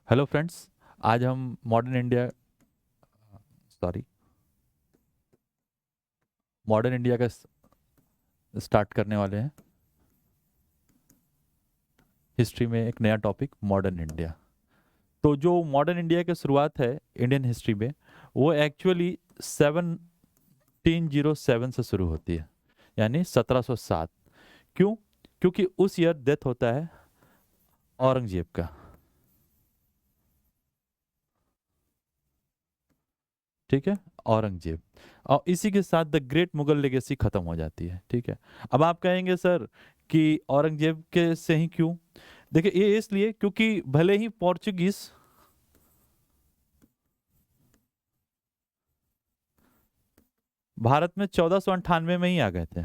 Hello friends. आज हम modern India sorry modern India का स्टार्ट करने वाले हैं। हिस्ट्री में एक नया टॉपिक मॉडर्न इंडिया। तो जो मॉडर्न इंडिया की शुरुआत है इंडियन हिस्ट्री में, वो एक्चुअली 1707 से शुरू होती है, यानी 1707। क्यों? क्योंकि उस ईयर डेथ होता है औरंगजेब का। ठीक है, औरंगजेब। और इसी के साथ द ग्रेट मुगल लेगेसी खत्म हो जाती है। ठीक है। अब आप कहेंगे सर कि औरंगजेब के से ही क्यों? देखिए, ये इसलिए क्योंकि भले ही पोर्चुगीज भारत में 1498 में ही आ गए थे।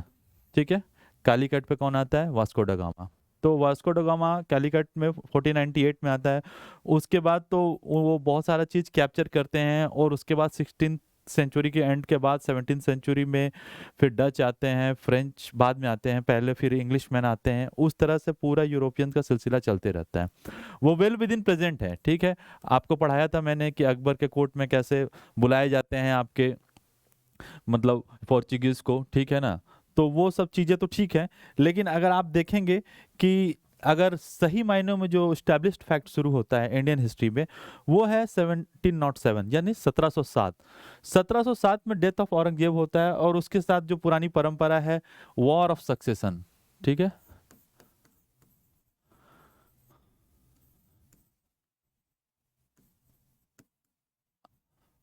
ठीक है। कालीकट पे कौन आता है? Vasco da Gama. तो वास्को ड गामा कालीकट में 1498 में आता है। उसके बाद तो वो बहुत सारा चीज कैप्चर करते हैं, और उसके बाद 16 सेंचुरी के एंड के बाद 17 सेंचुरी में फिर डच आते हैं, फ्रेंच बाद में आते हैं, पहले फिर इंग्लिश मैन आते हैं। उस तरह से पूरा यूरोपियन का सिलसिला चलते रहता है। वो वेल विद इन प्रेजेंट है। ठीक है। आपको पढ़ाया था मैंने कि अकबर के कोर्ट में कैसे बुलाए जाते हैं आपके, मतलब पोर्चुगीज को। ठीक है ना? तो वो सब चीजें तो ठीक है, लेकिन अगर आप देखेंगे कि अगर सही मायनों में जो स्टैब्लिश्ड फैक्ट शुरू होता है इंडियन हिस्ट्री में, वो है 1707, यानी 1707। 1707 में डेथ ऑफ औरंगजेब होता है, और उसके साथ जो पुरानी परंपरा है, वॉर ऑफ सक्सेशन। ठीक है,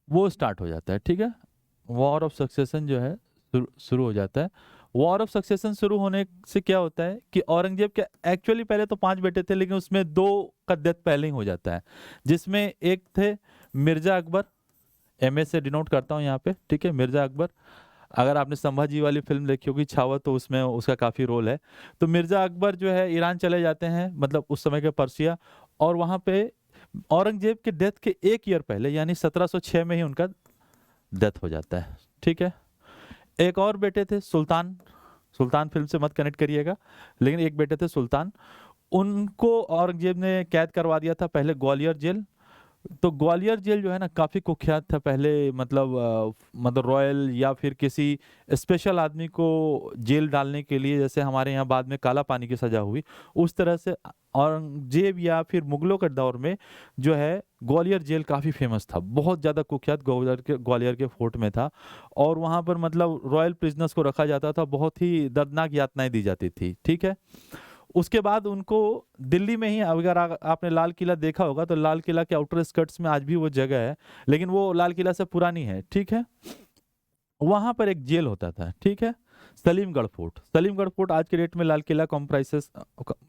वो स्टार्ट हो जाता है। ठीक है। वॉर ऑफ सक्सेशन जो है शुरू हो जाता है। वॉर ऑफ सक्सेशन शुरू होने से क्या होता है कि औरंगजेब के एक्चुअली पहले तो 5 बेटे थे, लेकिन उसमें 2 का डेथ पहले ही हो जाता है। जिसमें एक थे मिर्जा अकबर। एमए से डिनोट करता हूँ यहाँ पे। ठीक है, मिर्जा अकबर। अगर आपने संभाजी वाली फिल्म देखी होगी छावा, तो उसमें उसका काफी रोल है। तो मिर्जा अकबर जो है ईरान चले जाते हैं, मतलब उस समय के पर्सिया। और वहां पे औरंगजेब के डेथ के 1 ईयर पहले, यानी 1706 में ही उनका डेथ हो जाता है। ठीक है। एक और बेटे थे सुल्तान। सुल्तान फिल्म से मत कनेक्ट करिएगा, लेकिन एक बेटे थे सुल्तान। उनको औरंगजेब ने कैद करवा दिया था पहले ग्वालियर जेल। तो ग्वालियर जेल जो है ना, काफी कुख्यात था पहले, मतलब मतलब रॉयल या फिर किसी स्पेशल आदमी को जेल डालने के लिए, जैसे हमारे यहाँ बाद में काला पानी की सजा हुई, उस तरह से औरंगजेब या फिर मुगलों के दौर में जो है ग्वालियर जेल काफी फेमस था, बहुत ज्यादा कुख्यात ग्वालियर के फोर्ट में था। और वहां पर मतलब रॉयल प्रिजनर्स को रखा जाता था, बहुत ही दर्दनाक यातनाएं दी जाती थी। ठीक है। उसके बाद उनको दिल्ली में ही, अगर आपने लाल किला देखा होगा, तो लाल किला के आउटर स्कर्ट्स में आज भी वो जगह है, लेकिन वो लाल किला से पुरानी है। ठीक है। वहां पर एक जेल होता था। ठीक है। सलीमगढ़ फोर्ट। सलीमगढ़ फोर्ट आज के डेट में लाल किला कॉम्प्राइसेस,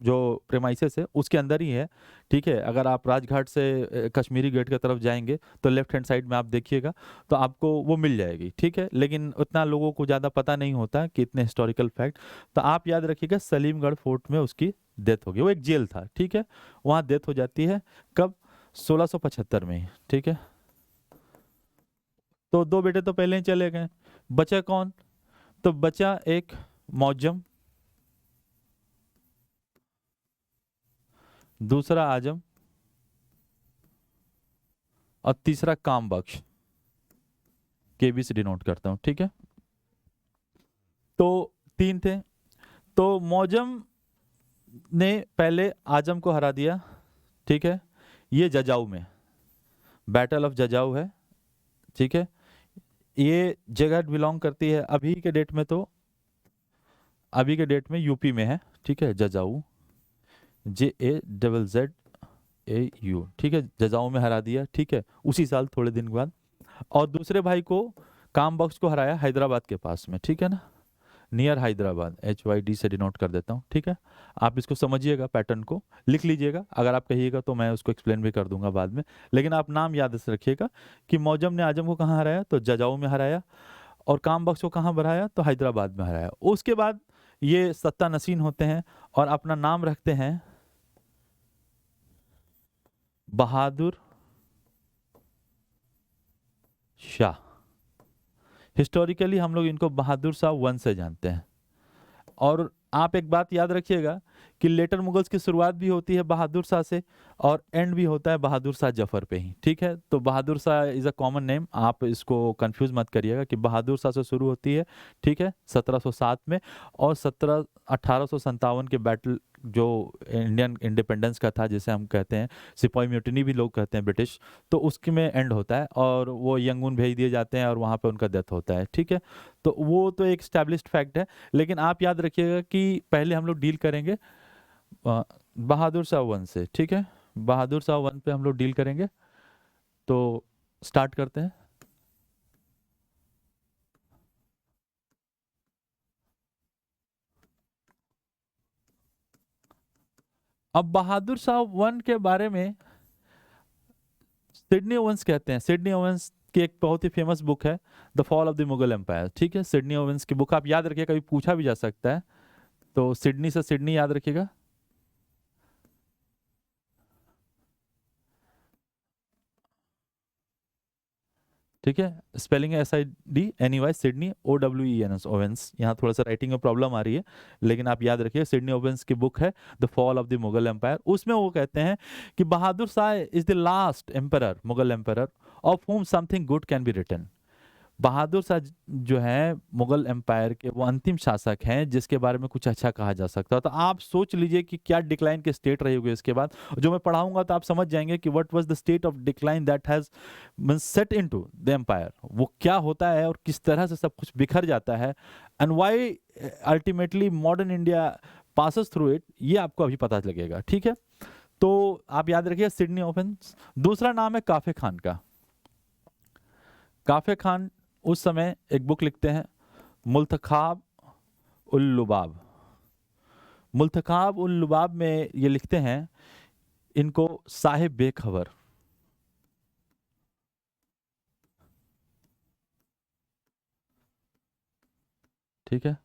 जो प्रेमाइसेस है उसके अंदर ही है। ठीक है। अगर आप राजघाट से कश्मीरी गेट की तरफ जाएंगे, तो लेफ्ट हैंड साइड में आप देखिएगा, तो आपको वो मिल जाएगी। ठीक है। लेकिन उतना लोगों को ज़्यादा पता नहीं होता कि इतने हिस्टोरिकल फैक्ट। तो आप याद रखिएगा, सलीमगढ़ फोर्ट में उसकी डेथ हो गई। वो एक जेल था। ठीक है। वहाँ डेथ हो जाती है। कब? 1675 में ही। ठीक है। तो 2 बेटे तो पहले ही चले गए। बचा कौन? तो बचा एक मौजम, दूसरा आजम, और तीसरा काम बख्श। के बी से डिनोट करता हूं। ठीक है। तो 3 थे। तो मौजम ने पहले आजम को हरा दिया। ठीक है। ये जजाऊ में, बैटल ऑफ जजाऊ है। ठीक है। ये जगह बिलोंग करती है अभी के डेट में, तो अभी के डेट में यूपी में है। ठीक है, जजाऊ। JAZZAU। ठीक है, जजाऊ में हरा दिया। ठीक है, उसी साल थोड़े दिन बाद। और दूसरे भाई को, काम बख्श को हराया हैदराबाद के पास में। ठीक है ना, नियर हैदराबाद, HYD से डिनोट कर देता हूँ। ठीक है। आप इसको समझिएगा, पैटर्न को लिख लीजिएगा, अगर आप कहिएगा तो मैं उसको एक्सप्लेन भी कर दूंगा बाद में। लेकिन आप नाम याद से रखिएगा कि मौजम ने आजम को कहाँ हराया? तो जजाऊ में हराया। और काम बख्श को कहाँ हराया? तो हैदराबाद में हराया। उसके बाद ये सत्ता नसीन होते हैं और अपना नाम रखते हैं बहादुर शाह। हिस्टोरिकली हम लोग इनको बहादुर शाह 1 से जानते हैं। और आप एक बात याद रखिएगा कि लेटर मुगल्स की शुरुआत भी होती है बहादुर शाह से और एंड भी होता है बहादुर शाह जफर पे ही, ठीक है। तो Bahadur Shah is a common name, आप इसको कंफ्यूज मत करिएगा कि बहादुर शाह से शुरू होती है, ठीक है, 1707 में, और 1857 के बैटल जो इंडियन इंडिपेंडेंस का था, जिसे हम कहते हैं सिपाही म्यूटिनी भी लोग कहते हैं ब्रिटिश, तो उसके में एंड होता है और वो यंगून भेज दिए जाते हैं और वहाँ पे उनका डेथ होता है, ठीक है। तो वो तो एक स्टैब्लिश्ड फैक्ट है, लेकिन आप याद रखिएगा कि पहले हम लोग डील करेंगे बहादुर शाह 1 से, ठीक है। बहादुर शाह 1 पे हम लोग डील करेंगे, तो स्टार्ट करते हैं। अब बहादुर शाह 1 के बारे में सिडनी ओवेंस कहते हैं, सिडनी ओवेंस की एक बहुत ही फेमस बुक है the fall of the Mughal empire, ठीक है। सिडनी ओवेंस की बुक आप याद रखिएगा, कभी पूछा भी जा सकता है, तो सिडनी से सिडनी याद रखिएगा। ठीक है, स्पेलिंग है SIDNEY, सिडनी OWENS, ओवेंस। यहाँ थोड़ा सा राइटिंग में प्रॉब्लम आ रही है, लेकिन आप याद रखिए सिडनी ओवेंस की बुक है the fall of the Mughal empire. उसमें वो कहते हैं कि Bahadur Shah is the last emperor, Mughal emperor, of whom something good can be written. Bahadur Shah जो है मुगल एम्पायर के वो अंतिम शासक हैं जिसके बारे में कुछ अच्छा कहा जा सकता है। तो आप सोच लीजिए कि क्या डिक्लाइन की स्टेट रही होगी इसके बाद। जो मैं पढ़ाऊंगा तो आप समझ जाएंगे कि what was the state of decline that has been set into the empire, वो क्या होता है और किस तरह से सब कुछ बिखर जाता है, and why ultimately modern India passes through it, ये आपको अभी पता लगेगा, ठीक है। तो आप याद रखिए सिडनी ओवेंस। दूसरा नाम है काफे खान का। काफे खान उस समय एक बुक लिखते हैं मुल्तखाब उल लुबाब। मुल्तखाब उल लुबाब में ये लिखते हैं इनको साहिब बेखबर, ठीक है,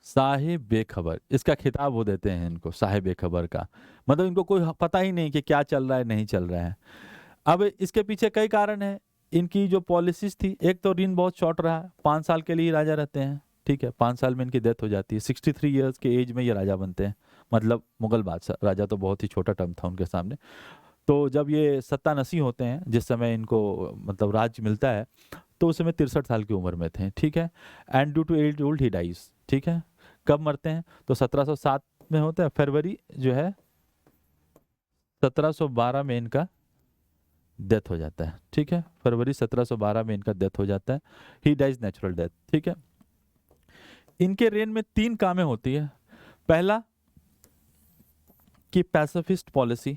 साहिब बेखबर, इसका खिताब वो देते हैं इनको, साहिब बेखबर का। मतलब इनको कोई पता ही नहीं कि क्या चल रहा है नहीं चल रहा है। अब इसके पीछे कई कारण है। इनकी जो पॉलिसीज थी, एक तो रीन बहुत शॉर्ट रहा, 5 साल के लिए राजा रहते हैं, ठीक है, 5 साल में इनकी डेथ हो जाती है, 63 ईयर्स के एज में ये राजा बनते हैं। मतलब मुगल बादशाह, राजा तो बहुत ही छोटा टर्म था उनके सामने। तो जब ये सत्ता नसी होते हैं, जिस समय इनको मतलब राज्य मिलता है, तो उस समय 63 साल की उम्र में थे, ठीक है। And due to age old he dies, ठीक है। कब मरते हैं तो 1707 में होता है, फरवरी जो है 1712 में इनका डेथ हो जाता है, ठीक है। फरवरी 1712 में इनका डेथ हो जाता है, ही डाइज नेचुरल डेथ, ठीक है। इनके रेन में 3 कामें होती है। पहला कि पैसिफिस्ट पॉलिसी,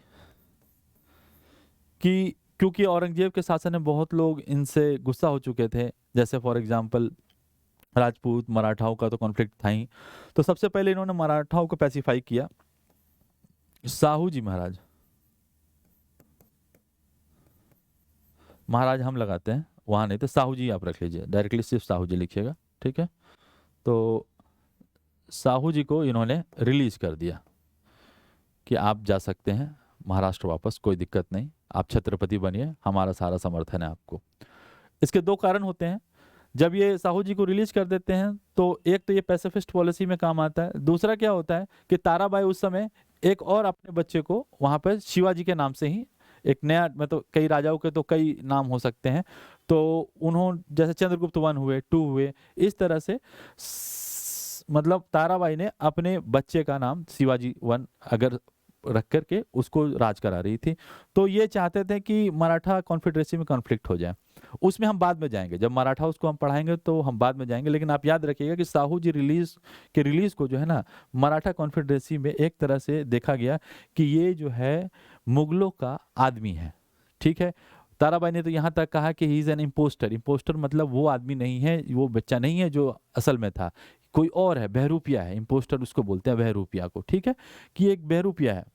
कि क्योंकि औरंगजेब के शासन में बहुत लोग इनसे गुस्सा हो चुके थे, जैसे फॉर एग्जांपल राजपूत मराठाओं का तो कॉन्फ्लिक्ट था ही। तो सबसे पहले इन्होंने मराठाओं को पैसिफाई किया। साहू जी महाराज, महाराज हम लगाते हैं वहाँ नहीं, तो साहू जी आप रख लीजिए, डायरेक्टली सिर्फ साहू जी लिखिएगा, ठीक है। तो साहू जी को इन्होंने रिलीज कर दिया कि आप जा सकते हैं महाराष्ट्र वापस, कोई दिक्कत नहीं, आप छत्रपति बनिए, हमारा सारा समर्थन है आपको। इसके 2 कारण होते हैं। जब ये साहू जी को रिलीज कर देते हैं तो एक तो ये पैसिफिस्ट पॉलिसी में काम आता है, दूसरा क्या होता है कि ताराबाई उस समय एक और अपने बच्चे को वहाँ पर शिवाजी के नाम से ही एक नया, मतलब कई राजाओं के तो कई नाम हो सकते हैं, तो उन्होंने जैसे चंद्रगुप्त 1 हुए, 2 हुए, इस तरह से मतलब ताराबाई ने अपने बच्चे का नाम शिवाजी 1 अगर रख करके उसको राज करा रही थी। तो ये चाहते थे कि मराठा कॉन्फेडरेसी में कॉन्फ्लिक्ट हो जाए। उसमें हम बाद में जाएंगे, जब मराठा उसको हम पढ़ाएंगे तो हम बाद में जाएंगे, लेकिन आप याद रखिएगा कि साहू जी रिलीज को जो है ना, मराठा कॉन्फेडरेसी में एक तरह से देखा गया कि ये जो है मुगलों का आदमी है, ठीक है। ताराबाई ने तो यहाँ तक कहा कि he is an impostor. Impostor मतलब वो आदमी नहीं है, वो बच्चा नहीं है जो असल में था, कोई और है, बहरूपिया है। इम्पोस्टर उसको बोलते हैं, बहरूपिया को, ठीक है, कि एक बहरूपिया है।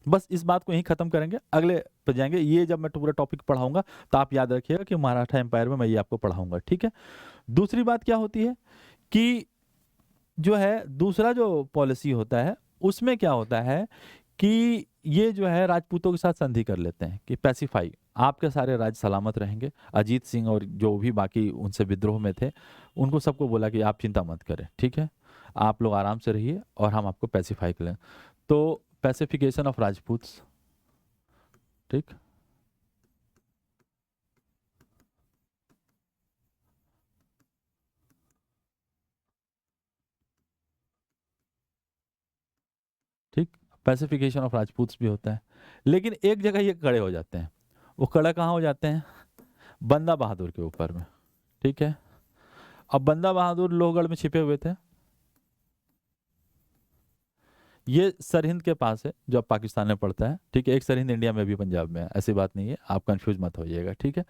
बस इस बात को यहीं खत्म करेंगे, अगले पर जाएंगे। ये जब मैं पूरा टॉपिक पढ़ाऊंगा तो आप याद रखिएगा कि मराठा एम्पायर में मैं ये आपको पढ़ाऊंगा, ठीक है। दूसरी बात क्या होती है कि जो है दूसरा जो पॉलिसी होता है उसमें क्या होता है कि ये जो है राजपूतों के साथ संधि कर लेते हैं कि पैसिफाई, आपके सारे राज्य सलामत रहेंगे। अजीत सिंह और जो भी बाकी उनसे विद्रोह में थे उनको सबको बोला कि आप चिंता मत करें, ठीक है, आप लोग आराम से रहिए और हम आपको पैसिफाई करें। तो पैसिफिकेशन ऑफ राजपूत्स, ठीक, ठीक, पैसिफिकेशन ऑफ राजपूत्स भी होता है। लेकिन एक जगह ये खड़े हो जाते हैं, वो खड़ा कहाँ हो जाते हैं, बंदा बहादुर के ऊपर में, ठीक है। अब बंदा बहादुर लोहगढ़ में छिपे हुए थे, ये सरहिंद के पास है जो अब पाकिस्तान में पड़ता है, ठीक है। एक सरहिंद इंडिया में भी, पंजाब में है, ऐसी बात नहीं है, आप कंफ्यूज मत होइएगा, ठीक है।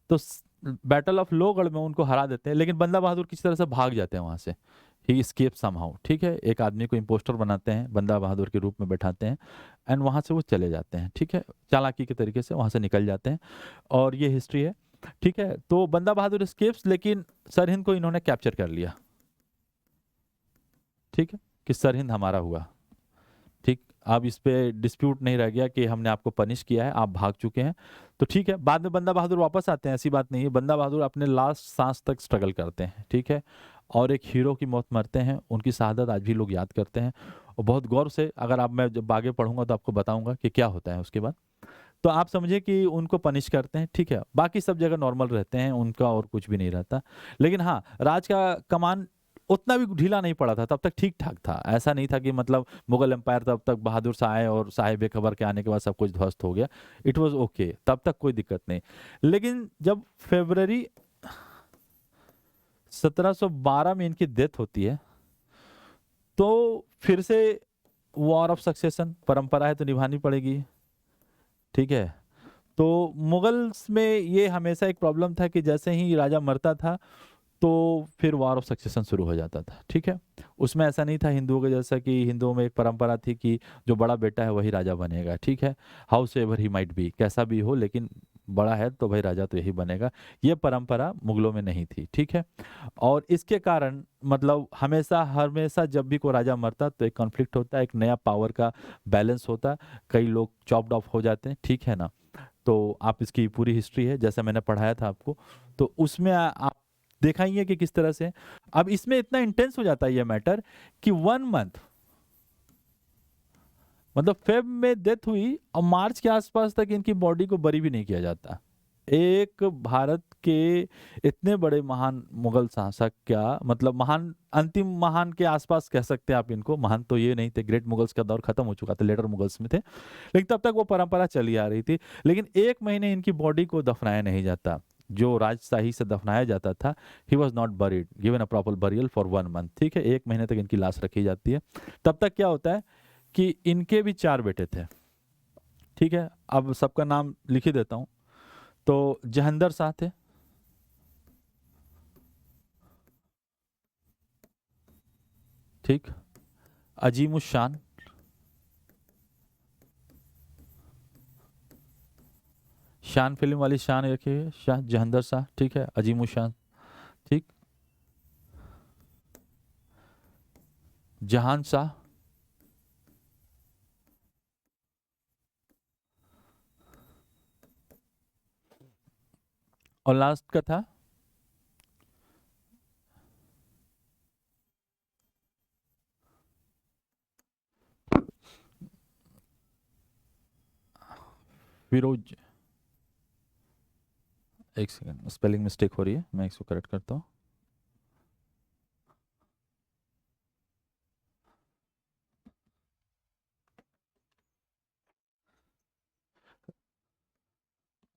तो बैटल ऑफ लोहगढ़ में उनको हरा देते हैं, लेकिन बंदा बहादुर किसी तरह से भाग जाते हैं वहां से, ही एस्केप समहाउ, ठीक है। एक आदमी को इम्पोस्टर बनाते हैं, बंदा बहादुर के रूप में बैठाते हैं, एंड वहां से वो चले जाते हैं, ठीक है, चालाकी के तरीके से वहां से निकल जाते हैं, और ये हिस्ट्री है, ठीक है। तो बंदा बहादुर एस्केप्स, लेकिन सरहिंद को इन्होंने कैप्चर कर लिया, ठीक है, कि सरहिंद हमारा हुआ, ठीक। अब इस पे डिस्प्यूट नहीं रह गया कि हमने आपको पनिश किया है, आप भाग चुके हैं, तो ठीक है। बाद में बंदा बहादुर वापस आते हैं, ऐसी बात नहीं है, बंदा बहादुर अपने लास्ट सांस तक स्ट्रगल करते हैं, ठीक है, और एक हीरो की मौत मरते हैं, उनकी शहादत आज भी लोग याद करते हैं, और बहुत गौर से, अगर आप, मैं जब आगे पढ़ूंगा तो आपको बताऊंगा कि क्या होता है उसके बाद। तो आप समझे कि उनको पनिश करते हैं, ठीक है, बाकी सब जगह नॉर्मल रहते हैं, उनका और कुछ भी नहीं रहता। लेकिन हाँ, राज का कमान उतना भी ढीला नहीं पड़ा था, तब तक ठीक ठाक था, ऐसा नहीं था कि मतलब मुगल एम्पायर तब तक बहादुर शाह आए और साहिब बेखबर के आने के बाद सब कुछ ध्वस्त हो गया, इट वाज ओके, तब तक कोई दिक्कत नहीं। लेकिन जब फरवरी 1712 में इनकी डेथ होती है, तो फिर से वॉर ऑफ सक्सेशन, परंपरा है तो निभानी पड़ेगी, ठीक है। तो मुगल्स में ये हमेशा एक प्रॉब्लम था कि जैसे ही राजा मरता था तो फिर वॉर ऑफ सक्सेशन शुरू हो जाता था, ठीक है। उसमें ऐसा नहीं था हिंदुओं के जैसा कि हिंदुओं में एक परंपरा थी कि जो बड़ा बेटा है वही राजा बनेगा, ठीक है, house ever he might be, कैसा भी हो, लेकिन बड़ा है तो भाई राजा तो यही बनेगा, ये परंपरा मुगलों में नहीं थी, ठीक है। और इसके कारण मतलब हमेशा हमेशा जब भी कोई राजा मरता तो एक कॉन्फ्लिक्ट होता है, एक नया पावर का बैलेंस होता, कई लोग चॉप्ड ऑफ हो जाते हैं, ठीक है ना। तो आप इसकी पूरी हिस्ट्री है जैसा मैंने पढ़ाया था आपको, तो उसमें आप देखा ही है कि किस तरह से। अब इसमें इतना इंटेंस हो जाता है ये मैटर कि 1 मंथ, मतलब फेब में डेथ हुई और मार्च के आसपास तक इनकी बॉडी को बरी भी नहीं किया जाता। एक भारत के इतने बड़े महान मुगल शासक, क्या मतलब महान, अंतिम महान के आसपास कह सकते हैं आप इनको, महान तो ये नहीं थे, ग्रेट मुगल्स का दौर खत्म हो चुका था, लेटर मुगल्स में थे, लेकिन तब तक वो परंपरा चली आ रही थी। लेकिन 1 महीने इनकी बॉडी को दफनाया नहीं जाता, जो राजशाही से दफनाया जाता था, he was not buried, given a proper burial for 1 month, ठीक है, 1 महीने तक इनकी लाश रखी जाती है। तब तक क्या होता है कि इनके भी 4 बेटे थे, ठीक है, अब सबका नाम लिख ही देता हूं। तो जहंदर शाह थे, ठीक, अजीमुश शान, शान फिल्म वाली शान रखिए, शाह जहंदर शाह, ठीक है, अजीमुश शान, ठीक, जहान शाह, और लास्ट का था फिरोज। एक सेकंड, स्पेलिंग मिस्टेक हो रही है, मैं इसको करेक्ट करता हूँ।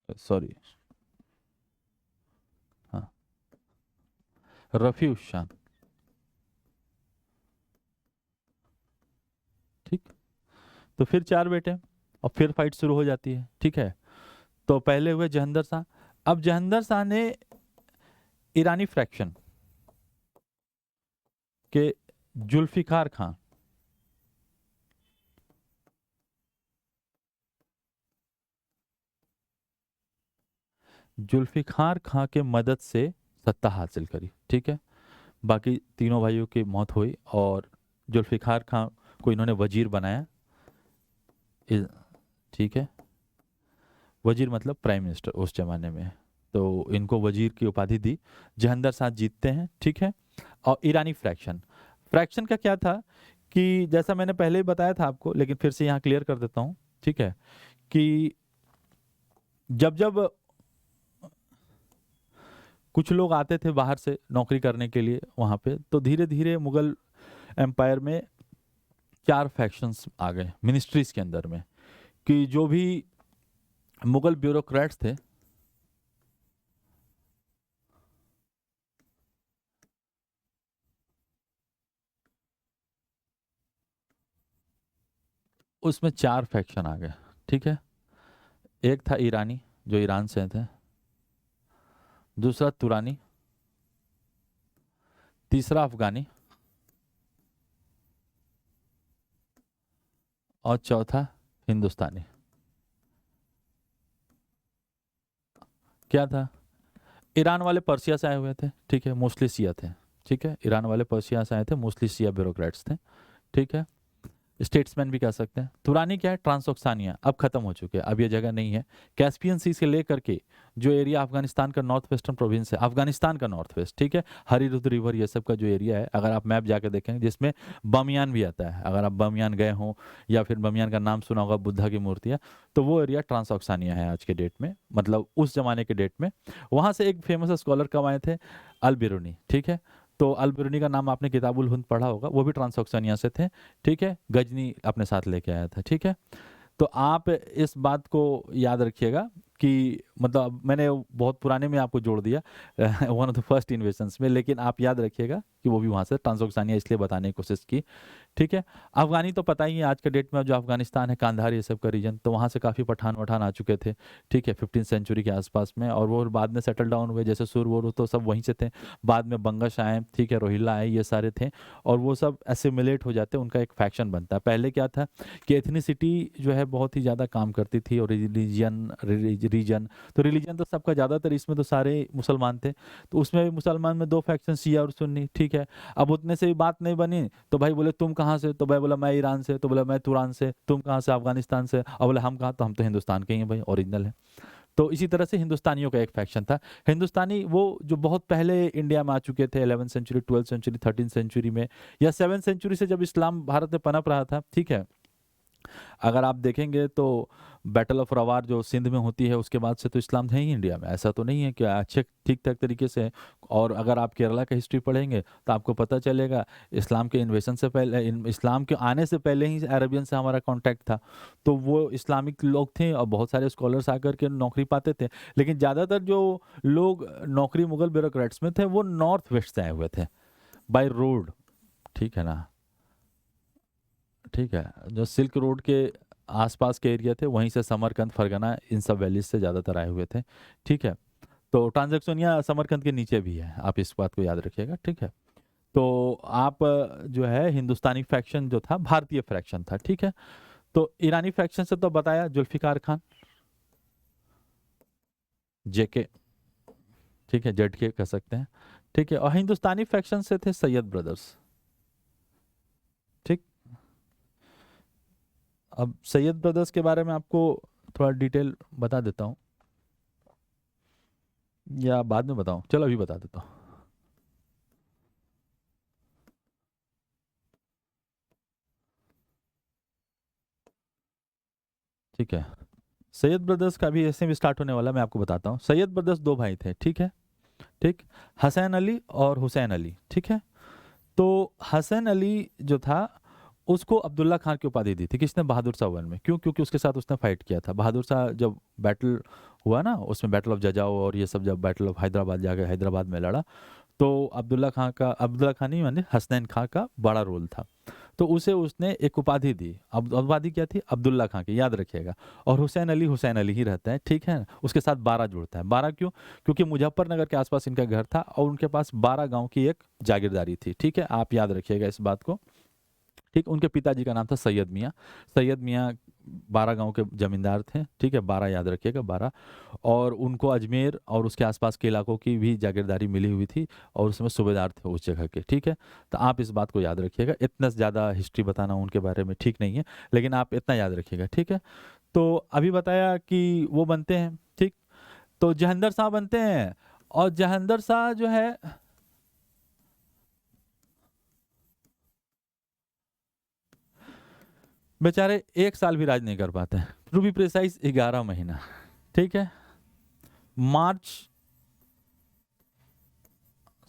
सॉरी, हाँ, रफी उस शान, ठीक। तो फिर 4 बेटे, और फिर फाइट शुरू हो जाती है, ठीक है। तो पहले हुए जहंदर शाह। अब जहंदर शाह ने ईरानी फ्रैक्शन के जुल्फिकार खां, जुल्फिकार खां के मदद से सत्ता हासिल करी, ठीक है। बाकी तीनों भाइयों की मौत हुई, और जुल्फिकार खां को इन्होंने वजीर बनाया, इस- ठीक है, वजीर मतलब प्राइम मिनिस्टर उस जमाने में, तो इनको वजीर की उपाधि दी। जहंदर शाह जीतते हैं, ठीक है। और ईरानी फ्रैक्शन, फ्रैक्शन का क्या था कि जैसा मैंने पहले ही बताया था आपको, लेकिन फिर से यहाँ क्लियर कर देता हूँ, ठीक है, कि जब जब कुछ लोग आते थे बाहर से नौकरी करने के लिए वहाँ पे, तो धीरे धीरे मुगल एम्पायर में 4 फैक्शंस आ गए मिनिस्ट्रीज के अंदर में, कि जो भी मुगल ब्यूरोक्रेट्स थे, उसमें 4 फैक्शन आ गए, ठीक है। एक था ईरानी, जो ईरान से थे। दूसरा तुरानी। तीसरा अफगानी। और चौथा हिंदुस्तानी। क्या था? ईरान वाले पर्सिया से आए हुए थे, ठीक है, मोस्टली शिया थे, ठीक है। ईरान वाले पर्सिया से आए थे, मोस्टली शिया ब्यूरोक्रेट्स थे, ठीक है। स्टेट्समैन भी कह सकते हैं। तुरानी क्या है? ट्रांसोक्सानिया, अब खत्म हो चुके हैं, अब ये जगह नहीं है। कैस्पियन सी से लेकर के जो एरिया अफगानिस्तान का नॉर्थ वेस्टर्न प्रोविंस है, अफगानिस्तान का नॉर्थ वेस्ट, ठीक है, हरिरुद्र रिवर, ये सब का जो एरिया है, अगर आप मैप जाकर देखेंगे, जिसमें बमियान भी आता है, अगर आप बमियान गए हों या फिर बमियान का नाम सुना होगा, बुद्धा की मूर्ति है, तो वो एरिया ट्रांसोक्सानिया है आज के डेट में, मतलब उस जमाने के डेट में। वहाँ से एक फेमस स्कॉलर कब आए थे? अल बिरूनी, ठीक है। तो अल बिरूनी का नाम आपने किताबुल हिंद पढ़ा होगा, वो भी ट्रांसोक्सानिया से थे, ठीक है। गजनी अपने साथ लेके आया था, ठीक है। तो आप इस बात को याद रखिएगा कि मतलब मैंने बहुत पुराने में आपको जोड़ दिया वन ऑफ द फर्स्ट इन्वेशंस में, लेकिन आप याद रखिएगा कि वो भी वहाँ से ट्रांसोक्सानिया इसलिए बताने की कोशिश की, ठीक है। अफगानी तो पता ही है, आज के डेट में जो अफगानिस्तान है, कांधार, ये सब का रीजन, तो वहाँ से काफ़ी पठान वठान आ चुके थे, ठीक है, 15वीं सेंचुरी के आसपास में, और वो बाद में सेटल डाउन हुए, जैसे सुर वुर तो सब वहीं से थे। बाद में बंगश आए, ठीक है, रोहिल्ला आए, ये सारे थे, और वो सब एसिमिलेट हो जाते, उनका एक फैक्शन बनता है। पहले क्या था कि एथनिसिटी जो है बहुत ही ज़्यादा काम करती थी, और रीजन तो रिलीजन तो सबका ज़्यादातर, इसमें तो सारे मुसलमान थे, तो उसमें भी मुसलमान में 2 फैक्शन, शिया और सुन्नी, ठीक है। अब उतने से भी बात नहीं बनी, तो भाई बोले तुम कहाँ से? तो भाई बोला मैं ईरान से, तो बोला मैं तुरान से। तुम कहाँ से? अफगानिस्तान से। और बोले हम कहाँ? तो हम तो हिंदुस्तान के ही हैं भाई, ओरिजिनल है। तो इसी तरह से हिंदुस्तानियों का एक फैक्शन था। हिंदुस्तानी वो जो बहुत पहले इंडिया में आ चुके थे, 11वीं सेंचुरी, 12वीं सेंचुरी, 13वीं सेंचुरी में, या 7वीं सेंचुरी से जब इस्लाम भारत में पनप रहा था, ठीक है। अगर आप देखेंगे तो बैटल ऑफ रवार जो सिंध में होती है, उसके बाद से तो इस्लाम है ही इंडिया में, ऐसा तो नहीं है कि अच्छे ठीक ठाक तरीके से। और अगर आप केरला का हिस्ट्री पढ़ेंगे तो आपको पता चलेगा इस्लाम के इन्वेशन से पहले, इस्लाम के आने से पहले ही अरबियन से हमारा कांटेक्ट था। तो वो इस्लामिक लोग थे, और बहुत सारे स्कॉलर्स आकर के नौकरी पाते थे, लेकिन ज़्यादातर जो लोग नौकरी मुगल ब्यूरोक्रेट्स में थे, वो नॉर्थ वेस्ट से आए हुए थे बाय रोड, ठीक है ना, ठीक है। जो सिल्क रोड के आसपास के एरिया थे, वहीं से समरकंद, फरगना, इन सब वैलीज से ज़्यादातर आए हुए थे, ठीक है। तो ट्रांजैक्शनिया समरकंद के नीचे भी है, आप इस बात को याद रखिएगा, ठीक है। तो आप जो है हिंदुस्तानी फैक्शन जो था, भारतीय फ्रैक्शन था, ठीक है। तो ईरानी फैक्शन से तो बताया, जुल्फिकार खान, जेके, ठीक है, जेड के कह सकते हैं, ठीक है। और हिंदुस्तानी फैक्शन से थे सैयद ब्रदर्स, ठीक। अब सैयद ब्रदर्स के बारे में आपको थोड़ा डिटेल बता देता हूँ, या बाद में बताऊँ? चलो अभी बता देता हूँ, ठीक है। सैयद ब्रदर्स का भी ऐसे भी स्टार्ट होने वाला, मैं आपको बताता हूँ। सैयद ब्रदर्स 2 भाई थे, ठीक है, ठीक। हसैन अली और हुसैन अली, ठीक है। तो हसन अली जो था, उसको अब्दुल्ला खान की उपाधि दी थी, किसने? बहादुर शाह वन में। क्यों? क्योंकि उसके साथ उसने फाइट किया था। बहादुर शाह जब बैटल हुआ ना, उसमें बैटल ऑफ जजाओ और ये सब, जब बैटल ऑफ हैदराबाद जाके हैदराबाद में लड़ा, तो अब्दुल्ला खान नहीं माने, हसनैन खां का बड़ा रोल था। तो उसे उसने एक उपाधि दी। अब उपाधि क्या थी? अब्दुल्ला खां की, याद रखिएगा। और हुसैन अली ही रहता है, ठीक है। उसके साथ 12 जुड़ता है। 12 क्यों? क्योंकि मुजफ्फरनगर के आसपास इनका घर था, और उनके पास 12 गांव की एक जागीरदारी थी, ठीक है। आप याद रखिएगा इस बात को, ठीक। उनके पिताजी का नाम था सैयद मियाँ। सैयद मियाँ 12 गांव के जमींदार थे, ठीक है, 12 याद रखिएगा, 12। और उनको अजमेर और उसके आसपास के इलाकों की भी जागीरदारी मिली हुई थी, और उसमें सूबेदार थे उस जगह के, ठीक है। तो आप इस बात को याद रखिएगा, इतना ज़्यादा हिस्ट्री बताना उनके बारे में ठीक नहीं है, लेकिन आप इतना याद रखिएगा, ठीक है। तो अभी बताया कि वो बनते हैं, ठीक। तो जहंदर शाह बनते हैं, और जहंदर शाह जो है, बेचारे 1 साल भी राज नहीं कर पाते हैं, टू बी प्रिसाइज 11 महीना। ठीक है, मार्च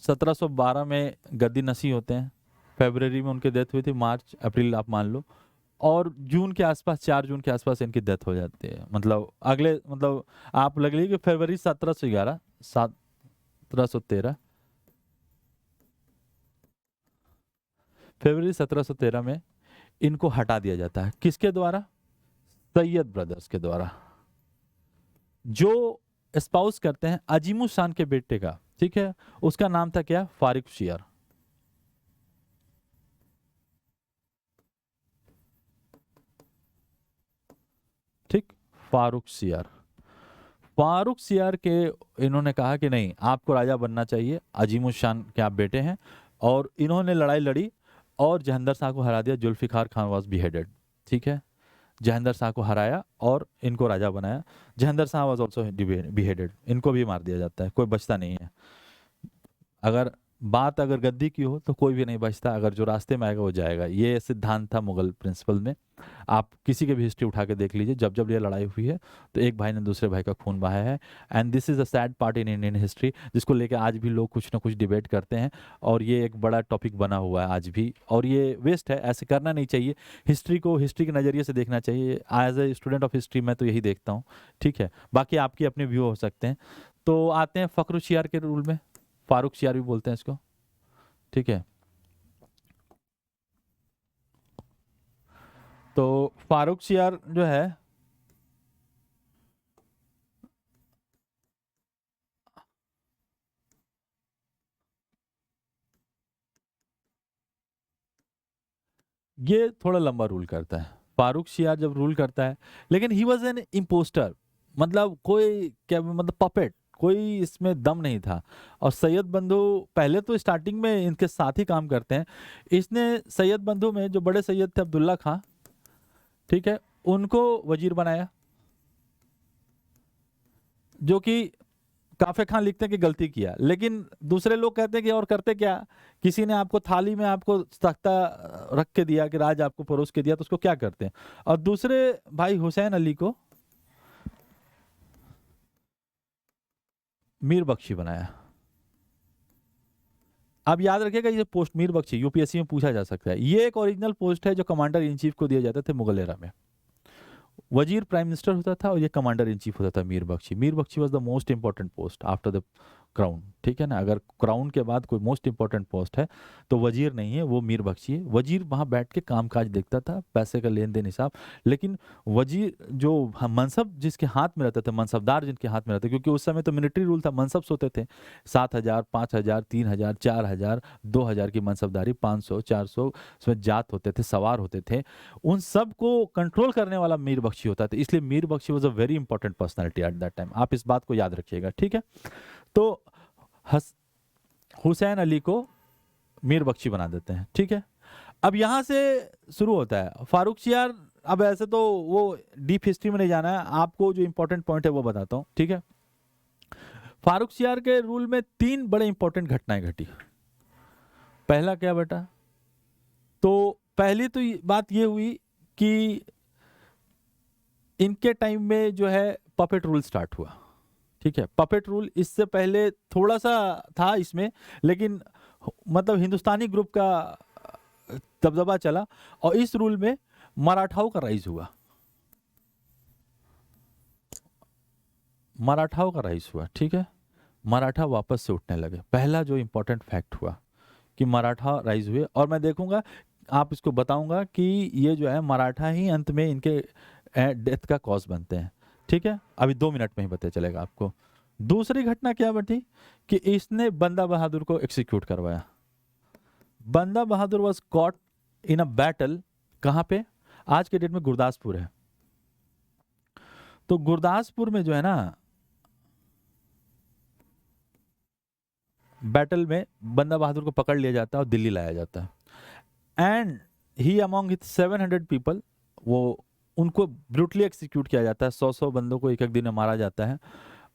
1712 में गद्दी नसी होते हैं, फरवरी में उनकी डेथ हुई थी, मार्च अप्रैल आप मान लो, और जून के आसपास 4 जून के आसपास इनकी डेथ हो जाती है। मतलब अगले मतलब आप लग लीजिए कि फरवरी 1711 1713 फरवरी 1713 में इनको हटा दिया जाता है। किसके द्वारा? सैयद ब्रदर्स के द्वारा, जो स्पाउस करते हैं अजीमुस शान के बेटे का। ठीक है, उसका नाम था क्या? फारुख शियार। ठीक, फारुख शियार। फारुख शियार के इन्होंने कहा कि नहीं, आपको राजा बनना चाहिए, अजीमुस शान के आप बेटे हैं। और इन्होंने लड़ाई लड़ी और जहंदर शाह को हरा दिया। Zulfikar Khan was beheaded. ठीक है, जहंदर शाह को हराया और इनको राजा बनाया। जहंदर शाह वाज आल्सो बिहेडेड, इनको भी मार दिया जाता है, कोई बचता नहीं है। अगर बात अगर गद्दी की हो तो कोई भी नहीं बचता, अगर जो रास्ते में आएगा वो जाएगा। ये सिद्धांत था मुगल प्रिंसिपल में। आप किसी के भी हिस्ट्री उठा के देख लीजिए, जब जब ये लड़ाई हुई है तो एक भाई ने दूसरे भाई का खून बहाया है। And this is a sad part in Indian history, जिसको लेकर आज भी लोग कुछ ना कुछ डिबेट करते हैं, और ये एक बड़ा टॉपिक बना हुआ है आज भी, और ये वेस्ट है, ऐसे करना नहीं चाहिए। हिस्ट्री को हिस्ट्री के नज़रिए से देखना चाहिए। As a student of history मैं तो यही देखता हूँ। ठीक है, बाकी आपकी अपने व्यू हो सकते हैं। तो आते हैं फखरुख शियार के रूल में, फारुख शियार भी बोलते हैं इसको। ठीक है, तो फारुख शियार जो है, ये थोड़ा लंबा रूल करता है। फारुख शियार जब रूल करता है, लेकिन ही वॉज एन इम्पोस्टर, मतलब कोई क्या, मतलब पपेट, कोई इसमें दम नहीं था। और सैयद बंधु पहले तो स्टार्टिंग में इनके साथ ही काम करते हैं। इसने सैयद बंधु में जो बड़े सैयद थे अब्दुल्ला खां, ठीक है, उनको वजीर बनाया, जो कि काफे खान लिखते हैं कि गलती किया, लेकिन दूसरे लोग कहते हैं कि और करते क्या, किसी ने आपको थाली में आपको तख्ता रख के दिया कि राज आपको परोस के दिया, तो उसको क्या करते हैं। और दूसरे भाई हुसैन अली को मीर बख्शी बनाया। अब याद रखिएगा, ये पोस्ट मीर बख्शी यूपीएससी में पूछा जा सकता है। ये एक ओरिजिनल पोस्ट है जो कमांडर इन चीफ को दिए जाते थे मुगल एरा में। वजीर प्राइम मिनिस्टर होता था और ये कमांडर इन चीफ होता था Mir Bakshi. Mir Bakshi was the most important post after the crown. ठीक है ना, अगर क्राउन के बाद कोई मोस्ट इंपॉर्टेंट पोस्ट है तो वजीर नहीं है, वो मीर बख्शी है। वजीर वहां बैठ के कामकाज देखता था, पैसे का लेन देन हिसाब। लेकिन वजीर जो मनसब जिसके हाथ में रहता था, मनसबदार जिनके हाथ में रहता, क्योंकि उस समय तो मिलिट्री रूल था, मनसब होते थे 7,000 5,000 3,000 4,000 2,000 की मनसबदारी, 500 400 उसमें जात होते थे, सवार होते थे। उन सब को कंट्रोल करने वाला मीर बख्शी होता था। इसलिए Mir Bakshi was a very important personality at that time. आप इस बात को याद रखिएगा। ठीक है, तो हुसैन अली को मीर बख्शी बना देते हैं। ठीक है, अब यहां से शुरू होता है फारुख शियार। अब ऐसे तो वो डीप हिस्ट्री में नहीं जाना है, आपको जो इंपॉर्टेंट पॉइंट है वो बताता हूं। ठीक है, फारुख शियार के रूल में 3 बड़े इंपॉर्टेंट घटनाएं घटी। पहला क्या बेटा? तो पहली तो बात ये हुई कि इनके टाइम में जो है पपेट रूल स्टार्ट हुआ। ठीक है, पपेट रूल इससे पहले थोड़ा सा था इसमें, लेकिन मतलब हिंदुस्तानी ग्रुप का दबदबा चला, और इस रूल में मराठाओं का राइज हुआ। मराठाओं का राइज हुआ। ठीक है, मराठा वापस से उठने लगे। पहला जो इंपॉर्टेंट फैक्ट हुआ कि मराठा राइज हुए, और मैं देखूंगा, आप इसको बताऊंगा कि ये जो है मराठा ही अंत में इनके डेथ का कॉज बनते हैं। ठीक है, अभी 2 मिनट में ही पता चलेगा आपको। दूसरी घटना क्या बटी कि इसने बंदा बहादुर को एग्जीक्यूट करवाया। Banda Bahadur was caught in a battle. कहां पे? आज के डेट में गुरदासपुर है। तो गुरदासपुर में जो है ना, बैटल में बंदा बहादुर को पकड़ लिया जाता है और दिल्ली लाया जाता है। And he among his 700 people, वो उनको ब्रूटली एक्सिक्यूट किया जाता है। 100 बंदों को एक एक दिन में मारा जाता है।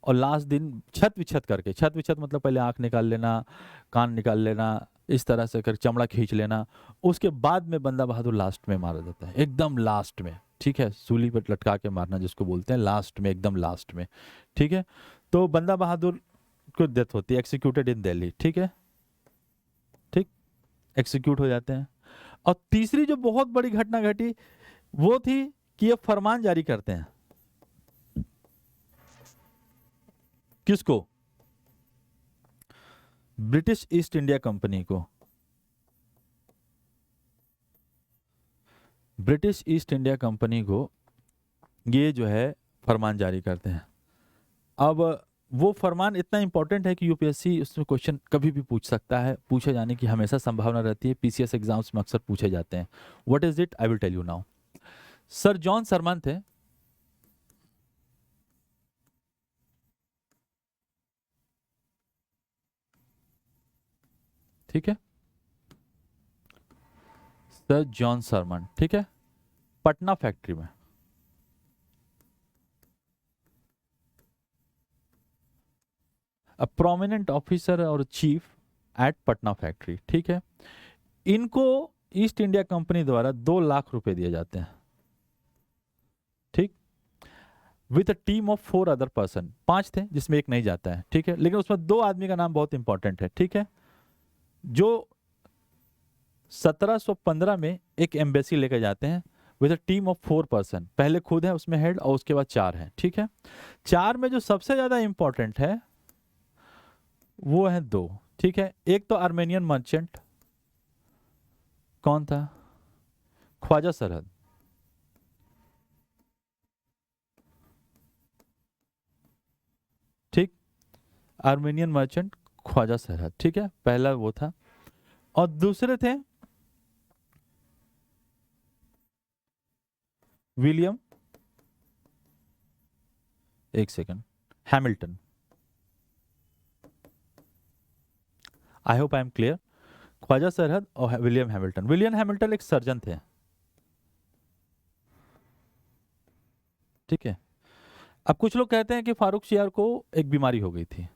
और लास्ट दिन छत विछत करके, छत विछत मतलब पहले आंख निकाल लेना, कान निकाल लेना, इस तरह से कर चमड़ा खींच लेना। उसके बाद में बंदा बहादुर लास्ट में मारा जाता है, एकदम लास्ट में, ठीक है, सूली पर लटका के मारना जिसको बोलते हैं, लास्ट में, एकदम लास्ट में, ठीक है। तो बंदा बहादुर को डेथ होती है, एक्सिक्यूटेड इन दिल्ली, ठीक है, ठीक, एक्सिक्यूट हो जाते हैं। और तीसरी जो बहुत बड़ी घटना घटी वो थी कि ये फरमान जारी करते हैं, किसको? ब्रिटिश ईस्ट इंडिया कंपनी को। ब्रिटिश ईस्ट इंडिया कंपनी को ये जो है फरमान जारी करते हैं। अब वो फरमान इतना इंपॉर्टेंट है कि यूपीएससी उसमें क्वेश्चन कभी भी पूछ सकता है, पूछे जाने की हमेशा संभावना रहती है, पीसीएस एग्जाम्स में अक्सर पूछे जाते हैं। What is it? I will tell you now. Sir John Surman थे, ठीक है, सर जॉन सरमन, ठीक है, पटना फैक्ट्री में, अ प्रोमिनेंट ऑफिसर और चीफ एट पटना फैक्ट्री, ठीक है। इनको ईस्ट इंडिया कंपनी द्वारा 2 लाख रुपए दिए जाते हैं, ठीक, with a team of 4 other person. 5 थे जिसमें एक नहीं जाता है, ठीक है, लेकिन उसमें 2 आदमी का नाम बहुत इंपॉर्टेंट है, ठीक है, जो 1715 में एक एम्बेसी लेकर जाते हैं with a team of 4 person. पहले खुद है उसमें हेड और उसके बाद 4 हैं, ठीक है। 4 में जो सबसे ज्यादा इंपॉर्टेंट है वो है 2, ठीक है। एक तो आर्मेनियन मर्चेंट, कौन था? ख्वाजा सरहद, ठीक, आर्मेनियन मर्चेंट ख्वाजा सरहद, ठीक है, पहला वो था। और दूसरे थे विलियम, एक second, Hamilton. I hope I am clear. Khwaja Sarhad और विलियम हैमिल्टन। विलियम हैमिल्टन एक सर्जन थे, ठीक है। अब कुछ लोग कहते हैं कि फारूक सियार को एक बीमारी हो गई थी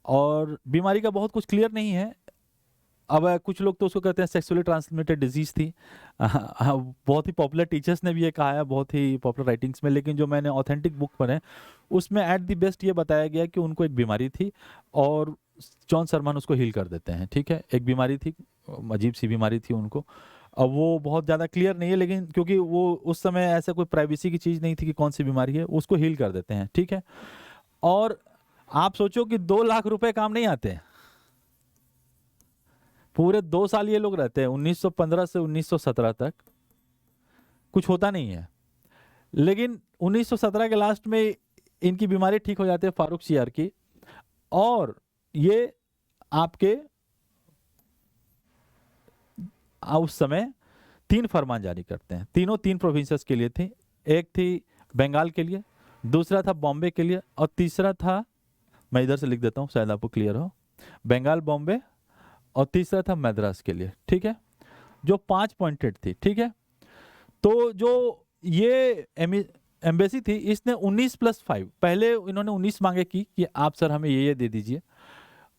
और बीमारी का बहुत कुछ क्लियर नहीं है। अब कुछ लोग तो उसको कहते हैं सेक्सुअली ट्रांसमिटेड डिजीज थी। बहुत ही पॉपुलर टीचर्स ने भी ये कहा है, बहुत ही पॉपुलर राइटिंग्स में, लेकिन जो मैंने ऑथेंटिक बुक पढ़े उसमें एट द बेस्ट ये बताया गया कि उनको एक बीमारी थी और जॉन सरमन उसको हील कर देते हैं, ठीक है। एक बीमारी थी, अजीब सी बीमारी थी उनको। अब वो बहुत ज़्यादा क्लियर नहीं है, लेकिन क्योंकि वो उस समय ऐसा कोई प्राइवेसी की चीज़ नहीं थी कि कौन सी बीमारी है, उसको हील कर देते हैं, ठीक है। और आप सोचो कि 2 लाख रुपए काम नहीं आते हैं। पूरे 2 साल ये लोग रहते हैं, 1915 से 1917 तक कुछ होता नहीं है, लेकिन 1917 के लास्ट में इनकी बीमारी ठीक हो जाती है, फारूक सियार की। और ये आपके उस समय 3 फरमान जारी करते हैं, तीनों 3 प्रोविंसेस के लिए थी। एक थी बंगाल के लिए, दूसरा था बॉम्बे के लिए, और तीसरा था, मैं इधर से लिख देता हूँ शायद आपको क्लियर हो, बंगाल, बॉम्बे, और तीसरा था मद्रास के लिए, ठीक है, जो 5 पॉइंटेड थी, ठीक है। तो जो ये एम्बेसी थी इसने 19+5, पहले इन्होंने 19 मांगे कि आप सर हमें ये दे दीजिए।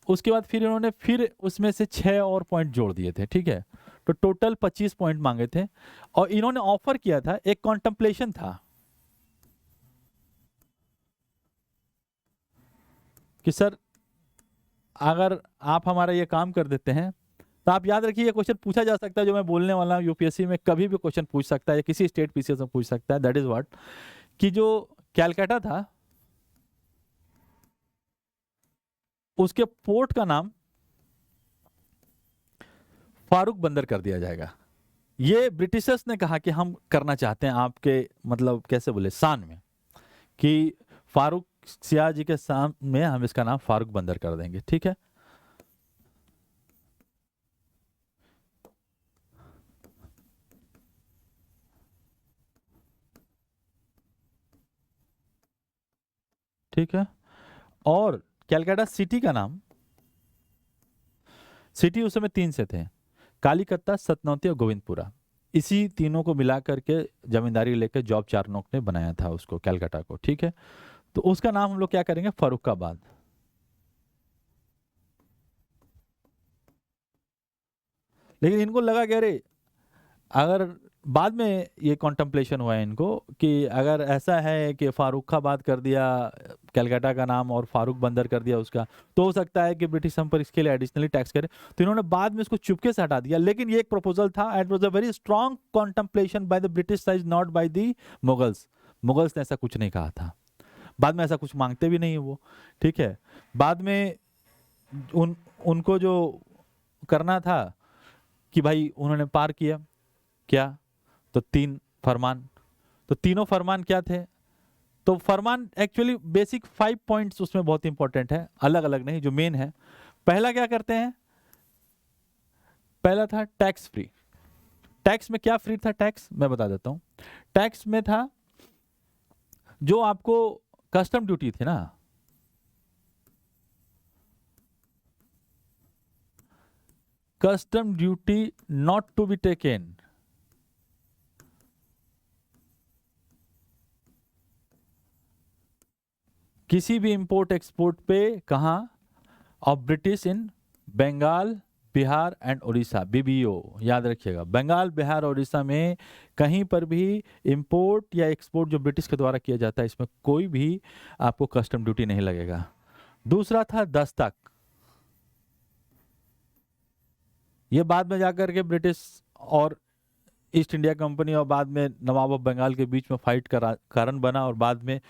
उसके बाद फिर इन्होंने फिर उसमें से 6 और पॉइंट जोड़ दिए थे, ठीक है। तो टोटल 25 पॉइंट मांगे थे। और इन्होंने ऑफर किया था, एक कॉन्टेम्पलेशन था कि सर अगर आप हमारा ये काम कर देते हैं तो आप याद रखिए ये क्वेश्चन पूछा जा सकता है जो मैं बोलने वाला हूँ, यूपीएससी में कभी भी क्वेश्चन पूछ सकता है या किसी स्टेट पीसीएस में पूछ सकता है। दैट इज व्हाट, कि जो कैलकाटा था उसके पोर्ट का नाम फारूक बंदर कर दिया जाएगा। ये ब्रिटिशर्स ने कहा कि हम करना चाहते हैं आपके, मतलब कैसे बोले, शान में, कि फारूक सियार जी के सामने हम इसका नाम फारूक बंदर कर देंगे, ठीक है। ठीक है। और कैलकाटा सिटी का नाम, सिटी उस समय 3 से थे, कालीकत्ता, सतनौती और गोविंदपुरा। इसी तीनों को मिला करके जमींदारी लेकर जॉब चार्नोक ने बनाया था उसको, कैलकाटा को, ठीक है। तो उसका नाम हम लोग क्या करेंगे, फर्रुखाबाद। लेकिन इनको लगा कि अरे अगर बाद में ये कॉन्टम्पलेशन हुआ है इनको कि अगर ऐसा है कि फारुखाबाद कर दिया कलकत्ता का नाम और फारूक बंदर कर दिया उसका, तो हो सकता है कि ब्रिटिश हम पर इसके लिए एडिशनली टैक्स करे। तो इन्होंने बाद में इसको चुपके से हटा दिया। लेकिन ये एक प्रपोजल था, it was a very strong contemplation by the British side, not by the Mughals. Mughals ने ऐसा कुछ नहीं कहा था, बाद में ऐसा कुछ मांगते भी नहीं वो, ठीक है। बाद में उनको जो करना था कि भाई उन्होंने पार किया क्या, तो 3 फरमान। तो तीनों फरमान क्या थे? तो फरमान एक्चुअली बेसिक 5 पॉइंट्स उसमें बहुत इंपॉर्टेंट है, अलग अलग नहीं, जो मेन है। पहला क्या करते हैं? पहला था टैक्स फ्री। टैक्स में क्या फ्री था? टैक्स मैं बता देता हूं। टैक्स में था जो आपको कस्टम ड्यूटी थी ना, custom duty not to be taken, किसी भी इंपोर्ट एक्सपोर्ट पे, कहां? Of British in Bengal, Bihar and Orissa, BBO याद रखिएगा। बंगाल, बिहार और उड़ीसा में कहीं पर भी इंपोर्ट या एक्सपोर्ट जो ब्रिटिश के द्वारा किया जाता है, इसमें कोई भी आपको कस्टम ड्यूटी नहीं लगेगा। दूसरा था दस्तक। ये बाद में जाकर के ब्रिटिश और ईस्ट इंडिया कंपनी और बाद में नवाब ऑफ बंगाल के बीच में फाइट का कारण बना, और बाद में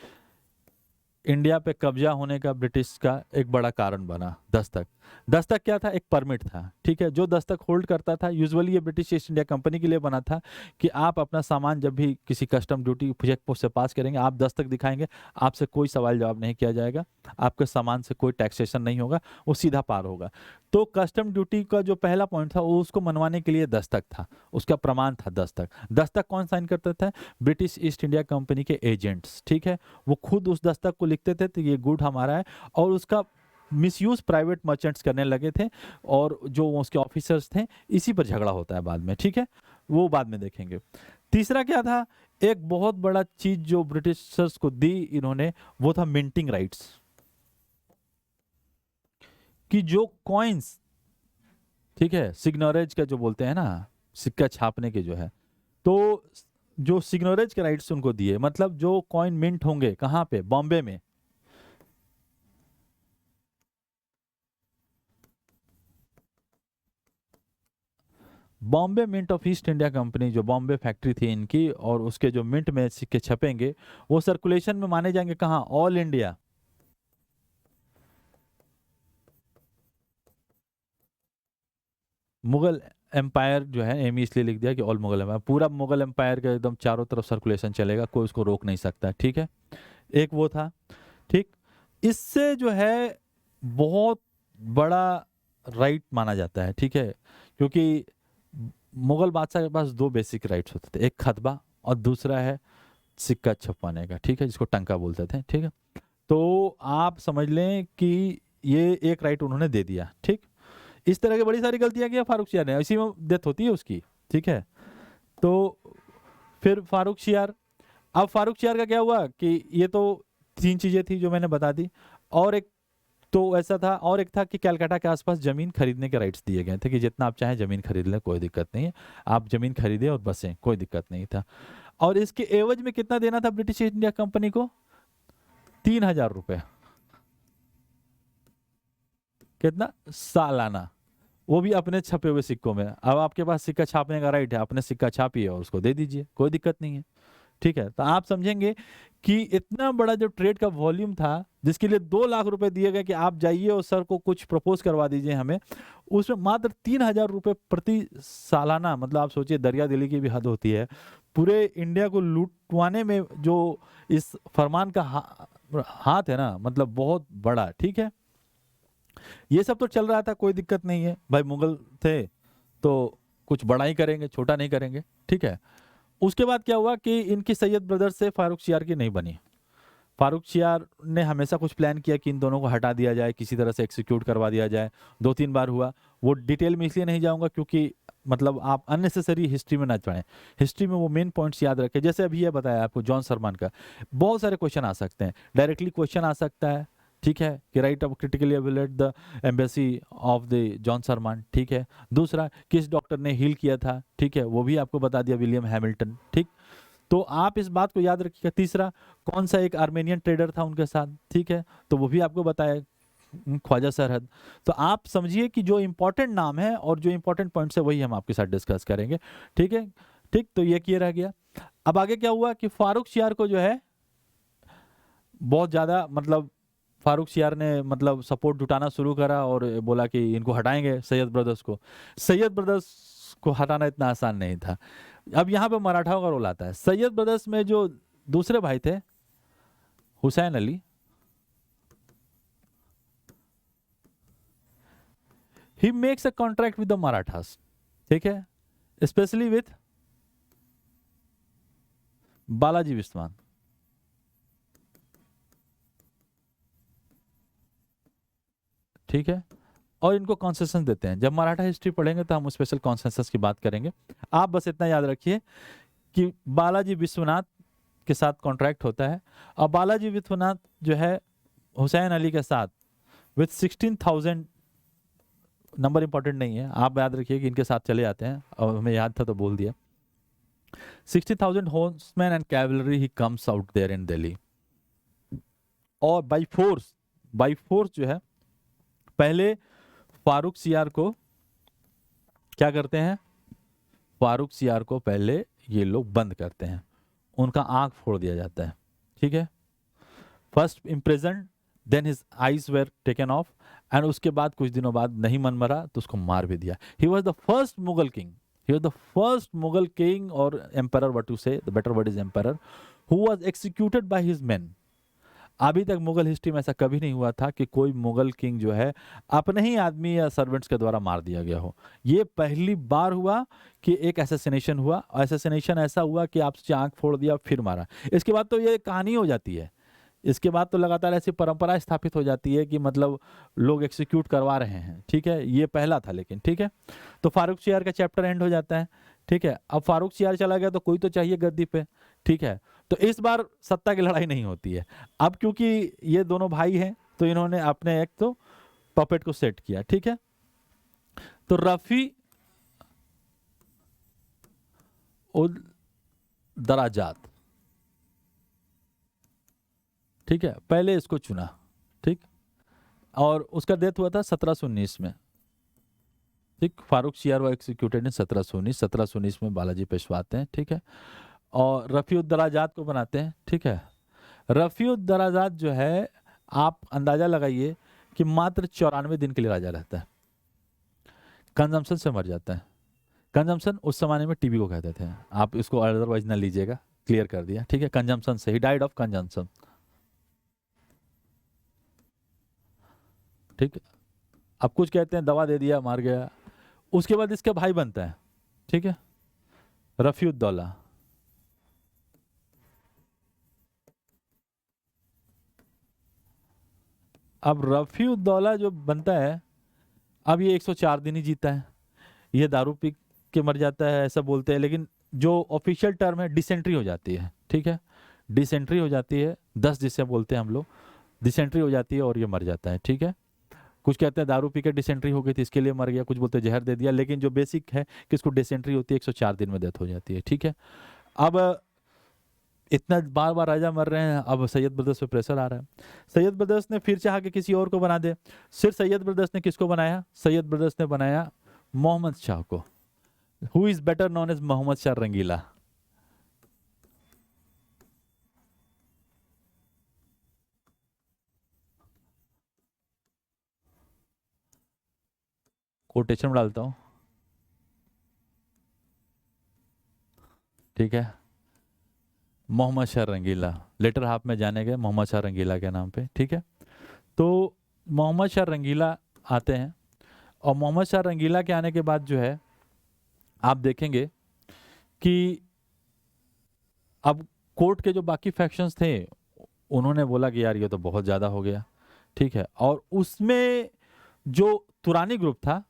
इंडिया पे कब्जा होने का ब्रिटिश का एक बड़ा कारण बना दस्तक। दस्तक क्या था? एक परमिट था, ठीक है, जो दस्तक होल्ड करता था। यूजुअली ये ब्रिटिश ईस्ट इंडिया कंपनी के लिए बना था कि आप अपना सामान जब भी किसी कस्टम ड्यूटी चेक पोस्ट से पास करेंगे, आप दस्तक दिखाएंगे, आपसे कोई सवाल जवाब नहीं किया जाएगा, आपके सामान से कोई टैक्सेशन नहीं होगा, वो सीधा पार होगा। तो कस्टम ड्यूटी का जो पहला पॉइंट था वो उसको मनवाने के लिए दस्तक था, उसका प्रमाण था दस्तक। दस्तक कौन साइन करता था? ब्रिटिश ईस्ट इंडिया कंपनी के एजेंट्स, ठीक है, वो खुद उस दस्तक को लिखते थे तो ये गुड हमारा है, और उसका मिसयूज प्राइवेट मर्चेंट्स करने लगे थे, और जो उसके ऑफिसर्स थे, इसी पर झगड़ा होता है बाद में, ठीक है, वो बाद में देखेंगे। तीसरा क्या था? एक बहुत बड़ा चीज जो ब्रिटिशर्स को दी इन्होंने, वो था मिंटिंग राइट्स, कि जो कॉइन्स, ठीक है, सिग्नोरेज का जो बोलते हैं ना, सिक्का छापने के जो है, तो जो सिग्नोरेज के राइट्स उनको दिए, मतलब जो कॉइन मिंट होंगे कहां पे? बॉम्बे में। Bombay mint of East India Company, जो बॉम्बे फैक्ट्री थी इनकी, और उसके जो मिंट में सिक्के छपेंगे वो सर्कुलेशन में माने जाएंगे कहाँ? All India. मुगल एम्पायर जो है, एम इसलिए लिख दिया कि ऑल मुगल एम्पायर, पूरा मुगल एम्पायर का एकदम चारों तरफ सर्कुलेशन चलेगा, कोई उसको रोक नहीं सकता, ठीक है। एक वो था, ठीक। इससे जो है बहुत बड़ा राइट माना जाता है, ठीक है, क्योंकि मुगल बादशाह के पास 2 बेसिक राइट्स होते थे, एक खतबा और दूसरा है सिक्का छपवाने का, ठीक है, जिसको टंका बोलते थे, ठीक है। तो आप समझ लें कि ये एक राइट उन्होंने दे दिया, ठीक। इस तरह की बड़ी सारी गलतियां किया फारूक शियार ने, इसी में डेथ होती है उसकी, ठीक है। तो फिर फारूक शियार, अब फारूक शियार का क्या हुआ कि ये तो 3 चीजें थी जो मैंने बता दी, और एक तो ऐसा था, और एक था कि कलकत्ता के आसपास जमीन खरीदने के राइट्स दिए गए थे कि जितना आप चाहें जमीन खरीद लें, कोई दिक्कत नहीं है, आप जमीन खरीदे और बसें, कोई दिक्कत नहीं था। और इसके एवज में कितना देना था ब्रिटिश इंडिया कंपनी को? 3000 रुपए। कितना? सालाना, वो भी अपने छपे हुए सिक्कों में। अब आपके पास सिक्का छापने का राइट है, अपने सिक्का छापिए और उसको दे दीजिए, कोई दिक्कत नहीं है, ठीक है। तो आप समझेंगे कि इतना बड़ा जो ट्रेड का वॉल्यूम था, जिसके लिए 2 लाख रुपए दिए गए कि आप जाइए और सर को कुछ प्रपोज करवा दीजिए हमें, उसमें मात्र 3000 रुपए प्रति सालाना, मतलब आप सोचिए दरिया दिली की भी हद होती है, पूरे इंडिया को लूटवाने में जो इस फरमान का हाथ है ना, मतलब बहुत बड़ा, ठीक है। ये सब तो चल रहा था, कोई दिक्कत नहीं है भाई, मुगल थे तो कुछ बड़ा ही करेंगे, छोटा नहीं करेंगे, ठीक है। उसके बाद क्या हुआ कि इनकी सैयद ब्रदर्स से फारूक शियार की नहीं बनी। फारूक शियार ने हमेशा कुछ प्लान किया कि इन दोनों को हटा दिया जाए, किसी तरह से एक्सिक्यूट करवा दिया जाए, 2-3 बार हुआ। वो डिटेल में इसलिए नहीं जाऊंगा क्योंकि मतलब आप अननेसेसरी हिस्ट्री में ना चढ़ें, हिस्ट्री में वो मेन पॉइंट्स याद रखें। जैसे अभी ये बताया आपको जॉन सरमान का, बहुत सारे क्वेश्चन आ सकते हैं, डायरेक्टली क्वेश्चन आ सकता है, ठीक है, कि write of critically evaluate the embassy of the John Surman, ठीक है। दूसरा, किस डॉक्टर ने हील किया था, ठीक है, वो भी आपको बता दिया, विलियम हैमिल्टन, ठीक। तो आप इस बात को याद रखिएगा। तीसरा, कौन सा एक आर्मेनियन ट्रेडर था उनके साथ, ठीक है, तो वो भी आपको बताया, ख्वाजा सरहद। तो आप समझिए कि जो इंपॉर्टेंट नाम है और जो इंपॉर्टेंट पॉइंट्स है वही हम आपके साथ डिस्कस करेंगे, ठीक है। ठीक, तो ये क्लियर रह गया। अब आगे क्या हुआ कि फारूक सियार को जो है बहुत ज्यादा, मतलब फारूक सियार ने मतलब सपोर्ट जुटाना शुरू करा और बोला कि इनको हटाएंगे सैयद ब्रदर्स को। सैयद ब्रदर्स को हटाना इतना आसान नहीं था। अब यहाँ पे मराठाओं का रोल आता है। सैयद ब्रदर्स में जो दूसरे भाई थे, Hussain Ali, he makes a contract with the Marathas, ठीक है, स्पेशली विथ बालाजी विश्वनाथ, ठीक है, और इनको कॉन्सेशन देते हैं। जब मराठा हिस्ट्री पढ़ेंगे तो हम स्पेशल कॉन्सेशंस की बात करेंगे। आप बस इतना याद रखिए कि बालाजी विश्वनाथ के साथ कॉन्ट्रैक्ट होता है, और बालाजी विश्वनाथ जो है हुसैन अली के साथ विथ 16,000, नंबर इंपॉर्टेंट नहीं है, आप याद रखिए कि इनके साथ चले जाते हैं, और हमें याद था तो बोल दिया। 60,000 horsemen and cavalry he comes out there in Delhi, और बाई फोर्स जो है पहले फारूक सियार को क्या करते हैं, फारूक सियार को पहले ये लोग बंद करते हैं, उनका आंख फोड़ दिया जाता है, ठीक है। First imprisoned, then his eyes were taken off, and उसके बाद कुछ दिनों बाद नहीं मन मरा तो उसको मार भी दिया। He was the first Mughal king, he was the first Mughal king or emperor, what to say, the better word is emperor, who was executed by his men. अभी तक मुगल हिस्ट्री में ऐसा कभी नहीं हुआ था कि कोई मुगल किंग जो है अपने ही आदमी या सर्वेंट्स के द्वारा मार दिया गया हो। ये पहली बार हुआ कि एक असैसिनेशन हुआ। असैसिनेशन ऐसा हुआ कि आपसे आंख फोड़ दिया फिर मारा। इसके बाद तो ये कहानी हो जाती है, इसके बाद तो लगातार ऐसी परंपरा स्थापित हो जाती है कि मतलब लोग एक्सिक्यूट करवा रहे हैं, ठीक है। ये पहला था लेकिन, ठीक है। तो फारूक सियार का चैप्टर एंड हो जाता है, ठीक है। अब फारूक सियार चला गया तो कोई तो चाहिए गद्दी पे, ठीक है। तो इस बार सत्ता की लड़ाई नहीं होती है। अब क्योंकि ये दोनों भाई हैं तो इन्होंने अपने एक तो पपेट को सेट किया, ठीक है। तो रफी उद दराजात, ठीक है, पहले इसको चुना, ठीक, और उसका डेथ हुआ था 1719 में, ठीक। फारूक सियार वो एक्सिक्यूटेड इन 1719 में बालाजी पेशवा आते हैं, ठीक है, और रफ़ीउद्दराजात को बनाते हैं, ठीक है। रफ़ीउद्दराजात जो है आप अंदाजा लगाइए कि मात्र 94 दिन के लिए राजा रहता है, कंजम्पशन से मर जाता है। कंजम्पशन उस जमाने में टीबी को कहते थे, आप इसको अदरवाइज ना लीजिएगा, क्लियर कर दिया, ठीक है। कंजम्पशन से ही डाइड ऑफ कंजम्पशन, ठीक। अब कुछ कहते हैं दवा दे दिया मार गया। उसके बाद इसका भाई बनता है, ठीक है, रफ़ीउद्दौला। अब रफ़ीउद्दौला जो बनता है, अब ये 104 दिन ही जीता है। ये दारू पी के मर जाता है ऐसा बोलते हैं, लेकिन जो ऑफिशियल टर्म है डिसेंट्री हो जाती है, ठीक है। डिसेंट्री हो जाती है, 10 जिसे बोलते हैं हम लोग, डिसेंट्री हो जाती है और ये मर जाता है, ठीक है। कुछ कहते हैं दारू पी के डिसेंट्री हो गई थी इसके लिए मर गया, कुछ बोलते हैं जहर दे दिया, लेकिन जो बेसिक है कि इसको डिसेंट्री होती है, 104 दिन में डेथ हो जाती है, ठीक है। अब इतना बार बार राजा मर रहे हैं, अब सैयद ब्रदर्स पे प्रेशर आ रहा है। सैयद ब्रदर्स ने फिर चाहा कि किसी और को बना दे। सिर्फ सैयद ब्रदर्स ने किसको बनाया? सैयद ब्रदर्स ने बनाया मोहम्मद शाह को, who is better known as Mohammad Shah Rangila. Quotation में डालता हूं, ठीक है, मोहम्मद शाह रंगीला, लेटर हाफ में जाने गए मोहम्मद शाह रंगीला के नाम पे, ठीक है। तो मोहम्मद शाह रंगीला आते हैं, और मोहम्मद शाह रंगीला के आने के बाद जो है आप देखेंगे कि अब कोर्ट के जो बाकी फैक्शंस थे उन्होंने बोला कि यार ये तो बहुत ज़्यादा हो गया, ठीक है। और उसमें जो तुरानी ग्रुप था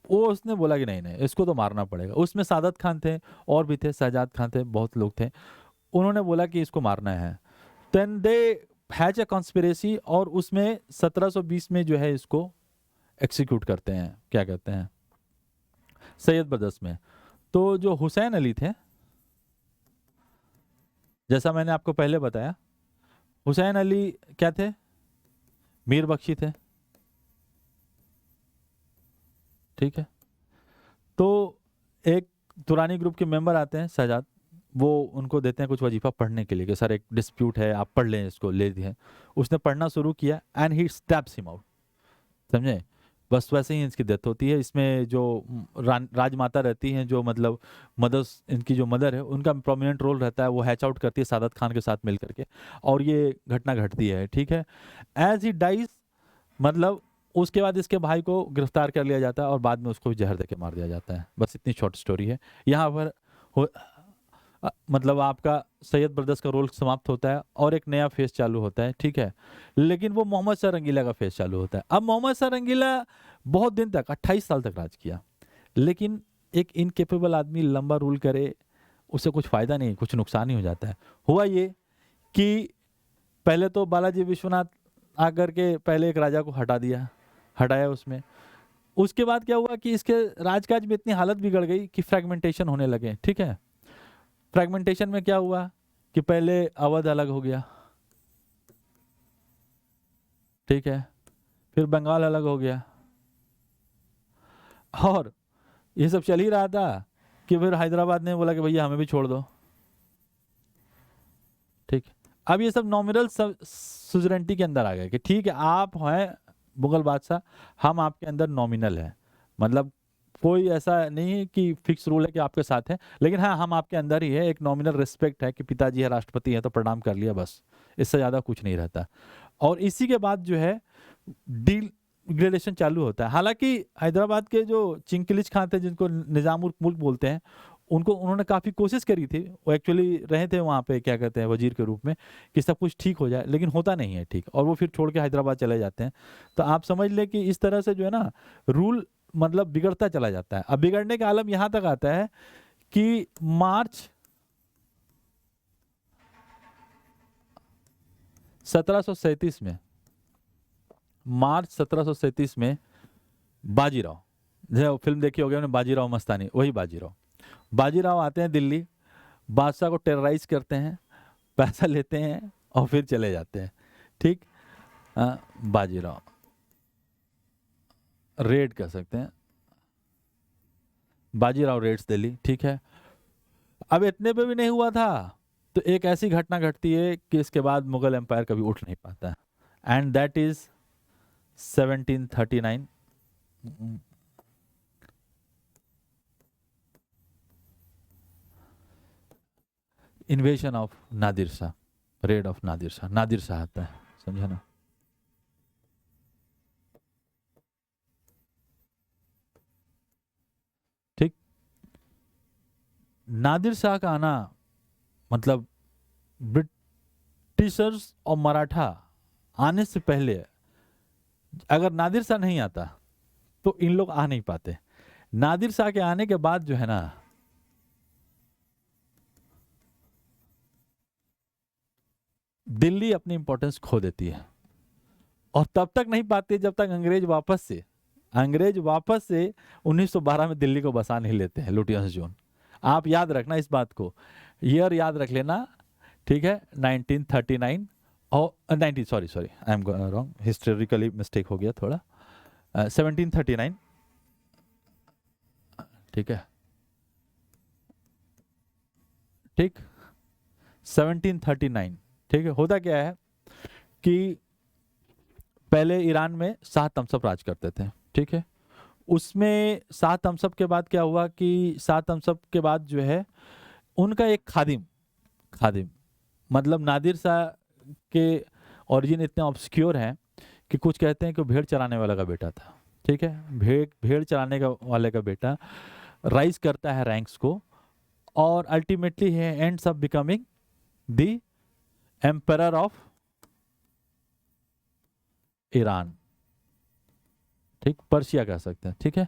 वो उसने बोला कि नहीं नहीं इसको तो मारना पड़ेगा। उसमें सादत खान थे और भी थे, शहजाद खान थे, बहुत लोग थे। उन्होंने बोला कि इसको मारना है। Then they hatch a conspiracy, और उसमें 1720 में जो है इसको एक्सिक्यूट करते हैं, क्या कहते हैं, सैयद ब्रदर्स में। तो जो हुसैन अली थे, जैसा मैंने आपको पहले बताया, हुसैन अली क्या थे, मीर बख्शी थे, ठीक है। तो एक दुरानी ग्रुप के मेंबर आते हैं शहजाद, वो उनको देते हैं कुछ वजीफा पढ़ने के लिए कि सर एक डिस्प्यूट है, आप पढ़ लें इसको, ले दिए। उसने पढ़ना शुरू किया and he steps him out, समझे। बस वैसे ही इसकी डेथ होती है। इसमें जो राजमाता रहती हैं, जो मतलब मदर्स, इनकी जो मदर है, उनका प्रोमिनेंट रोल रहता है, वो हैच आउट करती है सादत खान के साथ मिल करके, और ये घटना घटती है, ठीक है। एज ही डाइज, मतलब उसके बाद इसके भाई को गिरफ्तार कर लिया जाता है और बाद में उसको जहर देके मार दिया जाता है। बस इतनी शॉर्ट स्टोरी है। यहाँ पर मतलब आपका सैयद ब्रदर्स का रोल समाप्त होता है और एक नया फेज चालू होता है, ठीक है। लेकिन वो मोहम्मद शाह रंगीला का फेज चालू होता है। अब मोहम्मद शाह रंगीला बहुत दिन तक, 28 साल तक राज किया, लेकिन एक इनकेपेबल आदमी लंबा रूल करे, उससे कुछ फायदा नहीं, कुछ नुकसान ही हो जाता है। हुआ ये कि पहले तो बालाजी विश्वनाथ आकर के पहले एक राजा को हटाया उसमें। उसके बाद क्या हुआ कि इसके राजकाज में इतनी हालत बिगड़ गई कि फ्रेगमेंटेशन होने लगे, ठीक है। फ्रेगमेंटेशन में क्या हुआ कि पहले अवध अलग हो गया, ठीक है, फिर बंगाल अलग हो गया, और ये सब चल ही रहा था कि फिर हैदराबाद ने बोला कि भैया हमें भी छोड़ दो, ठीक। अब ये सब नॉमिनल सुजरेंटी के अंदर आ गए कि ठीक है, आप हैं मुगल बादशाह, हम आपके अंदर नॉमिनल है, मतलब कोई ऐसा नहीं है कि फिक्स रूल है कि आपके साथ है, लेकिन हाँ, हम आपके अंदर ही है। एक नॉमिनल रिस्पेक्ट है कि पिताजी है, राष्ट्रपति है, तो प्रणाम कर लिया, बस, इससे ज़्यादा कुछ नहीं रहता। और इसी के बाद जो है डिग्रेडेशन चालू होता है। हालांकि हैदराबाद के जो चिंकिलिज खान थे, जिनको निजाम उल मुल्क बोलते हैं, उन्होंने काफ़ी कोशिश करी थी, वो एक्चुअली रहे थे वहाँ पे, क्या कहते हैं, वजीर के रूप में, कि सब कुछ ठीक हो जाए, लेकिन होता नहीं है ठीक, और वो फिर छोड़ के हैदराबाद चले जाते हैं। तो आप समझ लें कि इस तरह से जो है ना, रूल मतलब बिगड़ता चला जाता है। अब बिगड़ने का आलम यहां तक आता है कि मार्च 1737 में, मार्च 1737 में बाजीराव, जो फिल्म देखी होगी हमने, बाजीराव मस्तानी, वही बाजीराव आते हैं दिल्ली, बादशाह को टेरराइज करते हैं, पैसा लेते हैं और फिर चले जाते हैं, ठीक। बाजीराव रेड कर सकते हैं, बाजीराव रेड्स दिल्ली, ठीक है। अब इतने पे भी नहीं हुआ था, तो एक ऐसी घटना घटती है कि इसके बाद मुगल एम्पायर कभी उठ नहीं पाता, and that is 1739, इन्वेशन of Nadir Shah, rid of Nadir Shah आता है, समझा ना। ठीक, नादिर शाह का आना मतलब ब्रिटिशर्स और मराठा आने से पहले, अगर नादिर शाह नहीं आता तो इन लोग आ नहीं पाते। नादिर शाह के आने के बाद जो है ना, दिल्ली अपनी इंपॉर्टेंस खो देती है, और तब तक नहीं पाती जब तक अंग्रेज वापस से 1912 में दिल्ली को बसा नहीं लेते हैं, लुटियंस जोन। आप याद रखना इस बात को, ईयर याद रख लेना, ठीक है। 1939 और 19 sorry I am wrong, historically mistake हो गया थोड़ा, 1739, ठीक है, ठीक, 1739, ठीक है। होता क्या है कि पहले ईरान में शाह तमसप राज करते थे, ठीक है। उसमें शाह तमसप के बाद क्या हुआ कि शाह तमसप के बाद जो है उनका एक खादिम मतलब नादिर शाह के ओरिजिन इतने ऑब्सक्योर हैं कि कुछ कहते हैं कि भेड़ चराने वाला का बेटा था, ठीक है। भेड़ चराने का वाले का बेटा राइज करता है रैंक्स को, और ultimately he ends up becoming the emperor of Iran, ठीक, पर्शिया कह सकते हैं, ठीक है।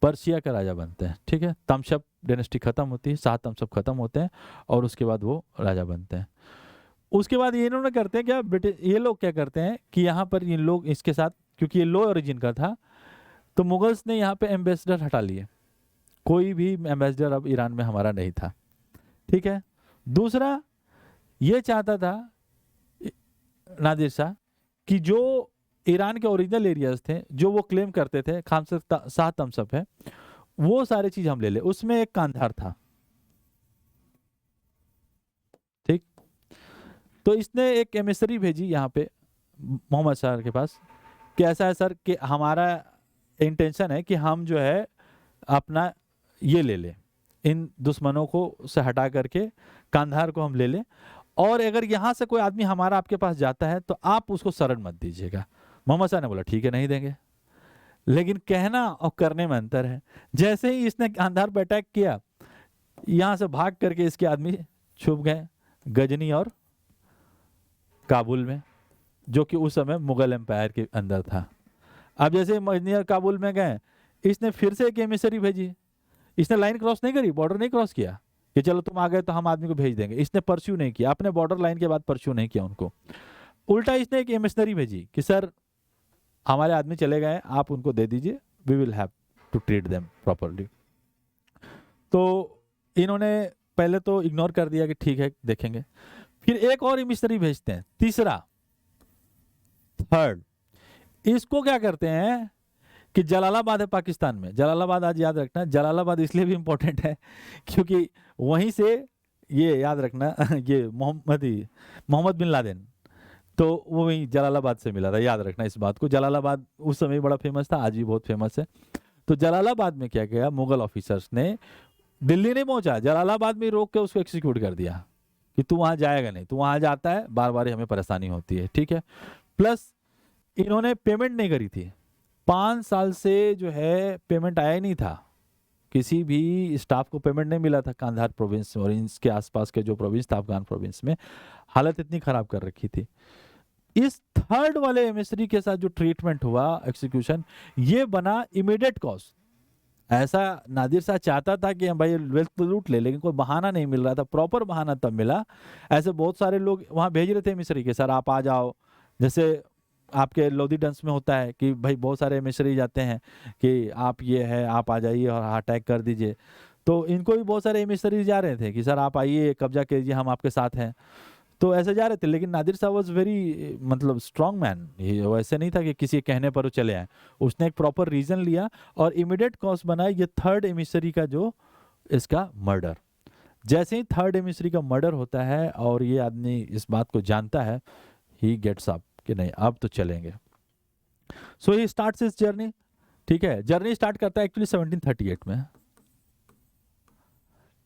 पर्शिया का राजा बनते हैं, ठीक है। तमशप डायनेस्टी खत्म होती है, शाह तमशप खत्म होते हैं, और उसके बाद वो राजा बनते हैं। उसके बाद ये इन्होंने करते हैं क्या, ब्रिटिश ये लोग क्या करते हैं कि यहाँ पर ये लोग इसके साथ, क्योंकि ये लो ओरिजिन का था, तो मुगल्स ने यहाँ पे एम्बेसडर हटा लिए, कोई भी एम्बेसडर अब ईरान में हमारा नहीं था, ठीक है। दूसरा ये चाहता था नादिर शाह कि जो ईरान के ओरिजिनल एरियाज थे जो वो क्लेम करते थे खान शाह तमसप है, वो सारी चीज हम ले ले। उसमें एक कांधार था, ठीक। तो इसने एक एमिसरी भेजी यहाँ पे मोहम्मद शाह के पास कि ऐसा है सर कि हमारा इंटेंशन है कि हम जो है अपना ये ले लें, इन दुश्मनों को से हटा करके कांधार को हम ले लें, और अगर यहाँ से कोई आदमी हमारा आपके पास जाता है तो आप उसको शरण मत दीजिएगा। मोहम्मद शाह ने बोला ठीक है नहीं देंगे, लेकिन कहना और करने में अंतर है। जैसे ही इसने कांधार पर अटैक किया, यहाँ से भाग करके इसके आदमी छुप गए गजनी और काबुल में, जो कि उस समय मुगल एम्पायर के अंदर था। अब जैसे गजनी और काबुल में गए, इसने फिर से एक एमिसरी भेजी। इसने लाइन क्रॉस नहीं करी, बॉर्डर नहीं क्रॉस किया कि चलो तुम आ गए तो हम आदमी को भेज देंगे। इसने परस्यू नहीं किया, अपने बॉर्डर लाइन के बाद परस्यू नहीं किया उनको। उल्टा इसने एक एमिसनरी भेजी कि सर हमारे आदमी चले गए, आप उनको दे दीजिए, we will have to treat them properly. तो इन्होंने पहले तो इग्नोर कर दिया कि ठीक है देखेंगे, फिर एक और एमिसनरी भेजते हैं, तीसरा, थर्ड। इसको क्या करते हैं कि जलालाबाद है पाकिस्तान में, जलालाबाद आज याद रखना, जलालाबाद इसलिए भी इंपॉर्टेंट है क्योंकि वहीं से ये याद रखना ये मोहम्मद बिन लादेन, तो वो वहीं जलालाबाद से मिला था, याद रखना इस बात को। जलालाबाद उस समय बड़ा फेमस था, आज भी बहुत फेमस है। तो जलालाबाद में क्या किया, मुगल ऑफिसर्स ने दिल्ली नहीं पहुंचा, जलालाबाद में रोक के उसको एक्सिक्यूट कर दिया कि तू वहां जाएगा नहीं, तू वहां जाता है बार बार हमें परेशानी होती है, ठीक है। प्लस इन्होंने पेमेंट नहीं करी थी, 5 साल से जो है पेमेंट आया ही नहीं था, किसी भी स्टाफ को पेमेंट नहीं मिला था कांधार प्रोविंस और इसके आसपास के जो प्रोविंस था अफगान प्रोविंस में, हालत इतनी खराब कर रखी थी। इस थर्ड वाले एमिसरी के साथ जो ट्रीटमेंट हुआ एक्सिक्यूशन, ये बना इमीडिएट कॉज। ऐसा नादिर शाह चाहता था कि हम भाई वेल्थ तो लूट ले, लेकिन कोई बहाना नहीं मिल रहा था, प्रॉपर बहाना तब मिला। ऐसे बहुत सारे लोग वहां भेज रहे थे एमिसरी के, सर आप आ जाओ, जैसे आपके लोधी डंस में होता है कि भाई बहुत सारे एमिसरी जाते हैं कि आप ये है आप आ जाइए और अटैक कर दीजिए। तो इनको भी बहुत सारे एमिसरी जा रहे थे कि सर आप आइए कब्जा कीजिए हम आपके साथ हैं, तो ऐसे जा रहे थे। लेकिन नादिर शाह वाज वेरी मतलब स्ट्रांग मैन, वो ऐसे नहीं था कि किसी के कहने पर वो चले आए, उसने एक प्रॉपर रीजन लिया और इमीडिएट कॉज बनाया ये थर्ड एमिसरी का जो इसका मर्डर। जैसे ही थर्ड एमिसरी का मर्डर होता है और ये आदमी इस बात को जानता है, ही गेट्स अप कि नहीं अब तो चलेंगे। सो ही स्टार्ट्स हिज जर्नी, ठीक है। जर्नी स्टार्ट करता है एक्चुअली 1738 में,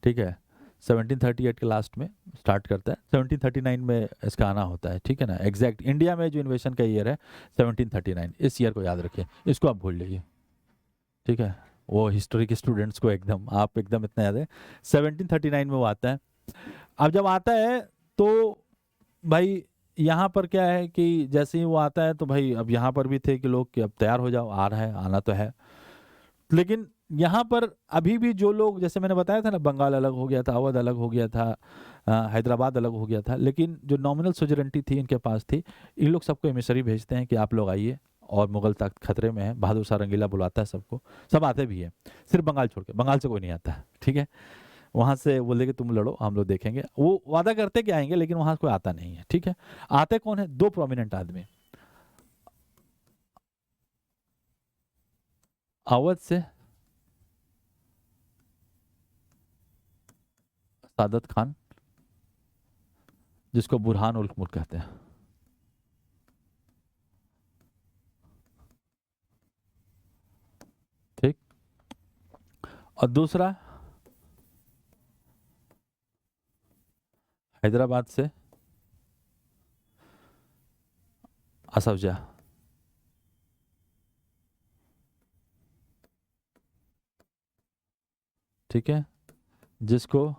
ठीक है, 1738 के लास्ट में स्टार्ट करता है, 1739 में इसका आना होता है, ठीक है ना। एग्जैक्ट इंडिया में जो इन्वेशन का ईयर है 1739, इस ईयर को याद रखिए, इसको आप भूल लीजिए, ठीक है। वो हिस्ट्री के स्टूडेंट्स को एकदम आप एकदम इतना याद है, 1739 में वो आता है। अब जब आता है तो भाई यहाँ पर क्या है कि जैसे ही वो आता है तो भाई अब यहाँ पर भी थे कि लोग कि अब तैयार हो जाओ, आ रहा है, आना तो है। लेकिन यहाँ पर अभी भी जो लोग, जैसे मैंने बताया था ना, बंगाल अलग हो गया था, अवध अलग हो गया था, हैदराबाद अलग हो गया था, लेकिन जो नॉमिनल सोजरेंटी थी इनके पास थी। इन लोग सबको एमिसरी भेजते हैं कि आप लोग आइए, और मुगल तख्त खतरे में है, बहादुर शाह रंगीला बुलाता है सबको, सब आते भी है, सिर्फ बंगाल छोड़ के, बंगाल से कोई नहीं आता है, ठीक है। वहां से बोले कि तुम लड़ो हम लोग देखेंगे, वो वादा करते कि आएंगे, लेकिन वहां कोई आता नहीं है, ठीक है। आते कौन है, 2 प्रोमिनेंट आदमी, अवध से सादत खान, जिसको बुरहान उल मुल्क कहते हैं, ठीक। और दूसरा हैदराबाद से असफ जाह, ठीक है, जिसको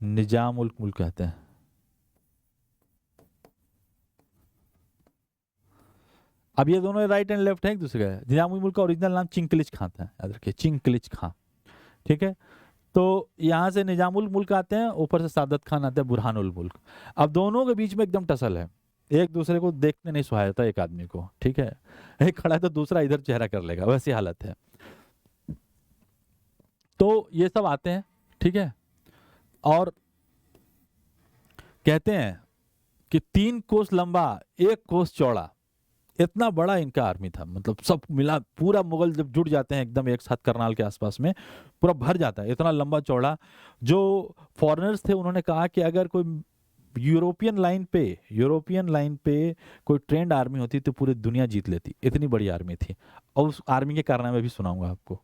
निजाम उल मुल्क कहते हैं। अब ये दोनों राइट एंड लेफ्ट है एक दूसरे का। निजाम उल मुल्क का ओरिजिनल नाम चिंकलिज खां था, याद रखिए, चिंकलिज खां, ठीक है। तो यहाँ से निजामुल मुल्क आते हैं, ऊपर से सादत खान आते हैं बुरहानुल मुल्क। अब दोनों के बीच में एकदम टसल है, एक दूसरे को देखने नहीं सुहाया था एक आदमी को, ठीक है, एक खड़ा है तो दूसरा इधर चेहरा कर लेगा, वैसी हालत है। तो ये सब आते हैं, ठीक है, और कहते हैं कि 3 कोस लंबा 1 कोस चौड़ा, इतना बड़ा इनका आर्मी था, मतलब सब मिला पूरा मुगल जब जुट जाते हैं एकदम एक साथ करनाल के आसपास में, पूरा भर जाता है, इतना लंबा चौड़ा। जो फॉरेनर्स थे उन्होंने कहा कि अगर कोई यूरोपियन लाइन पे कोई ट्रेंड आर्मी होती तो पूरी दुनिया जीत लेती, इतनी बड़ी आर्मी थी। और उस आर्मी के कारनामे भी सुनाऊंगा आपको।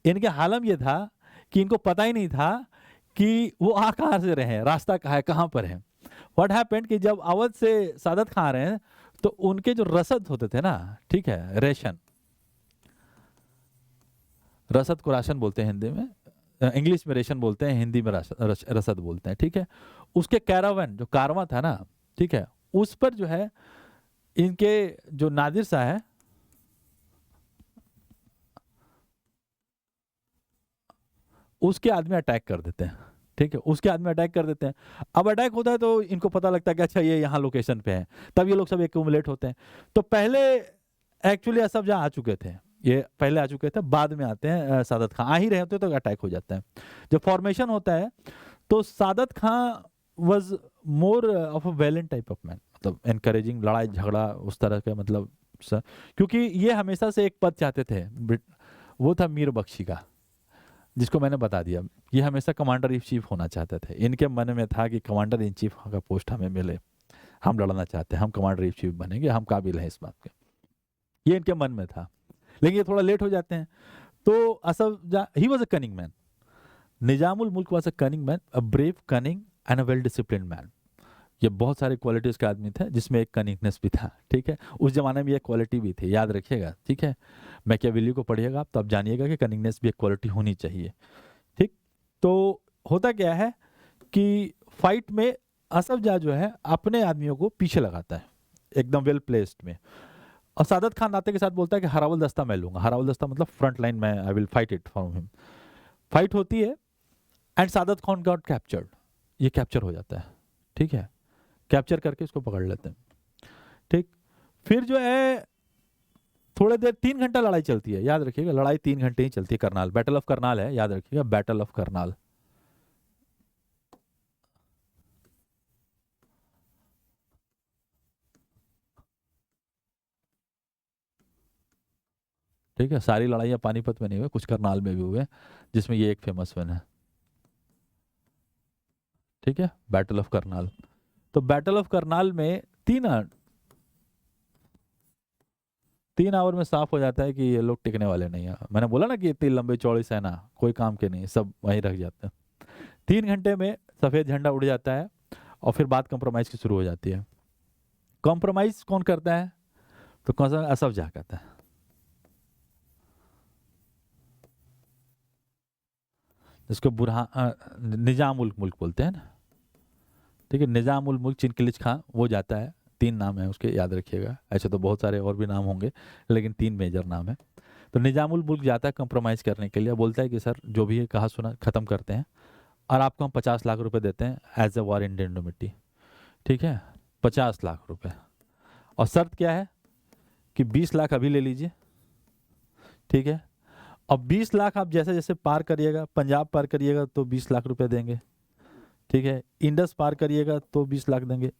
इनके हालम ये था कि इनको पता ही नहीं था कि वो आ कहाँ से रहे हैं, रास्ता कहाँ है, कहाँ पर है। व्हाट हैपेंड कि जब अवध से सादत खा रहे हैं तो उनके जो रसद होते थे ना, ठीक है, रेशन, रसद को राशन बोलते हैं हिंदी में, इंग्लिश में रेशन बोलते हैं, हिंदी में रसद बोलते हैं, ठीक है। उसके कैरावन जो कारवां था ना, ठीक है, उस पर जो है इनके जो नादिर शाह है, उसके आदमी अटैक कर देते हैं, ठीक है, उसके आदमी अटैक कर देते हैं। अब अटैक होता है तो इनको पता लगता है कि अच्छा ये यहाँ लोकेशन पे है, तब ये लोग सब एक्यूमुलेट होते हैं। तो पहले एक्चुअली असफ जहाँ आ चुके थे, ये पहले आ चुके थे, बाद में आते हैं सादत खां, आ ही रहे होते तो अटैक हो जाता है। जब फॉर्मेशन होता है तो Saadat Khan was more of a valiant type of man, मतलब एनकरेजिंग, लड़ाई झगड़ा उस तरह का, मतलब क्योंकि ये हमेशा से एक पद चाहते थे, वो था मीर बख्शी का, जिसको मैंने बता दिया। ये हमेशा कमांडर इन चीफ होना चाहते थे, इनके मन में था कि कमांडर इन चीफ का पोस्ट हमें मिले, हम लड़ना चाहते हैं, हम कमांडर इन चीफ बनेंगे, हम काबिल हैं इस बात के, ये इनके मन में था। लेकिन ये थोड़ा लेट हो जाते हैं। तो Asaf he was a cunning man, Nizamul Mulk was a cunning man, a brave, cunning and a well discipline man. ये बहुत सारे क्वालिटीज का आदमी था, जिसमें एक कनिंगनेस भी था, ठीक है। उस जमाने में ये क्वालिटी भी थी, याद रखिएगा, ठीक है। मैकियावेली को पढ़िएगा आप तो आप जानिएगा कि कनिंगनेस भी एक क्वालिटी होनी चाहिए, ठीक। तो होता क्या है कि फाइट में असफ जाह जो है अपने आदमियों को पीछे लगाता है एकदम वेल प्लेस्ड में, और सादत खान नाते के साथ बोलता है कि हरावल दस्ता मैं लूंगा। हरावल दस्ता मतलब फ्रंट लाइन में, I will fight it from him. Fight होती है and Saadat Khan got captured, ये कैप्चर हो जाता है, ठीक है, कैप्चर करके इसको पकड़ लेते हैं, ठीक। फिर जो है थोड़े देर 3 घंटा लड़ाई चलती है, याद रखिएगा, लड़ाई 3 घंटे ही चलती है। करनाल, बैटल ऑफ करनाल है, याद रखिएगा, बैटल ऑफ करनाल। ठीक है, सारी लड़ाइयाँ पानीपत में नहीं हुई, कुछ करनाल में भी हुए, जिसमें ये एक फेमस वन है, ठीक है, बैटल ऑफ करनाल। तो बैटल ऑफ करनाल में 3 आवर में साफ हो जाता है कि ये लोग टिकने वाले नहीं है। मैंने बोला ना कि इतनी लंबी चौड़ी सेना कोई काम के नहीं, सब वहीं रख जाते हैं। 3 घंटे में सफेद झंडा उड़ जाता है और फिर बात कंप्रोमाइज की शुरू हो जाती है। कॉम्प्रोमाइज कौन करता है? तो कौन सा? असफ जाह करता है, जिसको निजाम उल मुल्क बोलते हैं ना, ठीक है, निजाम उल मुल्क चिनकिलिच खां, वो जाता है। 3 नाम है उसके, याद रखिएगा, ऐसे तो बहुत सारे और भी नाम होंगे लेकिन 3 मेजर नाम है। तो निजाम उल मुल्क जाता है कंप्रोमाइज करने के लिए, बोलता है कि सर जो भी है कहा सुना खत्म करते हैं और आपको हम 50 लाख रुपए देते हैं एज ए वॉर इंडेंडमिटी, ठीक है, 50 लाख रुपए। और शर्त क्या है कि 20 लाख अभी ले लीजिए, ठीक है, और 20 लाख आप जैसे जैसे पार करिएगा, पंजाब पार करिएगा तो 20 लाख रुपए देंगे, ठीक है, इंडस पार करिएगा तो 20 लाख देंगे,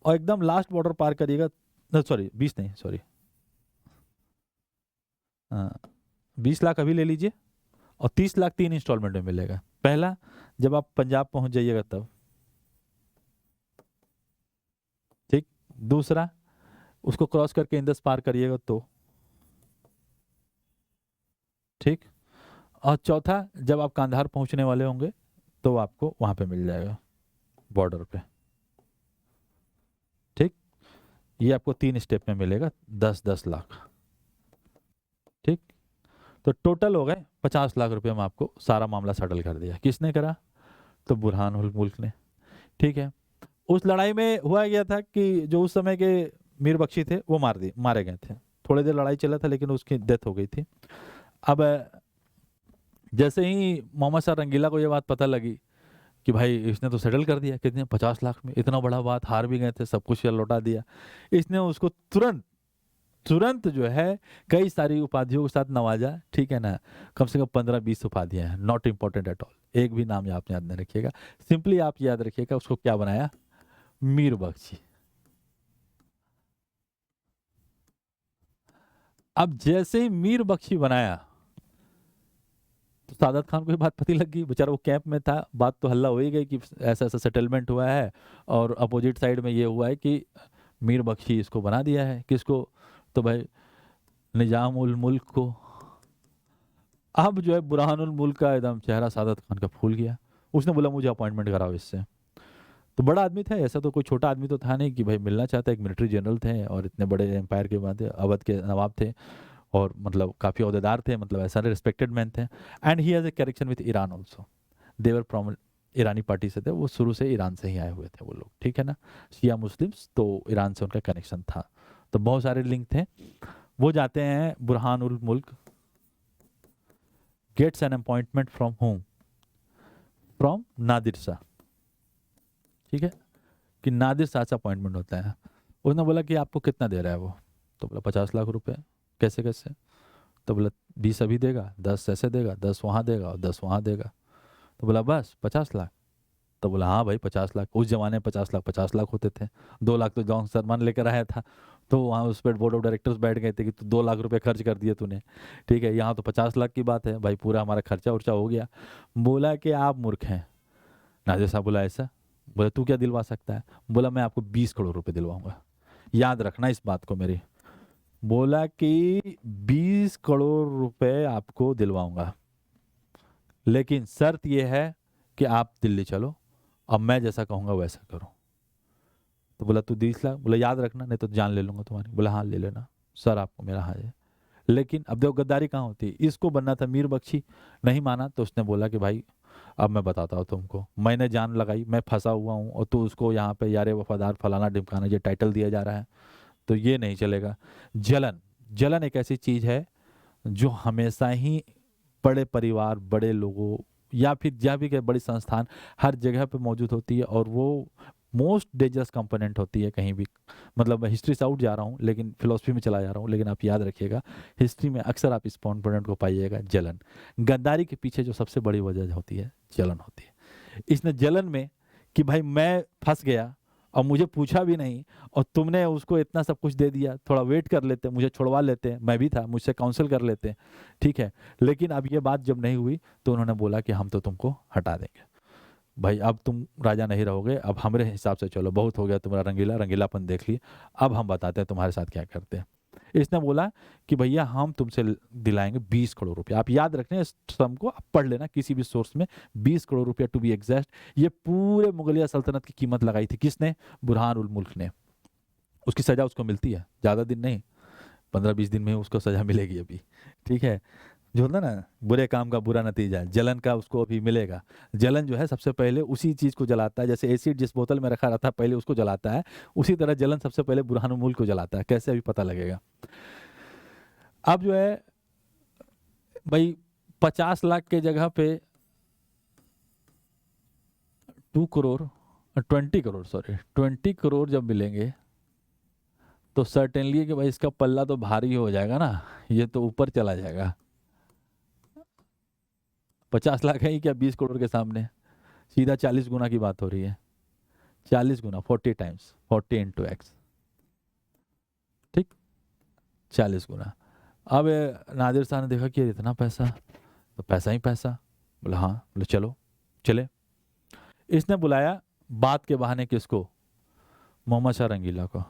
और एकदम लास्ट बॉर्डर पार करिएगा, सॉरी 20 नहीं, सॉरी, हाँ, 20 लाख अभी ले लीजिए और 30 लाख 3 इंस्टॉलमेंट में मिलेगा। पहला जब आप पंजाब पहुंच जाइएगा तब, ठीक, दूसरा उसको क्रॉस करके इंडस पार करिएगा तो, ठीक, और चौथा जब आप कांधार पहुंचने वाले होंगे तो आपको वहां पे मिल जाएगा बॉर्डर पे, ठीक। ये आपको 3 स्टेप में मिलेगा, 10-10 लाख, ठीक। तो टोटल हो गए 50 लाख रुपए में, आपको सारा मामला सेटल कर दिया। किसने करा? तो बुरहान उल मुल्क ने, ठीक है। उस लड़ाई में हुआ गया था कि जो उस समय के मीर बख्शी थे वो मारे गए थे। थोड़ी देर लड़ाई चला था लेकिन उसकी डेथ हो गई थी। अब जैसे ही मोहम्मद शाह रंगीला को ये बात पता लगी कि भाई इसने तो सेटल कर दिया, कितने 50 लाख में, इतना बड़ा बात, हार भी गए थे, सब कुछ लौटा दिया, इसने उसको तुरंत तुरंत जो है कई सारी उपाधियों के साथ नवाजा, ठीक है ना। कम से कम 15-20 उपाधियां हैं, नॉट इंपॉर्टेंट एट ऑल, एक भी नाम आप याद नहीं रखिएगा, सिंपली आप याद रखिएगा उसको क्या बनाया, मीर बख्शी। अब जैसे ही मीर बख्शी बनाया तो सादत खान को ये बात पता लग गई, बेचारा वो कैंप में था, बात तो हल्ला हो ही गई कि ऐसा ऐसा सेटलमेंट हुआ है और अपोजिट साइड में ये हुआ है कि मीर बख्शी इसको बना दिया है, किसको, तो भाई निजाम उल मुल्क को। अब जो है बुरहानुल मुल्क का एकदम चेहरा सादत खान का फूल गया, उसने बोला मुझे अपॉइंटमेंट कराओ इससे। तो बड़ा आदमी था, ऐसा तो कोई छोटा आदमी तो था नहीं कि भाई मिलना चाहता, एक मिलिट्री जनरल थे और इतने बड़े एम्पायर के बाद अवध के नवाब थे और मतलब काफ़ी अहदेदार थे, मतलब ऐसा रिस्पेक्टेड मैन थे। And he has a connection with Iran also, they were from Irani party से थे वो, शुरू से ईरान से ही आए हुए थे वो लोग, ठीक है ना, शिया मुस्लिम्स, तो ईरान से उनका कनेक्शन था, तो बहुत सारे लिंक थे। वो जाते हैं, Burhanul Mulk gets an appointment from home, from Nadir Shah, ठीक है, कि नादिर शाह से अपॉइंटमेंट होता है। उसने बोला कि आपको कितना दे रहा है वो, तो बोला 50 लाख रुपए, कैसे कैसे, तो बोला 20 अभी देगा, 10 ऐसे देगा, 10 वहाँ देगा और 10 वहाँ देगा। तो बोला बस 50 लाख, तो बोला हाँ भाई 50 लाख, उस जमाने में 50 लाख 50 लाख होते थे, 2 लाख तो जॉन सरमान लेकर आया था, तो वहाँ उस पर बोर्ड ऑफ डायरेक्टर्स बैठ गए थे कि तू 2 लाख रुपए खर्च कर दिए तूने, ठीक है, यहाँ तो 50 लाख की बात है भाई, पूरा हमारा खर्चा उर्चा हो गया। बोला कि आप मूर्ख हैं। नाजिर साहब बोला ऐसा, बोला तू क्या दिलवा सकता है, बोला मैं आपको 20 करोड़ रुपए दिलवाऊंगा, याद रखना इस बात को मेरी। बोला कि 20 करोड़ रुपए आपको दिलवाऊंगा, लेकिन शर्त यह है कि आप दिल्ली चलो, अब मैं जैसा कहूंगा वैसा करो। तो बोला तू 20 लाख, बोला याद रखना नहीं तो जान ले लूंगा तुम्हारी, बोला हाँ ले लेना सर, आपको मेरा हाँ है। लेकिन अब देखो गद्दारी कहाँ होती है, इसको बनना था मीर बख्शी, नहीं माना, तो उसने बोला कि भाई अब मैं बताता हूँ तुमको, मैंने जान लगाई, मैं फंसा हुआ हूँ और तू उसको यहाँ पे यारे वफादार फलाना ढिमकाना ये टाइटल दिया जा रहा है, तो ये नहीं चलेगा। जलन, जलन एक ऐसी चीज है जो हमेशा ही बड़े परिवार, बड़े लोगों या फिर जहाँ भी के बड़ी संस्थान, हर जगह पे मौजूद होती है, और वो मोस्ट डेंजरस कंपोनेंट होती है कहीं भी। मतलब मैं हिस्ट्री से आउट जा रहा हूँ लेकिन फिलोसफी में चला जा रहा हूँ, लेकिन आप याद रखिएगा हिस्ट्री में अक्सर आप इस कंपोनेंट को पाइएगा, जलन। गद्दारी के पीछे जो सबसे बड़ी वजह होती है जलन होती है। इसने जलन में कि भाई मैं फंस गया और मुझे पूछा भी नहीं, और तुमने उसको इतना सब कुछ दे दिया, थोड़ा वेट कर लेते, मुझे छुड़वा लेते, मैं भी था, मुझसे काउंसिल कर लेते, ठीक है। लेकिन अब ये बात जब नहीं हुई तो उन्होंने बोला कि हम तो तुमको हटा देंगे, भाई अब तुम राजा नहीं रहोगे, अब हमारे हिसाब से चलो, बहुत हो गया तुम्हारा रंगीला, रंगीलापन देख लिए, अब हम बताते हैं तुम्हारे साथ क्या करते हैं। इसने बोला कि भैया हम तुमसे दिलाएंगे 20 करोड़ रुपया, आप याद रखना इस सम को, आप पढ़ लेना किसी भी सोर्स में, 20 करोड़ रुपया टू बी एग्जैक्ट। ये पूरे मुगलिया सल्तनत की कीमत लगाई थी किसने, बुरहान उल मुल्क ने। उसकी सजा उसको मिलती है, ज़्यादा दिन नहीं, 15-20 दिन में उसको सजा मिलेगी अभी, ठीक है। जो होता है ना बुरे काम का बुरा नतीजा, जलन का उसको अभी मिलेगा। जलन जो है सबसे पहले उसी चीज को जलाता है, जैसे एसिड जिस बोतल में रखा रहता है पहले उसको जलाता है, उसी तरह जलन सबसे पहले बुरहानुल को जलाता है, कैसे अभी पता लगेगा। अब जो है भाई 50 लाख के जगह पे 2 करोड़, 20 करोड़, सॉरी 20 करोड़ जब मिलेंगे तो सर्टेनली कि भाई इसका पल्ला तो भारी हो जाएगा ना, ये तो ऊपर चला जाएगा। 50 लाख है ही क्या 20 करोड़ के सामने, सीधा 40 गुना की बात हो रही है, 40 गुना, 40 टाइम्स, 40 × X, ठीक, 40 गुना। अब नादिर शाह ने देखा कि इतना पैसा, तो पैसा ही पैसा, बोला हाँ, बोले चलो, चले। इसने बुलाया बात के बहाने किसको, मोहम्मद शाह रंगीला को,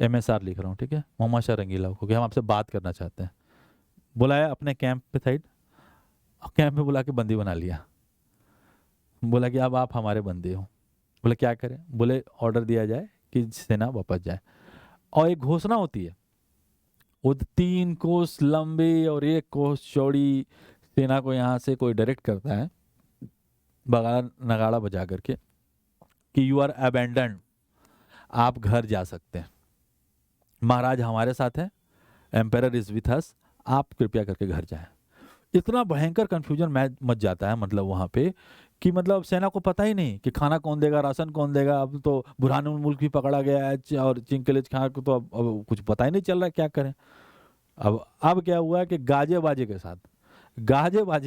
MSR लिख रहा हूँ, ठीक है, मोहम्मद शाह रंगीला को, कि हम आपसे बात करना चाहते हैं। बुलाया अपने कैंप पे साइड, कैंप में बुला के बंदी बना लिया, बोला कि अब आप हमारे बंदी हो। बोले क्या करें, बोले ऑर्डर दिया जाए कि सेना वापस जाए, और एक घोषणा होती है, वो 3 कोस लंबी और 1 कोस चौड़ी सेना को यहाँ से कोई डायरेक्ट करता है बगाड़ा नगाड़ा बजा करके कि यू आर अबेंडन, आप घर जा सकते हैं, महाराज हमारे साथ हैं, एम्पायर इज विथ अस, आप कृपया करके घर जाएं। इतना भयंकर कंफ्यूजन मच जाता है मतलब वहाँ पे कि मतलब सेना को पता ही नहीं कि खाना कौन देगा, राशन कौन देगा। अब तो बुरहानुल मुल्क भी पकड़ा गया है और चिंकलेज खां को तो अब कुछ पता ही नहीं चल रहा है क्या करें। अब क्या हुआ कि गाजे बाजे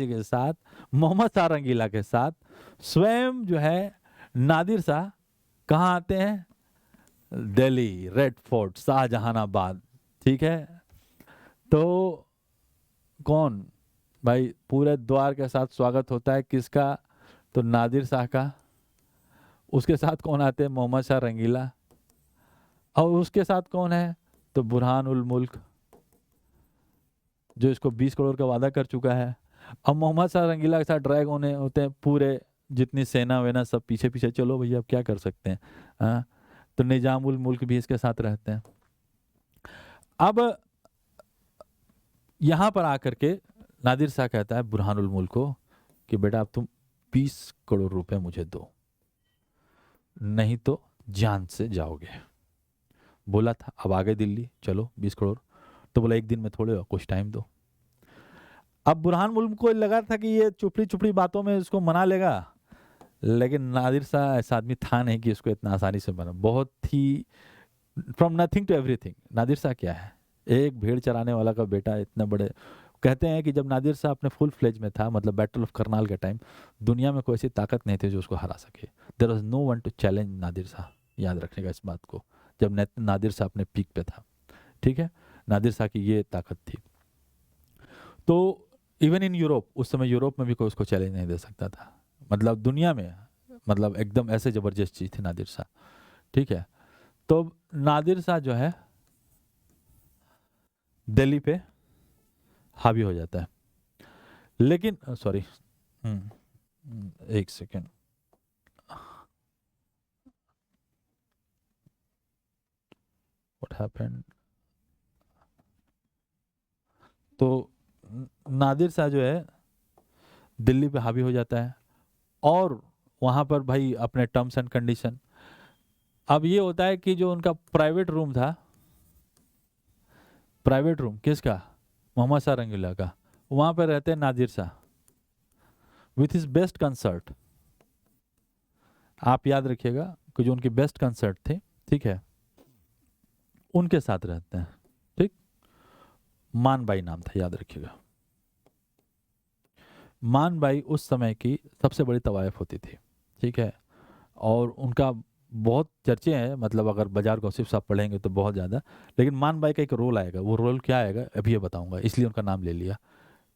के साथ मोहम्मद शाह रंगीला के साथ स्वयं जो है नादिर शाह कहाँ आते हैं, दिल्ली, रेड फोर्ट, शाहजहानाबाद। ठीक है, तो कौन भाई, पूरे द्वार के साथ स्वागत होता है किसका, तो नादिर शाह का। उसके साथ कौन आते हैं, मोहम्मद शाह रंगीला। और उसके साथ कौन है, तो बुरहान उल मुल्क, जो इसको 20 करोड़ का वादा कर चुका है। अब मोहम्मद शाह रंगीला के साथ ड्रैग होने होते हैं पूरे, जितनी सेना वेना सब पीछे पीछे। चलो भैया अब क्या कर सकते हैं। हाँ, तो निजाम उल मुल्क भी इसके साथ रहते हैं। अब यहां पर आकर के नादिर शाह कहता है बुरहानुल मुल्क को कि बेटा अब तुम 20 करोड़ रुपए मुझे दो, नहीं तो जान से जाओगे। बोला था अब आ गए दिल्ली, चलो 20 करोड़। तो बोला एक दिन में थोड़े हो, कुछ टाइम दो। अब बुरहान मुल्क को लगा था कि ये चुपड़ी चुपड़ी बातों में इसको मना लेगा, लेकिन नादिर शाह ऐसा आदमी था नहीं कि इसको इतना आसानी से बना। बहुत ही from nothing to everything. Nadir Shah क्या है, एक भेड़ चराने वाला का बेटा इतना बड़े। कहते हैं कि जब नादिर शाह अपने फुल फ्लेज में था, मतलब बैटल ऑफ करनाल के टाइम, दुनिया में कोई ऐसी ताकत नहीं थी जो उसको हरा सके। There was no one to challenge Nadir Shah. याद रखने का इस बात को, जब नादिर शाह अपने पीक पे था। ठीक है, नादिर शाह की ये ताकत थी। तो इवन इन यूरोप, उस समय यूरोप में भी कोई उसको चैलेंज नहीं दे सकता था, मतलब दुनिया में, मतलब एकदम ऐसे जबरदस्त चीज थी नादिर शाह। ठीक है, तो नादिर शाह जो है दिल्ली पे हावी हो जाता है। लेकिन सॉरी, एक सेकेंड, व्हाट हैपेंड। तो नादिर शाह जो है दिल्ली पे हावी हो जाता है, और वहां पर भाई अपने टर्म्स एंड कंडीशन। अब ये होता है कि जो उनका प्राइवेट रूम था, प्राइवेट रूम किसका, मोहम्मद शाह रंगीला का, वहां पर रहते हैं Nadir Shah with his best concert. आप याद रखिएगा कि जो उनकी बेस्ट कंसर्ट थे, ठीक है, उनके साथ रहते हैं। ठीक, मान बाई नाम था, याद रखिएगा। मान बाई उस समय की सबसे बड़ी तवायफ होती थी। ठीक है, और उनका बहुत चर्चे हैं, मतलब अगर बाजार गॉसिप्स आप पढ़ेंगे तो बहुत ज़्यादा। लेकिन मान बाई का एक रोल आएगा, वो रोल क्या आएगा अभी ये बताऊंगा, इसलिए उनका नाम ले लिया।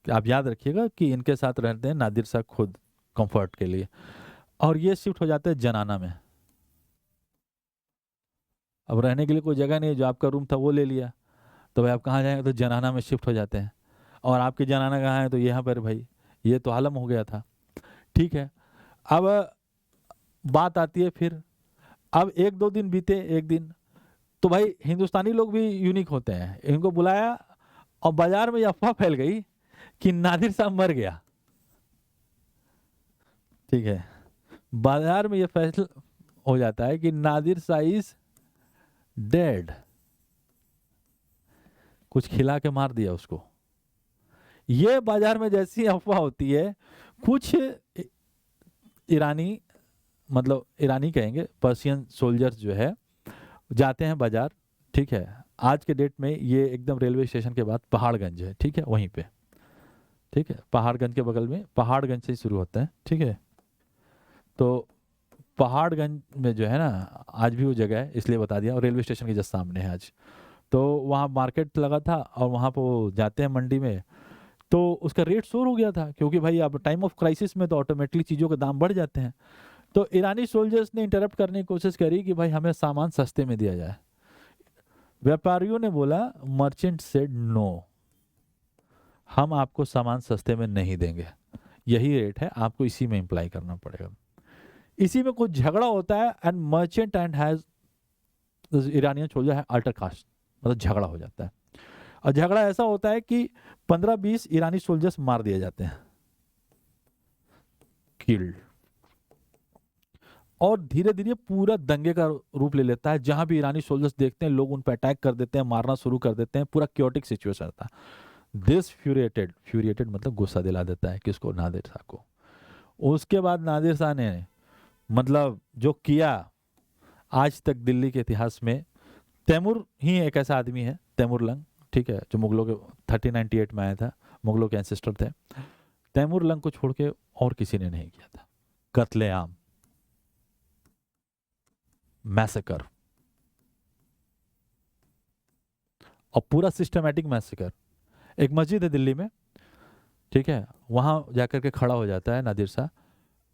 कि आप याद रखिएगा कि इनके साथ रहते हैं नादिर शाह खुद कंफर्ट के लिए, और ये शिफ्ट हो जाते हैं जनाना में। अब रहने के लिए कोई जगह नहीं है, जो आपका रूम था वो ले लिया, तो भाई आप कहाँ जाएंगे, तो जनाना में शिफ्ट हो जाते हैं। और आपकी जनाना कहाँ है, तो यहाँ पर भाई, ये तो आलम हो गया था। ठीक है, अब बात आती है फिर, अब एक दो दिन बीते, एक दिन, तो भाई हिंदुस्तानी लोग भी यूनिक होते हैं, इनको बुलाया और बाजार में ये अफवाह फैल गई कि नादिर शाह मर गया। ठीक है, बाजार में ये फैसला हो जाता है कि नादिर शाह इज डेड, कुछ खिला के मार दिया उसको। ये बाजार में जैसी अफवाह होती है, कुछ ईरानी, मतलब ईरानी कहेंगे, पर्शियन सोल्जर्स जो है जाते हैं बाजार। ठीक है, आज के डेट में ये एकदम रेलवे स्टेशन के बाद पहाड़गंज है, ठीक है, वहीं पे। ठीक है, पहाड़गंज के बगल में, पहाड़गंज से ही शुरू होता है। ठीक है, तो पहाड़गंज में जो है ना, आज भी वो जगह है इसलिए बता दिया, और रेलवे स्टेशन के जस्ट सामने है आज। तो वहाँ मार्केट लगा था, और वहाँ पर वो जाते हैं मंडी में, तो उसका रेट सोर हो गया था, क्योंकि भाई अब टाइम ऑफ क्राइसिस में तो ऑटोमेटिकली चीज़ों के दाम बढ़ जाते हैं। तो ईरानी सोल्जर्स ने इंटरप्ट करने की कोशिश करी कि भाई हमें सामान सस्ते में दिया जाए। व्यापारियों ने बोला, मर्चेंट सेड नो, हम आपको सामान सस्ते में नहीं देंगे, यही रेट है, आपको इसी में इम्प्लाई करना पड़ेगा। इसी में कुछ झगड़ा होता है, and merchant and has Iranian soldier है अल्टर कास्ट, मतलब झगड़ा हो जाता है। और झगड़ा ऐसा होता है कि 15-20 ईरानी सोल्जर्स मार दिए जाते हैं, किल्ड। और धीरे धीरे पूरा दंगे का रूप ले लेता है, जहां भी ईरानी सोल्जर्स देखते हैं लोग उन पर अटैक कर देते हैं, मारना शुरू कर देते हैं, पूरा क्योटिक सिचुएशन रहता है। दिस फ्यूरिएटेड मतलब गुस्सा दिला देता है किसको, नादिर शाह को। उसके बाद नादिर शाह ने मतलब जो किया, आज तक दिल्ली के इतिहास में तैमूर ही एक ऐसा आदमी है, तैमूर लंग, ठीक है, जो मुगलों के 1398 में आया था, मुगलों के एंसेस्टर थे। तैमूर लंग को छोड़ के और किसी ने नहीं किया था कत्लेआम, मैसेकर, और पूरा सिस्टमैटिक मैसेकर। एक मस्जिद है दिल्ली में, ठीक है, वहां जाकर के खड़ा हो जाता है Nadir Shah,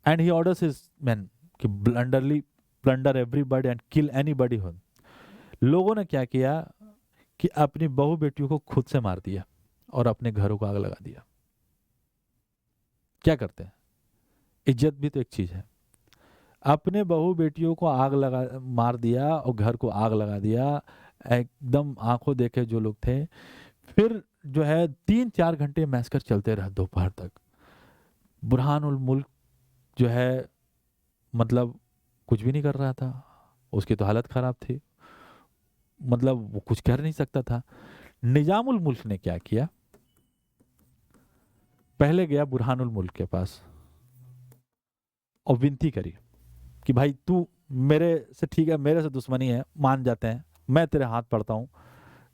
and he orders his man कि plunder everybody and kill anybody. हो लोगों ने क्या किया कि अपनी बहू बेटियों को खुद से मार दिया और अपने घरों को आग लगा दिया। क्या करते हैं, इज्जत भी तो एक चीज है। अपने बहू बेटियों को आग लगा मार दिया और घर को आग लगा दिया, एकदम आंखों देखे जो लोग थे। फिर जो है 3-4 घंटे मैसकर चलते रहे दोपहर तक। बुरहानुल मुल्क जो है मतलब कुछ भी नहीं कर रहा था, उसकी तो हालत खराब थी, मतलब वो कुछ कर नहीं सकता था। निजामुल मुल्क ने क्या किया, पहले गया बुरहानुल मुल्क के पास और विनती करी कि भाई तू मेरे से, ठीक है मेरे से दुश्मनी है, मान जाते हैं, मैं तेरे हाथ पड़ता हूँ,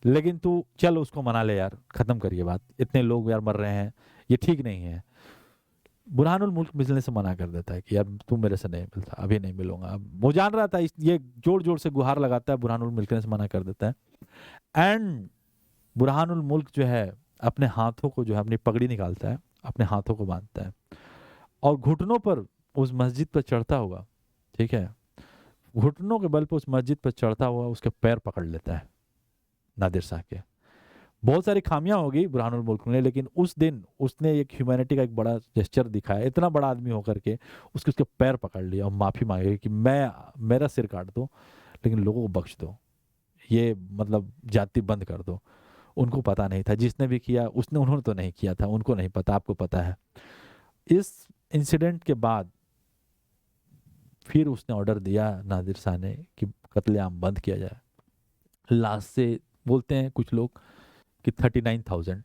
लेकिन तू चल उसको मना ले यार, खत्म करिए बात, इतने लोग यार मर रहे हैं, ये ठीक नहीं है। बुरहानुल मुल्क मिलने से मना कर देता है कि यार तू मेरे से नहीं मिलता, अभी नहीं मिलूंगा। अब वो जान रहा था ये जोर जोर से गुहार लगाता है, बुरहानुल मिलने से मना कर देता है। एंड बुरहानुल मुल्क जो है अपने हाथों को जो है अपनी पगड़ी निकालता है, अपने हाथों को बांधता है और घुटनों पर उस मस्जिद पर चढ़ता हुआ, ठीक है, घुटनों के बल पर उस मस्जिद पर चढ़ता हुआ उसके पैर पकड़ लेता है नादिर शाह के। बहुत सारी खामियां होगी बुरहानुल मुल्क में, लेकिन उस दिन उसने एक ह्यूमैनिटी का एक बड़ा जेस्चर दिखाया, इतना बड़ा आदमी होकर के उसके पैर पकड़ लिया और माफी मांगी कि मैं, मेरा सिर काट दो लेकिन लोगों को बख्श दो, ये मतलब जाति बंद कर दो। उनको पता नहीं था, जिसने भी किया उसने, उन्होंने तो नहीं किया था, उनको नहीं पता, आपको पता है। इस इंसिडेंट के बाद फिर उसने ऑर्डर दिया नादिर शाह ने कि कत्लेआम बंद किया जाए। लास्ट से बोलते हैं कुछ लोग कि 39,000,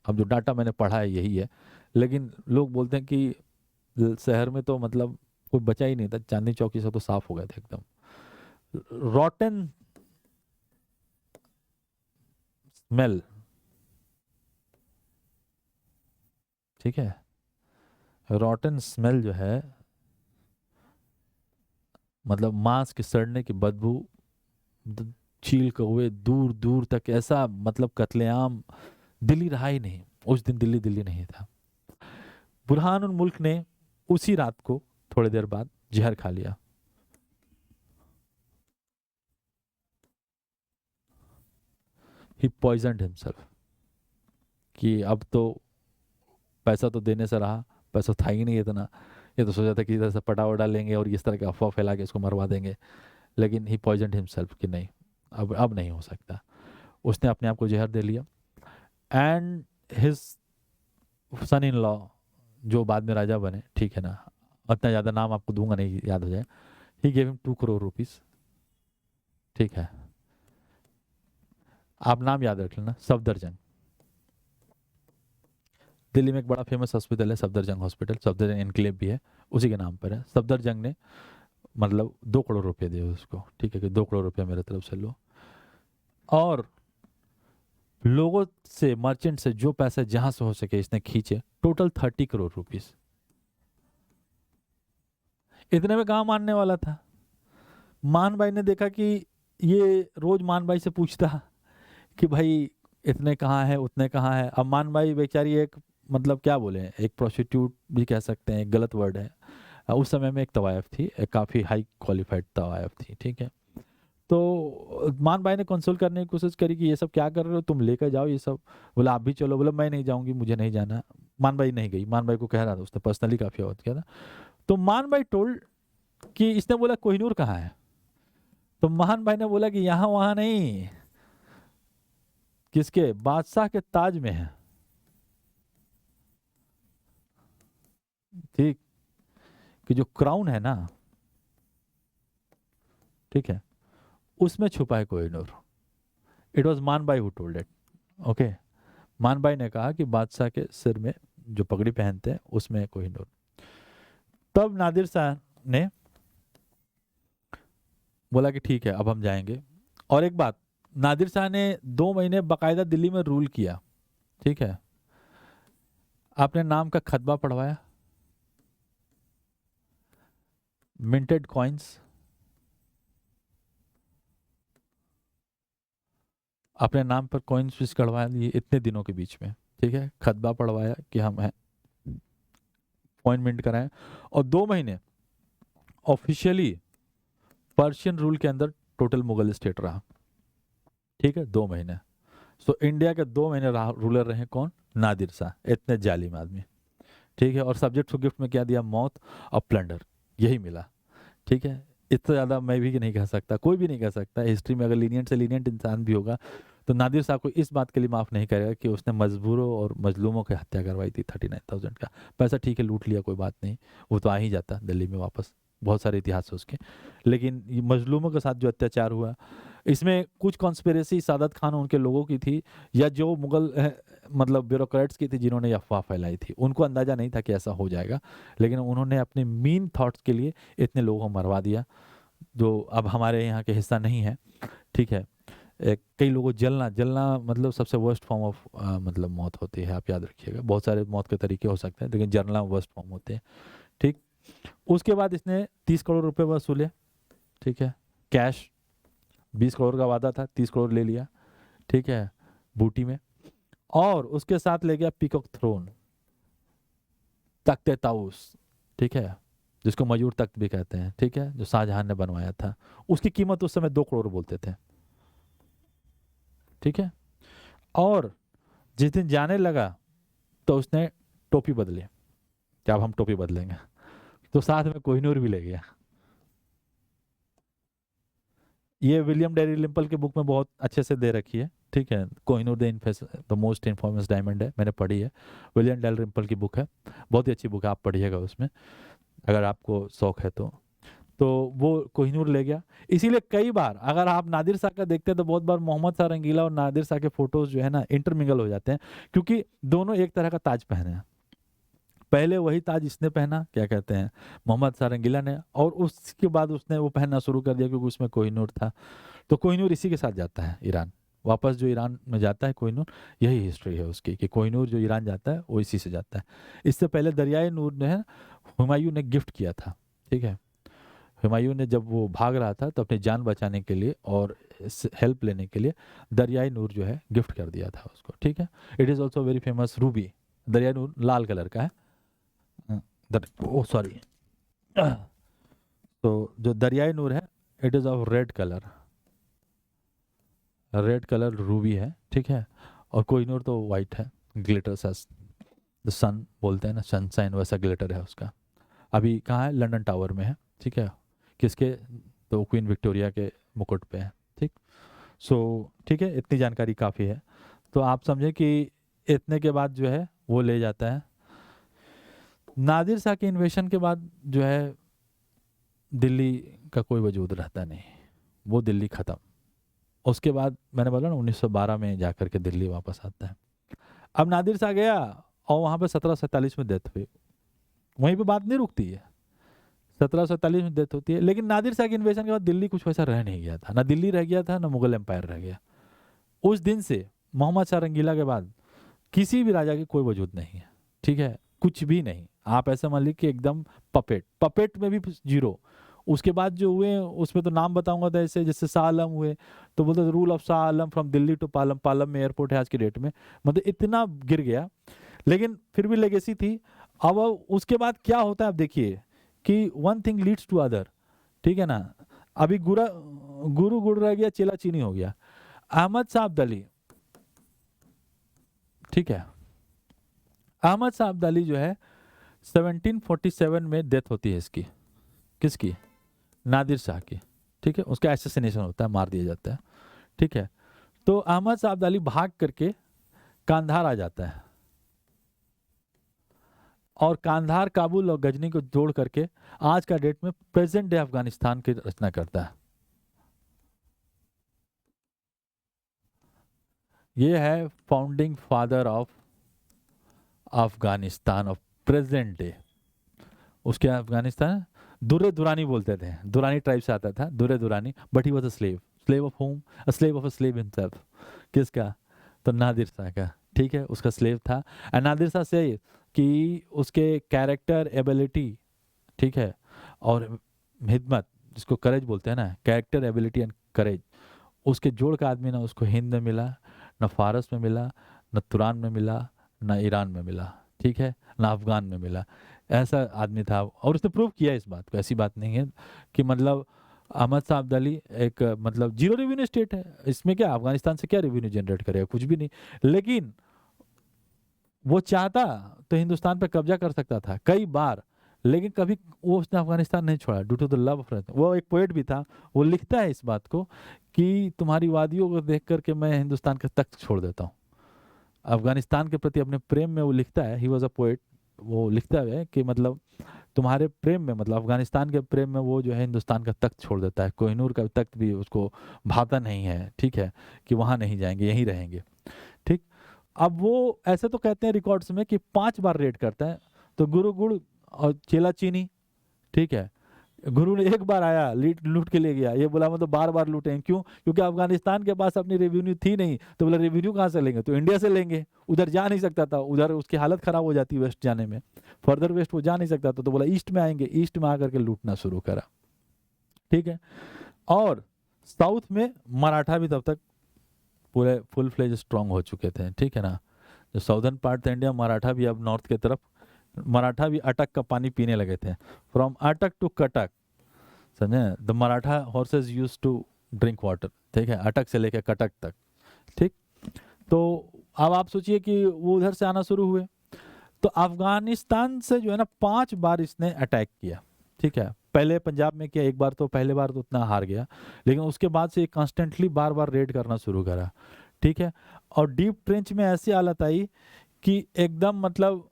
अब जो डाटा मैंने पढ़ा है यही है, लेकिन लोग बोलते हैं कि शहर में तो मतलब कोई बचा ही नहीं था, चांदनी चौक ये सब तो साफ हो गए थे एकदम। रॉटन स्मेल, ठीक है, रॉटन स्मेल जो है मतलब मांस के सड़ने की बदबू, चील कौवे दूर दूर तक, ऐसा मतलब कत्लेआम दिल्ली रहा ही नहीं। उस दिन दिल्ली दिल्ली नहीं था। बुरहानुल मुल्क ने उसी रात को थोड़ी देर बाद जहर खा लिया। ही पॉइजनड हिमसेल्फ कि अब तो पैसा तो देने से रहा, पैसा था ही नहीं इतना, ये तो सोचा था कि इधर से पटा वटा लेंगे और इस तरह की अफवाह फैला के इसको मरवा देंगे, लेकिन ही पॉइजनड हिमसेल्फ कि नहीं, अब नहीं हो सकता। उसने अपने आप को जहर दे लिया। And his son in law जो बाद में राजा बने, ठीक है ना, उतना ज़्यादा नाम आपको दूंगा नहीं, याद हो जाए, he gave him 2 crore rupees, ठीक है, आप नाम याद रख लेना, सफदरजंग। दिल्ली में एक बड़ा फेमस हॉस्पिटल है सफदरजंग हॉस्पिटल, सफदरजंग एनक्लेव भी है, उसी के नाम पर है। सफदरजंग ने मतलब 2 करोड़ रुपए दिए उसको, ठीक है, कि 2 करोड़ रुपया मेरे तरफ से लो, और लोगों से, मर्चेंट से जो पैसे जहां से हो सके इसने खींचे, टोटल 30 करोड़ रुपीस। इतने में कहाँ मानने वाला था। मान भाई ने देखा कि ये रोज मान भाई से पूछता कि भाई इतने कहाँ है, उतने कहाँ है। अब मान भाई बेचारी एक मतलब क्या बोले, एक प्रोस्टिट्यूट भी कह सकते हैं, एक गलत वर्ड है, उस समय में एक तवायफ थी, एक काफ़ी हाई क्वालिफाइड तवायफ थी, ठीक है। तो मान भाई ने कंसोल करने की कोशिश करी कि ये सब क्या कर रहे हो, तुम लेकर जाओ ये सब। बोला आप भी चलो, बोला मैं नहीं जाऊंगी, मुझे नहीं जाना। मान भाई नहीं गई, मान भाई को कह रहा था, उसने पर्सनली काफ़ी अवॉइड किया था। तो मान भाई टोल्ड कि इसने बोला कोहिनूर कहाँ है, तो मान भाई ने बोला कि यहाँ वहाँ नहीं, किसके, बादशाह के ताज में है, ठीक, कि जो क्राउन है ना, ठीक है, उसमें छुपा है कोहिनूर। इट वॉज मान by who told it, okay. मान भाई ने कहा कि बादशाह के सिर में जो पगड़ी पहनते हैं उसमें कोहिनूर। तब नादिर शाह ने बोला कि ठीक है अब हम जाएंगे। और एक बात, नादिर शाह ने 2 महीने बाकायदा दिल्ली में रूल किया, ठीक है। अपने नाम का खतबा पढ़वाया, मिंटेड कॉइन्स, अपने नाम पर कॉइन्स स्विच करवा लिए इतने दिनों के बीच में, ठीक है। खतबा पढ़वाया कि हम हैं, कॉइन मिंट कराएं। और 2 महीने ऑफिशियली पर्शियन रूल के अंदर टोटल मुगल स्टेट रहा, ठीक है, 2 महीने। सो इंडिया के 2 महीने रूलर रहे कौन? नादिर शाह, इतने जालिम आदमी, ठीक है। और सब्जेक्ट टू गिफ्ट में क्या दिया? मौत और प्लंडर, यही मिला, ठीक है। इससे ज़्यादा मैं भी नहीं कह सकता, कोई भी नहीं कह सकता। हिस्ट्री में अगर लीनियंट से लीनियंट इंसान भी होगा तो नादिर शाह को इस बात के लिए माफ़ नहीं करेगा कि उसने मजबूरों और मजलूमों की हत्या करवाई थी। 39,000 का पैसा, ठीक है, लूट लिया, कोई बात नहीं, वो तो आ ही जाता दिल्ली में वापस, बहुत सारे इतिहास है उसके। लेकिन ये मजलूमों के साथ जो अत्याचार हुआ, इसमें कुछ कॉन्स्पिरेसी सादत खान उनके लोगों की थी, या जो मुगल मतलब ब्यूरोक्रेट्स की थी जिन्होंने ये अफवाह फैलाई थी। उनको अंदाजा नहीं था कि ऐसा हो जाएगा, लेकिन उन्होंने अपने मीन थॉट्स के लिए इतने लोगों को मरवा दिया जो अब हमारे यहाँ के हिस्सा नहीं है, ठीक है। कई लोगों को जलना, जलना मतलब सबसे वर्स्ट फॉर्म ऑफ मतलब मौत होती है, आप याद रखिएगा। बहुत सारे मौत के तरीके हो सकते हैं, लेकिन जलना वर्स्ट फॉर्म होते हैं, ठीक। उसके बाद इसने 30 करोड़ रुपए वसूले, ठीक है, कैश। 20 करोड़ का वादा था, 30 करोड़ ले लिया, ठीक है, बूटी में। और उसके साथ ले गया पीकॉक थ्रोन, तख्त ताउस, ठीक है, जिसको मयूर तख्त भी कहते हैं, ठीक है, जो शाहजहां ने बनवाया था। उसकी कीमत उस समय 2 करोड़ बोलते थे, ठीक है। और जिस दिन जाने लगा तो उसने टोपी बदली, क्या अब हम टोपी बदलेंगे, तो साथ में कोहिनूर भी ले गया। ये विलियम डेरी लिम्पल के बुक में बहुत अच्छे से दे रखी है, ठीक है। कोहिनूर द मोस्ट इन्फॉर्मस डायमंड है, मैंने पढ़ी है, विलियम डेरी लिम्पल की बुक है, बहुत ही अच्छी बुक है, आप पढ़िएगा उसमें अगर आपको शौक है तो वो कोहिनूर ले गया। इसीलिए कई बार अगर आप नादिर शाह का देखते हैं तो बहुत बार मोहम्मद शाह रंगीला और नादिर शाह के फोटोज जो है ना इंटरमिंगल हो जाते हैं, क्योंकि दोनों एक तरह का ताज पहने हैं। पहले वही ताज इसने पहना, क्या कहते हैं, मोहम्मद शाह रंगीला ने, और उसके बाद उसने वो पहनना शुरू कर दिया क्योंकि उसमें कोहिनूर था। तो कोहिनूर इसी के साथ जाता है ईरान, वापस जो ईरान में जाता है कोहिनूर, यही हिस्ट्री है उसकी कि कोहिनूर जो ईरान जाता है वो इसी से जाता है। इससे पहले दरियाए नूर ने हुमायूं ने गिफ्ट किया था, ठीक है। हुमायूं ने जब वो भाग रहा था तो अपनी जान बचाने के लिए और हेल्प लेने के लिए दरियाई नूर जो है गिफ्ट कर दिया था उसको, ठीक है। It is also very famous Ruby. दरियाई नूर लाल कलर का है, ओ सॉरी, तो जो दरियाई नूर है it is of red colour, red colour Ruby है, ठीक है। और कोहिनूर तो वाइट है, ग्लिटर सा, द सन बोलते हैं ना, सनशाइन, वैसा ग्लिटर है उसका। अभी कहाँ है? लंदन टावर में है, ठीक है। किसके? तो क्वीन विक्टोरिया के मुकुट पे है, ठीक। सो ठीक है, इतनी जानकारी काफ़ी है। तो आप समझे कि इतने के बाद जो है वो ले जाता है। नादिर शाह के इन्वेशन के बाद जो है दिल्ली का कोई वजूद रहता नहीं, वो दिल्ली ख़त्म। उसके बाद मैंने बोला ना 1912 में जाकर के दिल्ली वापस आता है। अब नादिर शाह गया और वहाँ पे 1747 में डेथ हुई, वहीं पे बात नहीं रुकती है। 1747 में डेथ होती है, लेकिन नादिर शाह के इन्वेशन के बाद दिल्ली कुछ वैसा रह नहीं गया था, ना दिल्ली रह गया था ना मुगल एम्पायर रह गया। उस दिन से मोहम्मद शाह रंगीला के बाद किसी भी राजा की कोई वजूद नहीं है, ठीक है, कुछ भी नहीं। आप ऐसा मान लीजिए कि एकदम पपेट, पपेट में भी जीरो। उसके बाद जो हुए उसमें तो नाम बताऊंगा, तो ऐसे जैसे शाह आलम हुए तो बोलते rule of Shah Alam from Delhi to Palam, Palam में एयरपोर्ट है आज की डेट में, मतलब इतना गिर गया, लेकिन फिर भी लेगेसी थी। अब उसके बाद क्या होता है आप देखिए कि one thing leads to other, ठीक है ना। अभी गुरु गुड़ रह गया, चेला चीनी हो गया। अहमद शाह अब्दाली, ठीक है, अहमद शाह अब्दाली जो है 1747 में डेथ होती है इसकी, किसकी? नादिर शाह की, ठीक है। उसका एसेसिनेशन होता है, मार दिया जाता है, ठीक है। तो अहमद शाह अब्दाली भाग करके कांधार आ जाता है, और कांधार, काबुल और गजनी को जोड़ करके आज का डेट में प्रेजेंट डे अफगानिस्तान की रचना करता है। ये है founding father of Afghanistan of present day. उसके अफगानिस्तान दुर्रे दुरानी बोलते थे, दुरानी ट्राइब से आता था, Durre Durrani, but he was a slave, slave of whom, a slave of a slave himself. किसका? तो नादिर शाह का, ठीक है, उसका स्लेव था। एंड नादिर शाह से कि उसके कैरेक्टर एबिलिटी, ठीक है, और हिदमत, जिसको करेज बोलते हैं ना, कैरेक्टर एबिलिटी एंड करेज, उसके जोड़ का आदमी ना उसको हिंद में मिला, ना फारस में मिला, ना तुरान में मिला, ना ईरान में मिला, ठीक है, ना अफगान में मिला। ऐसा आदमी था और उसने प्रूव किया इस बात को। ऐसी बात नहीं है कि मतलब अहमद शाह अब्दाली एक मतलब जीरो रेवेन्यू स्टेट है, इसमें क्या अफगानिस्तान से क्या रेवेन्यू जनरेट करेगा, कुछ भी नहीं। लेकिन वो चाहता तो हिंदुस्तान पे कब्जा कर सकता था कई बार, लेकिन कभी वो उसने अफगानिस्तान नहीं छोड़ा, due to the love of. वो एक पोएट भी था, वो लिखता है इस बात को कि तुम्हारी वादियों को देख करके मैं हिंदुस्तान का तख्त छोड़ देता हूँ। अफगानिस्तान के प्रति अपने प्रेम में वो लिखता है, ही वॉज अ पोएट, वो लिखता है कि मतलब तुम्हारे प्रेम में, मतलब अफगानिस्तान के प्रेम में वो जो है हिंदुस्तान का तख्त छोड़ देता है, कोहिनूर का तख्त भी उसको भाता नहीं है, ठीक है, कि वहां नहीं जाएंगे, यहीं रहेंगे, ठीक। अब वो ऐसे तो कहते हैं रिकॉर्ड्स में कि 5 बार रेड करता है, तो गुरु गुड़ और चेला चीनी, ठीक है, गुरु ने एक बार आया लूट लूट के ले गया, ये बोला मतलब बार बार लूटें, क्यों? क्योंकि अफगानिस्तान के पास अपनी रेवेन्यू थी नहीं, तो बोला रेवेन्यू कहाँ से लेंगे, तो इंडिया से लेंगे। उधर जा नहीं सकता था, उधर उसकी हालत खराब हो जाती वेस्ट जाने में, फर्दर वेस्ट वो जा नहीं सकता था, तो बोला ईस्ट में आएंगे, ईस्ट में आकर के लूटना शुरू करा, ठीक है। और साउथ में मराठा भी तब तक पूरे फुल फ्लेज स्ट्रांग हो चुके थे, ठीक है ना। जो साउदर्न पार्ट था इंडिया, मराठा भी अब नॉर्थ की तरफ, मराठा भी अटक का पानी पीने लगे थे, फ्रॉम अटक टू कटक, समझे, the Maratha horses use to drink water, ठीक है, अटक से लेकर कटक तक, ठीक। तो अब आप सोचिए कि वो उधर से आना शुरू हुए, तो अफगानिस्तान से जो है ना 5 बार इसने अटैक किया, ठीक है। पहले पंजाब में किया एक बार, तो पहले बार तो उतना हार गया, लेकिन उसके बाद से कॉन्स्टेंटली बार बार रेड करना शुरू करा, ठीक है। और डीप ट्रेंच में ऐसी हालत आई कि एकदम मतलब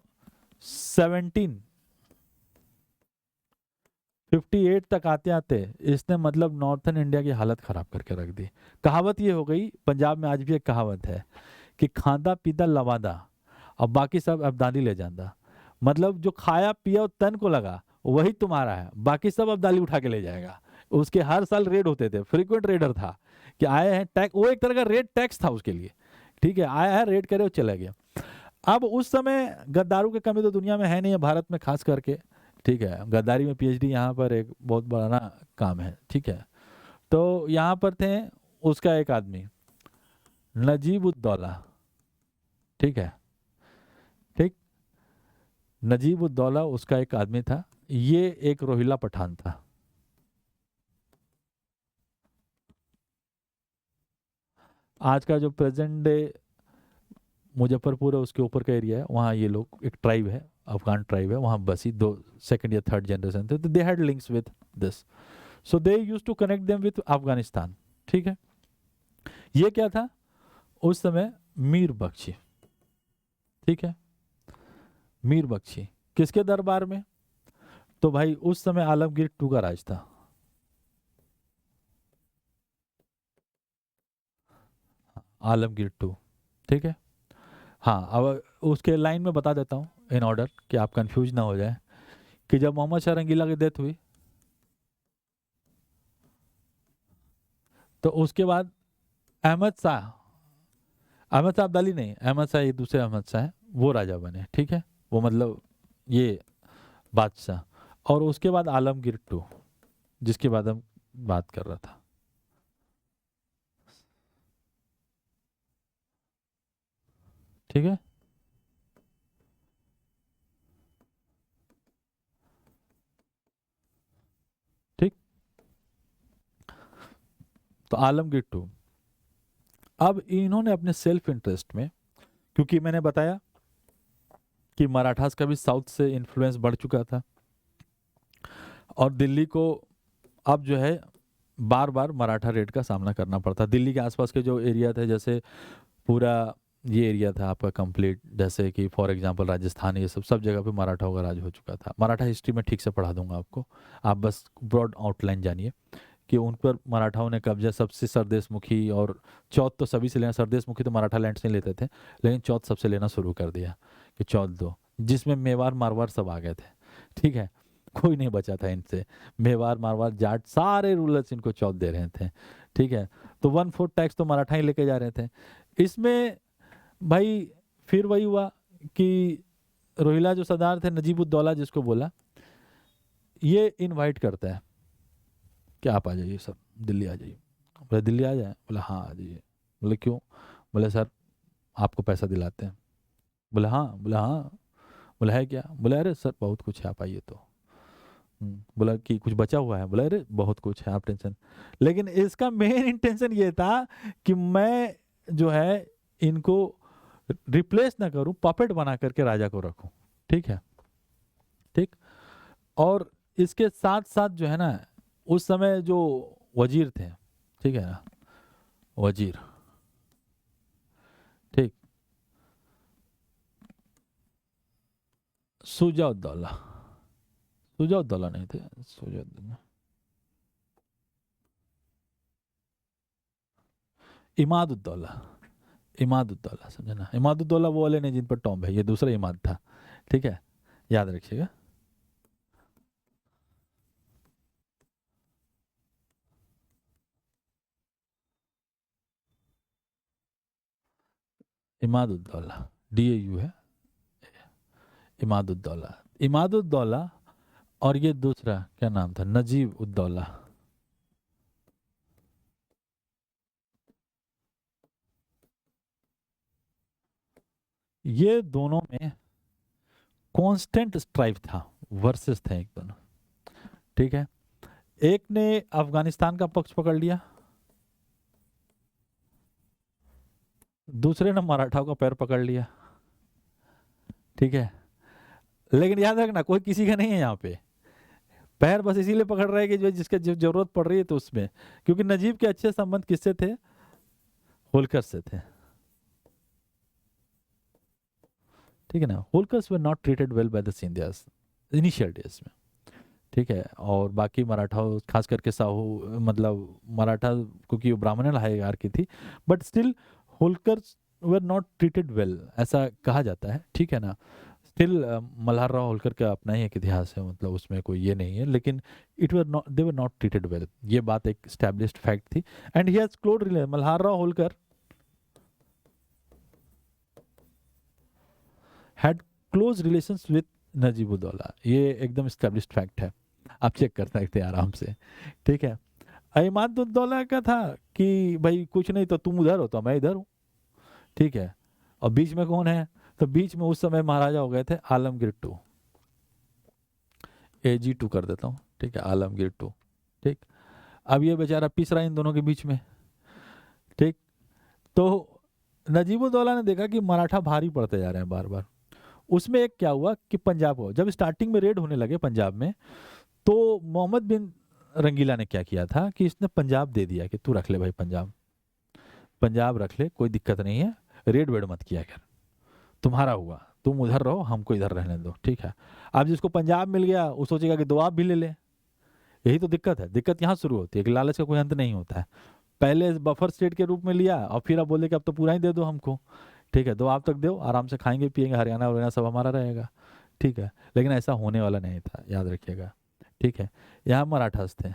1758 तक आते आते इसने मतलब नॉर्थन इंडिया की हालत खराब करके रख दी। कहावत ये हो गई, पंजाब में आज भी एक कहावत है कि खांदा पीता लवादा और बाकी सब अब्दाली ले जाता। मतलब जो खाया पिया और तन को लगा वही तुम्हारा है, बाकी सब अब्दाली उठा के ले जाएगा। उसके हर साल रेड होते थे, फ्रीक्वेंट रेडर था कि आए हैं टैक्स, वो एक तरह का रेड टैक्स था उसके लिए, ठीक है, आया है रेड करे और चला गया। अब उस समय गद्दारों की कमी तो दुनिया में है नहीं है, भारत में खास करके, ठीक है, गद्दारी में पीएचडी यहाँ पर एक बहुत बड़ा ना काम है, ठीक है। तो यहाँ पर थे उसका एक आदमी नजीब उद्दौला, ठीक है, ठीक, नजीब उद्दौला उसका एक आदमी था, ये एक रोहिला पठान था। आज का जो प्रेजेंट डे मुजफ्फरपुर है उसके ऊपर का एरिया है, वहाँ ये लोग एक ट्राइब है, अफगान ट्राइब है, वहाँ बसी दो सेकंड या थर्ड जनरेशन थे, तो they had links with this, so they used to connect them with Afghanistan, ठीक है। ये क्या था उस समय? मीर बख्शी, ठीक है, मीर बख्शी किसके दरबार में? तो भाई उस समय आलमगीर टू का राज था। आलमगीर टू, ठीक है। हाँ, अब उसके लाइन में बता देता हूँ इन ऑर्डर कि आप कंफ्यूज ना हो जाए, कि जब मोहम्मद शाह रंगीला की डेथ हुई, तो उसके बाद अहमद शाह, अहमद शाह अब्दाली नहीं, अहमद शाह ये दूसरे अहमद शाह है, वो राजा बने, ठीक है, वो मतलब ये बादशाह। और उसके बाद आलमगीर टू, जिसके बाद हम बात कर रहा था, ठीक है। ठीक, तो आलमगीर टू, अब इन्होंने अपने सेल्फ इंटरेस्ट में, क्योंकि मैंने बताया कि मराठास का भी साउथ से इन्फ्लुएंस बढ़ चुका था, और दिल्ली को अब जो है बार बार मराठा रेड का सामना करना पड़ता। दिल्ली के आसपास के जो एरिया थे, जैसे पूरा ये एरिया था आपका कंप्लीट, जैसे कि फॉर एग्जांपल राजस्थान, ये सब जगह पे मराठाओं का राज हो चुका था। मराठा हिस्ट्री में ठीक से पढ़ा दूंगा आपको, आप बस ब्रॉड आउटलाइन जानिए कि उन पर मराठाओं ने कब्जा, सबसे सरदेशमुखी और चौथ तो सभी से लेना, सरदेशमुखी तो मराठा लैंड से लेते थे, लेकिन चौथ सबसे लेना शुरू कर दिया कि चौथ दो, जिसमें मेवाड़ मारवाड़ सब आ गए थे। ठीक है, कोई नहीं बचा था इनसे, मेवाड़ मारवाड़ जाट सारे रूलर्स इनको चौथ दे रहे थे। ठीक है, तो 1/4 टैक्स तो मराठा ही लेके जा रहे थे। इसमें भाई फिर वही हुआ कि रोहिला जो सरदार थे, नजीबुद्दौला जिसको बोला, ये इनवाइट करता है कि आप आ जाइए सब, दिल्ली आ जाइए। बोले दिल्ली आ जाए? बोले हाँ आ जाइए। बोले क्यों? बोले सर आपको पैसा दिलाते हैं। बोले हाँ? बोले हाँ। बोले है क्या? बोले अरे सर बहुत कुछ है, आप आइए तो। बोला कि कुछ बचा हुआ है? बोला अरे बहुत कुछ है, आप टेंशन। लेकिन इसका मेन इंटेंशन ये था कि मैं जो है इनको रिप्लेस ना करूं, पपेट बना करके राजा को रखूं। ठीक है, ठीक। और इसके साथ साथ जो है ना, उस समय जो वजीर थे, ठीक है ना, वजीर, ठीक, सुजाउद्दौला, सुजाउद्दौला नहीं थे, सुजाउद्दौला, इमादुद्दौला, इमादुद्दौला, समझे ना? इमादुद्दौला वो वाले नहीं जिन पर टॉम है, ये दूसरा इमाद था। ठीक है, याद रखिएगा। इमादुद्दौला, DAU है, इमादुद्दौला, इमादुद्दौला। और ये दूसरा क्या नाम था, नजीब उद्दौला। ये दोनों में कांस्टेंट स्ट्राइफ था, वर्सेस थे एक दोनों। ठीक है, एक ने अफगानिस्तान का पक्ष पकड़ लिया, दूसरे ने मराठाओं का पैर पकड़ लिया। ठीक है, लेकिन याद रखना कोई किसी का नहीं है यहाँ पे, पैर बस इसीलिए पकड़ रहे हैं कि जो जिसके जो जरूरत पड़ रही है तो उसमें, क्योंकि नजीब के अच्छे संबंध किससे थे? होलकर से थे। ठीक है ना, Holkars were not treated well by the Scindias initial days में। ठीक है, और बाकी मराठाओं खास करके साहू, मतलब मराठा, क्योंकि वो ब्राह्मण हायर की थी, but still Holkars were not treated well, ऐसा कहा जाता है। ठीक है ना, स्टिल मल्हार राव होलकर का अपना ही एक इतिहास है, मतलब उसमें कोई ये नहीं है, लेकिन it were not, they were not treated well, ये बात एक स्टैब्लिश्ड फैक्ट थी। And he has close relation, Malhar Rao Holkar had close relations with Najibuddaula, ये एकदम स्टैब्लिश्ड फैक्ट है, आप चेक कर सकते हैं आराम से। ठीक है, इमादुद्दौला का था कि भाई कुछ नहीं तो तुम उधर हो तो मैं इधर हूँ। ठीक है, और बीच में कौन है? तो बीच में उस समय महाराजा हो गए थे आलमगीर टू, AG2 कर देता हूँ। ठीक है, आलमगीर टू। ठीक, अब ये बेचारा पिस रहा है इन दोनों के बीच में। ठीक, तो नजीबुद्दौला ने देखा कि मराठा भारी पड़ते जा रहे हैं बार बार। उसमें एक क्या हुआ कि पंजाब को जब स्टार्टिंग में रेड होने लगे पंजाब में, तो मोहम्मद बिन रंगीला ने क्या किया था कि इसने पंजाब दे दिया कि तू रख ले भाई, पंजाब, पंजाब रख ले, कोई दिक्कत नहीं है, रेड वेड मत किया कर, तुम्हारा हुआ, तुम उधर रहो, हमको इधर रहने दो। ठीक है, अब जिसको पंजाब मिल गया वो सोचेगा कि दो आप भी ले ले। यही तो दिक्कत है, दिक्कत यहाँ शुरू होती है कि लालच का कोई अंत नहीं होता है। पहले बफर स्टेट के रूप में लिया और फिर आप बोले कि अब तो पूरा ही दे दो हमको। ठीक है, दो आप तक दो, आराम से खाएंगे पिएंगे, हरियाणा वरियाणा सब हमारा रहेगा। ठीक है, लेकिन ऐसा होने वाला नहीं था, याद रखिएगा। ठीक है, यहाँ मराठास थे,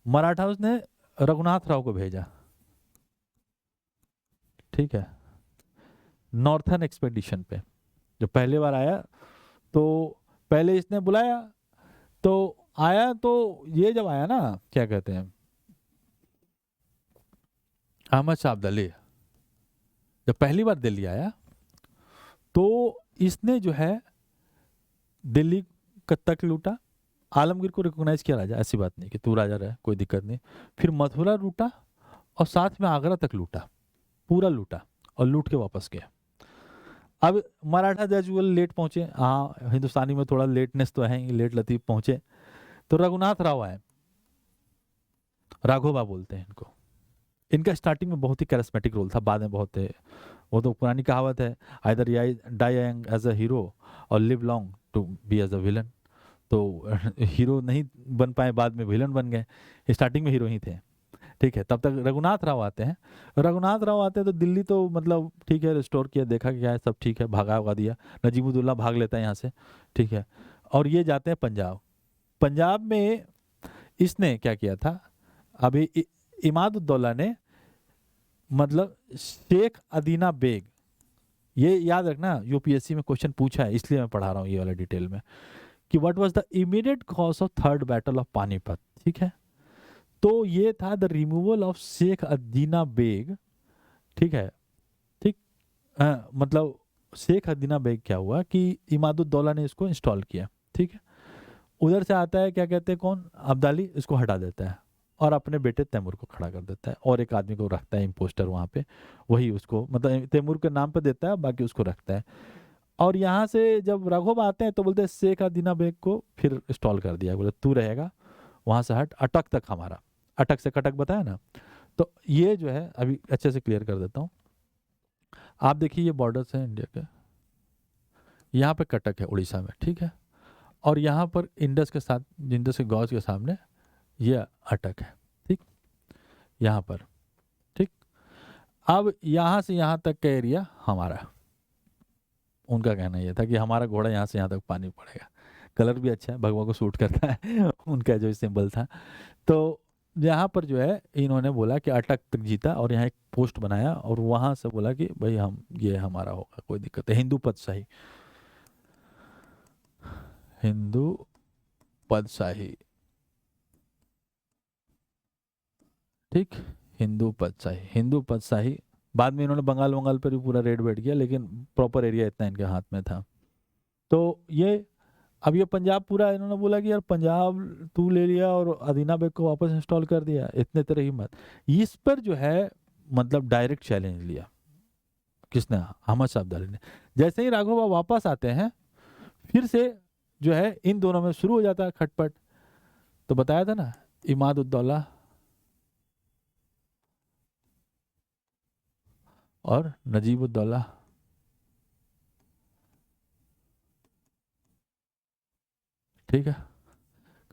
मराठास ने रघुनाथ राव को भेजा। ठीक है, नॉर्थर्न एक्सपेडिशन पे जो पहले बार आया, तो पहले इसने बुलाया, तो आया, तो ये जब आया ना, क्या कहते हैं, अहमद शाह अब्दाली जब पहली बार दिल्ली आया, तो इसने जो है दिल्ली तक लूटा, आलमगीर को रिकॉग्नाइज किया राजा, ऐसी बात नहीं कि तू राजा रहे, कोई दिक्कत नहीं। फिर मथुरा लूटा और साथ में आगरा तक लूटा, पूरा लूटा और लूट के वापस गया। अब मराठा यूजुअल लेट पहुंचे, हाँ हिंदुस्तानी में थोड़ा लेटनेस तो है ही, लेट लतीफ पहुंचे। तो रघुनाथ राव आए, राघोबा बोलते हैं इनको। इनका स्टार्टिंग में बहुत ही कैरिस्मेटिक रोल था, बाद में बहुत है, वो तो पुरानी कहावत है, either die young as a hero or live long to be as a villain. तो हीरो नहीं बन पाए, बाद में विलन बन गए, स्टार्टिंग में हीरो ही थे। ठीक है, तब तक रघुनाथ राव आते हैं। रघुनाथ राव आते हैं तो दिल्ली तो मतलब ठीक है, रिस्टोर किया, देखा कि क्या है, सब ठीक है, भगा भगा दिया। नजीमुद्दौला भाग लेता है यहाँ से। ठीक है, और ये जाते हैं पंजाब। पंजाब में इसने क्या किया था, अभी इमादुद्दौला ने, मतलब शेख अदीना बेग, ये याद रखना, यूपीएससी में क्वेश्चन पूछा है, इसलिए मैं पढ़ा रहा हूँ ये वाला डिटेल में, कि what was the immediate cause of third battle of Panipat. ठीक है, तो ये था the removal of Sheikh Adina Beg. ठीक है, ठीक, मतलब शेख अदीना बेग क्या हुआ कि इमादुद्दौला ने इसको इंस्टॉल किया। ठीक है, उधर से आता है, क्या कहते हैं, कौन, अब्दाली, इसको हटा देता है और अपने बेटे तैमूर को खड़ा कर देता है, और एक आदमी को रखता है इम्पोस्टर वहां पे, वही उसको मतलब तैमूर के नाम पे देता है, बाकी उसको रखता है। और यहाँ से जब राघव आते हैं तो बोलते हैं शेख अदीना बेग को फिर इंस्टॉल कर दिया, बोले तू रहेगा, वहां से हट, अटक तक हमारा, अटक से कटक बताया ना। तो ये जो है अभी अच्छे से क्लियर कर देता हूँ। आप देखिए ये बॉर्डर्स हैं इंडिया के, यहाँ पे कटक है उड़ीसा में। ठीक है, और यहाँ पर इंडस के साथ, इंडस के गौज के सामने ये अटक है। ठीक, यहाँ पर। ठीक, अब यहाँ से यहाँ तक का एरिया हमारा, उनका कहना यह था कि हमारा घोड़ा यहाँ से यहाँ तक पानी पड़ेगा। कलर भी अच्छा है, भगवा को सूट करता है उनका जो सिंबल था। तो यहाँ पर जो है इन्होंने बोला कि अटक तक जीता, और यहाँ एक पोस्ट बनाया, और वहां से बोला कि भाई हम, ये हमारा होगा, कोई दिक्कत है, हिंदू पद शाही, हिंदू पद शाही। ठीक, हिंदू पद शाही, हिंदू पद शाही। बाद में इन्होंने बंगाल वंगाल पर भी पूरा रेड बैठ किया, लेकिन प्रॉपर एरिया इतना इनके हाथ में था। तो ये, अब ये पंजाब पूरा इन्होंने बोला कि यार पंजाब तू ले लिया और अदीना बेग को वापस इंस्टॉल कर दिया, इतने तेरे हिम्मत। इस पर जो है मतलब डायरेक्ट चैलेंज लिया, किसने, अहमद शाह अब्दाली ने। जैसे ही राघव वापस आते हैं, फिर से जो है इन दोनों में शुरू हो जाता है खटपट। तो बताया था ना, इमादुद्दौला और नजीबुद्दौला। ठीक है,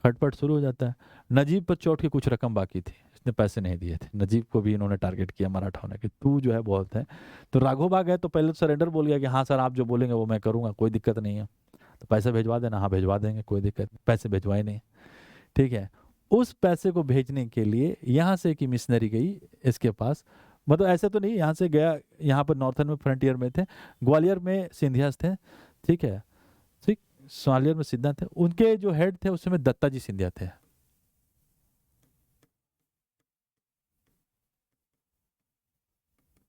खटपट शुरू हो जाता है। नजीब पर चोट की कुछ रकम बाकी थी, इसने पैसे नहीं दिए थे, नजीब को भी इन्होंने टारगेट किया मराठाओं ने कि तू जो है बहुत है। तो राघव बाग है तो पहले तो सरेंडर बोल गया कि हाँ सर आप जो बोलेंगे वो मैं करूंगा, कोई दिक्कत नहीं है, तो पैसे भिजवा देना। हाँ भिजवा देंगे, कोई दिक्कत नहीं, पैसे भिजवाए नहीं। ठीक है, उस पैसे को भेजने के लिए यहाँ से एक मिशनरी गई इसके पास, मतलब ऐसे तो नहीं, यहाँ से गया, यहाँ पर नॉर्थन में फ्रंटियर में थे, ग्वालियर में सिंधियास थे। ठीक है, ठीक, ग्वालियर में सिद्धा थे, उनके जो हेड थे उस समय दत्ता जी सिंधिया थे।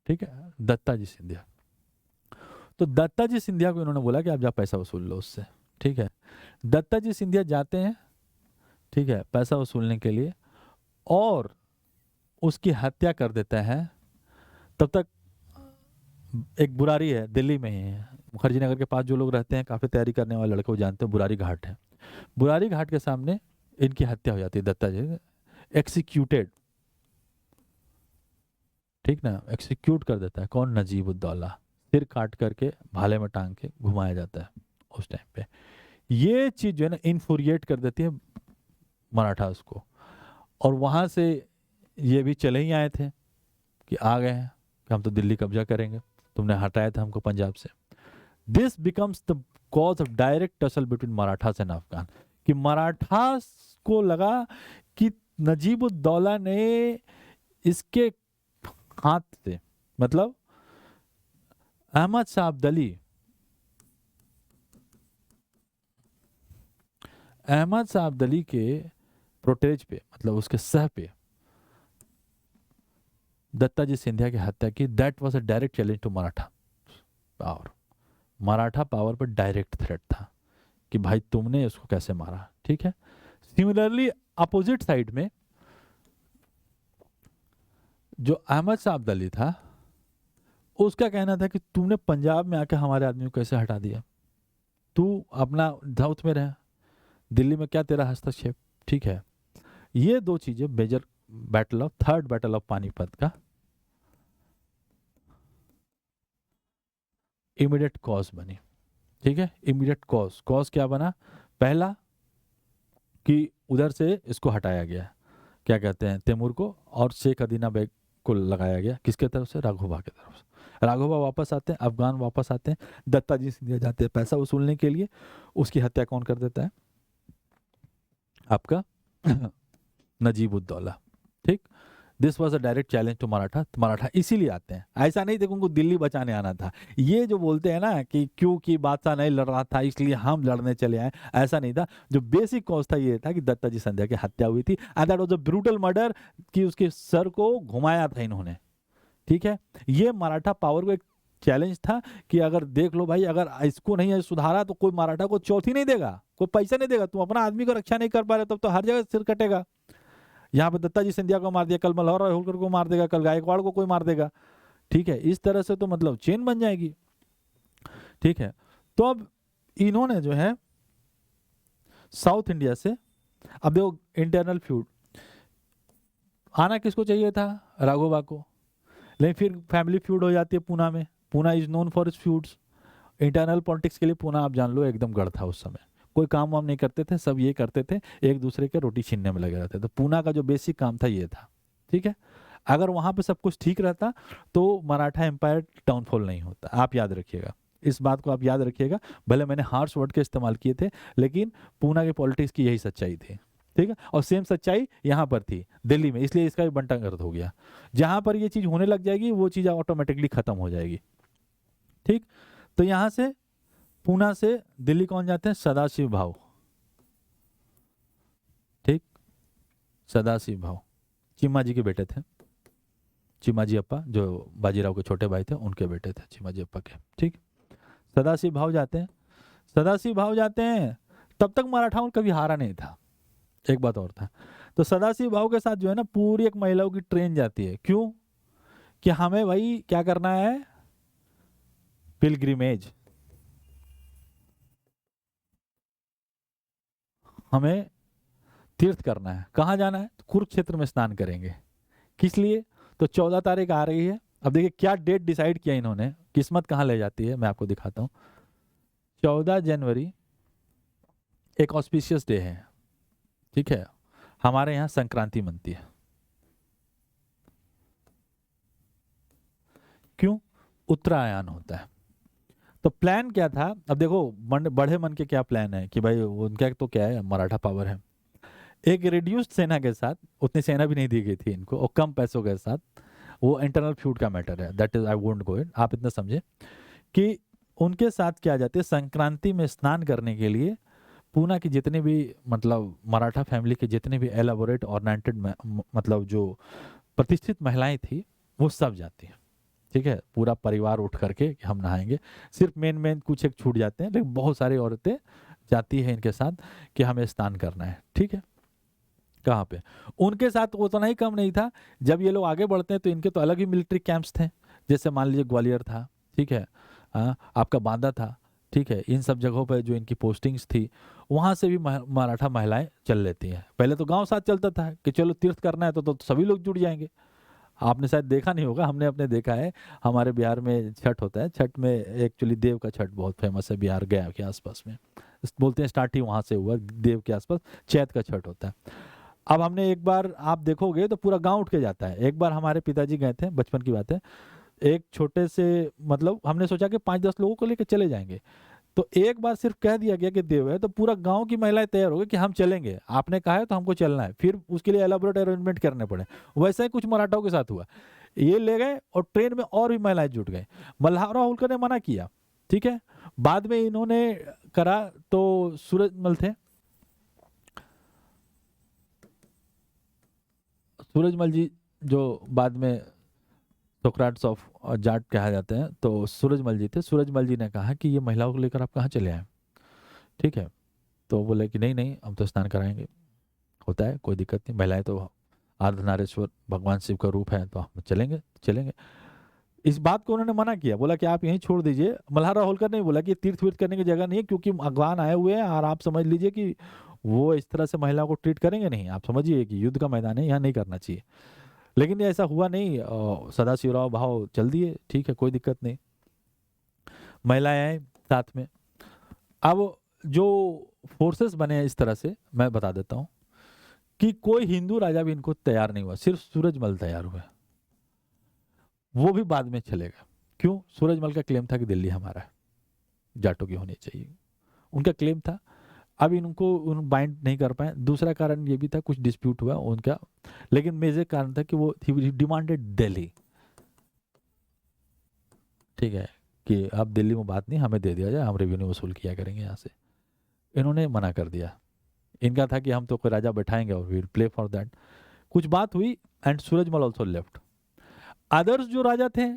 ठीक है, दत्ता जी सिंधिया। तो दत्ता जी सिंधिया को इन्होंने बोला कि आप जा पैसा वसूल लो उससे। ठीक है, दत्ता जी सिंधिया जाते हैं, ठीक है, पैसा वसूलने के लिए, और उसकी हत्या कर देता है। तब तक एक बुरारी है, दिल्ली में ही है, मुखर्जी नगर के पास जो लोग रहते हैं, काफी तैयारी करने वाले लड़के, वो जानते हैं बुरारी घाट है। बुरारी घाट के सामने इनकी हत्या हो जाती है, दत्ता जी एक्सिक्यूटेड। ठीक ना, एक्सिक्यूट कर देता है कौन, नजीबुद्दौला, सिर काट करके भाले में टांग के घुमाया जाता है उस टाइम पे। ये चीज जो है ना इन्फ्uriएट कर देती है मराठा उसको, और वहां से ये भी चले ही आए थे कि आ गए हैं कि हम तो दिल्ली कब्जा करेंगे, तुमने हटाया था हमको पंजाब से। This becomes the cause of direct tussle between Marathas and Afghan, कि मराठास को लगा कि नजीबुद्दौला ने इसके हाथ से, मतलब अहमद शाह अब्दाली, अहमद शाह अब्दाली के प्रोटेज पे, मतलब उसके सह पे दत्ता जी सिंधिया की हत्या की। That was a direct challenge to Maratha power, Maratha power पर डायरेक्ट थ्रेट था कि भाई तुमने इसको कैसे मारा। ठीक है, सिमिलरली अपोजिट साइड में जो अहमद शाह अब्दाली था, उसका कहना था कि तुमने पंजाब में आके हमारे आदमी को कैसे हटा दिया, तू अपना साउथ में रह, दिल्ली में क्या तेरा हस्तक्षेप। ठीक है, ये दो चीजें major battle of, third battle of Panipat का इमीडिएट कॉज बनी। ठीक है, इमीडिएट कॉज, कॉज क्या बना, पहला कि उधर से इसको हटाया गया, क्या कहते हैं, तैमूर को, और शेख हसीना बेग को लगाया गया। किसके तरफ से? राघोबा की तरफ से। राघोबा वापस आते हैं, अफगान वापस आते हैं, दत्ताजी सिंधिया जाते हैं पैसा वसूलने के लिए। उसकी हत्या कौन कर देता है? आपका नजीब उद्दौला। ठीक, this was a direct challenge to Maratha. Maratha इसीलिए आते हैं, ऐसा नहीं देखो उनको दिल्ली बचाने आना था। ये जो बोलते हैं ना कि क्योंकि बादशाह नहीं लड़ रहा था इसलिए हम लड़ने चले आए, ऐसा नहीं था। जो बेसिक कॉज था ये था कि दत्ताजी सिंधिया की हत्या हुई थी, and that was a brutal murder, कि उसके सर को घुमाया था इन्होंने। ठीक है, ये मराठा पावर को एक चैलेंज था कि अगर देख लो भाई, अगर इसको नहीं सुधारा तो कोई मराठा को चौथी नहीं देगा, कोई पैसा नहीं देगा। तुम अपना आदमी को रक्षा नहीं कर पा रहे तब तो हर जगह सिर कटेगा। यहाँ पे दत्ताजी सिंधिया को मार दिया, कल मल्हार होलकर को मार देगा, कल गायकवाड़ को कोई मार देगा। ठीक है, इस तरह से तो मतलब चेन बन जाएगी। ठीक है, तो अब इन्होंने जो है साउथ इंडिया से, अब देखो इंटरनल फ्यूड आना किसको चाहिए था? राघोबा को। लेकिन फिर फैमिली फ्यूड हो जाती है पूना में। Poona is known for its feuds. Internal politics के लिए पूना आप जान लो एकदम गढ़ था उस समय। कोई काम वाम नहीं करते थे, सब ये करते थे, एक दूसरे के रोटी छीनने में लगे रहते थे। तो पूना का जो बेसिक काम था ये था। ठीक है, अगर वहां पे सब कुछ ठीक रहता तो मराठा एम्पायर डाउनफॉल नहीं होता। आप याद रखिएगा, इस बात को आप याद रखिएगा। भले मैंने हार्श वर्ड के इस्तेमाल किए थे, लेकिन पूना के पॉलिटिक्स की यही सच्चाई थी। ठीक है, और सेम सच्चाई यहाँ पर थी दिल्ली में, इसलिए इसका भी बंटागर्द हो गया। जहां पर ये चीज होने लग जाएगी वो चीज ऑटोमेटिकली खत्म हो जाएगी। ठीक, तो यहां से पूना से दिल्ली कौन जाते हैं? सदाशिव भाव। ठीक, सदाशिव भाव चिम्माजी के बेटे थे। चिम्माजी अप्पा जो बाजीराव के छोटे भाई थे उनके बेटे थे चिम्माजी अप्पा के। ठीक, सदाशिव भाव जाते हैं। सदाशिव भाव जाते हैं, तब तक मराठाओं कभी हारा नहीं था। एक बात और था, तो सदाशिव भाव के साथ जो है ना पूरी एक महिलाओं की ट्रेन जाती है। क्यों? कि हमें भाई क्या करना है? पिलग्रिमेज, हमें तीर्थ करना है। कहाँ जाना है? कुरुक्षेत्र में स्नान करेंगे। किस लिए? तो 14 तारीख आ रही है। अब देखिए क्या डेट डिसाइड किया इन्होंने, किस्मत कहाँ ले जाती है मैं आपको दिखाता हूँ। 14 जनवरी एक ऑस्पिशियस डे है। ठीक है, हमारे यहाँ संक्रांति मनती है। क्यों? उत्तरायण होता है। तो प्लान क्या था? अब देखो बड़े मन के क्या प्लान है कि भाई उनका तो क्या है, मराठा पावर है। एक रिड्यूस्ड सेना के साथ, उतनी सेना भी नहीं दी गई थी इनको, और कम पैसों के साथ, वो इंटरनल फ्यूड का मैटर है, that is I won't go it. आप इतना समझे कि उनके साथ क्या जाते हैं संक्रांति में स्नान करने के लिए। पूना की जितनी भी मतलब मराठा फैमिली के जितने भी एलाबोरेट ऑर्नामेंटेड मतलब जो प्रतिष्ठित महिलाएं थी वो सब जाती हैं। ठीक है, पूरा परिवार उठ करके कि हम नहाएंगे। सिर्फ मेन कुछ एक छूट जाते हैं, लेकिन बहुत सारी औरतें जाती हैं इनके साथ कि हमें स्नान करना है। ठीक है, कहाँ पे? उनके साथ उतना ही कम नहीं था। जब ये लोग आगे बढ़ते हैं तो इनके तो अलग ही मिलिट्री कैंप्स थे। जैसे मान लीजिए ग्वालियर था, ठीक है, आपका बांदा था। ठीक है, इन सब जगहों पर जो इनकी पोस्टिंग्स थी वहां से भी मराठा महिलाएं चल लेती हैं। पहले तो गांव साथ चलता था कि चलो तीर्थ करना है तो सभी लोग जुड़ जाएंगे। आपने शायद देखा नहीं होगा, हमने अपने देखा है। हमारे बिहार में छठ होता है, छठ में एक्चुअली देव का छठ बहुत फेमस है बिहार गया के आसपास में। बोलते हैं स्टार्ट ही वहां से हुआ, देव के आसपास चैत का छठ होता है। अब हमने एक बार आप देखोगे तो पूरा गांव उठ के जाता है। एक बार हमारे पिताजी गए थे, बचपन की बात है, एक छोटे से मतलब हमने सोचा कि 5-10 लोगों को लेकर चले जाएंगे। तो एक बार सिर्फ कह दिया गया कि देव है तो पूरा गांव की महिलाएं तैयार हो गई कि हम चलेंगे, आपने कहा है तो हमको चलना है। फिर उसके लिए एलाबोरेट अरेंजमेंट करने पड़े। वैसा ही कुछ मराठाओं के साथ हुआ, ये ले गए और ट्रेन में और भी महिलाएं जुट गए। मल्हारा होलकर ने मना किया। ठीक है, बाद में इन्होंने करा तो सूरजमल थे, सूरजमल जी जो बाद में सोक्राट्स ऑफ जाट कहा जाते हैं, तो सूरजमल जी थे। सूरजमल जी ने कहा कि ये महिलाओं को लेकर आप कहाँ चले आए? ठीक है, तो बोले कि नहीं नहीं हम तो स्नान कराएंगे, होता है कोई दिक्कत नहीं, महिलाएं तो अर्धनारेश्वर भगवान शिव का रूप है तो हम चलेंगे चलेंगे। इस बात को उन्होंने मना किया, बोला कि आप यहीं छोड़ दीजिए। मल्हारा होलकर ने बोला कि तीर्थ वीर्थ करने की जगह नहीं है, क्योंकि अगवान आए हुए हैं और आप समझ लीजिए कि वो इस तरह से महिलाओं को ट्रीट करेंगे नहीं। आप समझिए कि युद्ध का मैदान है, यहाँ नहीं करना चाहिए। लेकिन ये ऐसा हुआ नहीं, सदाशिवराव भाव चल दिए। ठीक है, कोई दिक्कत नहीं, महिलाएं आए साथ में। अब जो फोर्सेस बने हैं इस तरह से, मैं बता देता हूँ कि कोई हिंदू राजा भी इनको तैयार नहीं हुआ, सिर्फ सूरजमल तैयार हुए। वो भी बाद में चलेगा। क्यों? सूरजमल का क्लेम था कि दिल्ली हमारा है, जाटों की होनी चाहिए, उनका क्लेम था। अब इनको उन बाइंड नहीं कर पाए। दूसरा कारण ये भी था, कुछ डिस्प्यूट हुआ उनका, लेकिन मेजर कारण था कि वो डिमांडेड दिल्ली, ठीक है, कि अब दिल्ली में बात नहीं, हमें दे दिया जाए, हम रेवेन्यू वसूल किया करेंगे यहाँ से। इन्होंने मना कर दिया। इनका था कि हम तो कोई राजा बैठाएंगे और विल प्ले फॉर दैट। कुछ बात हुई and Surajmal also left. Others जो राजा थे,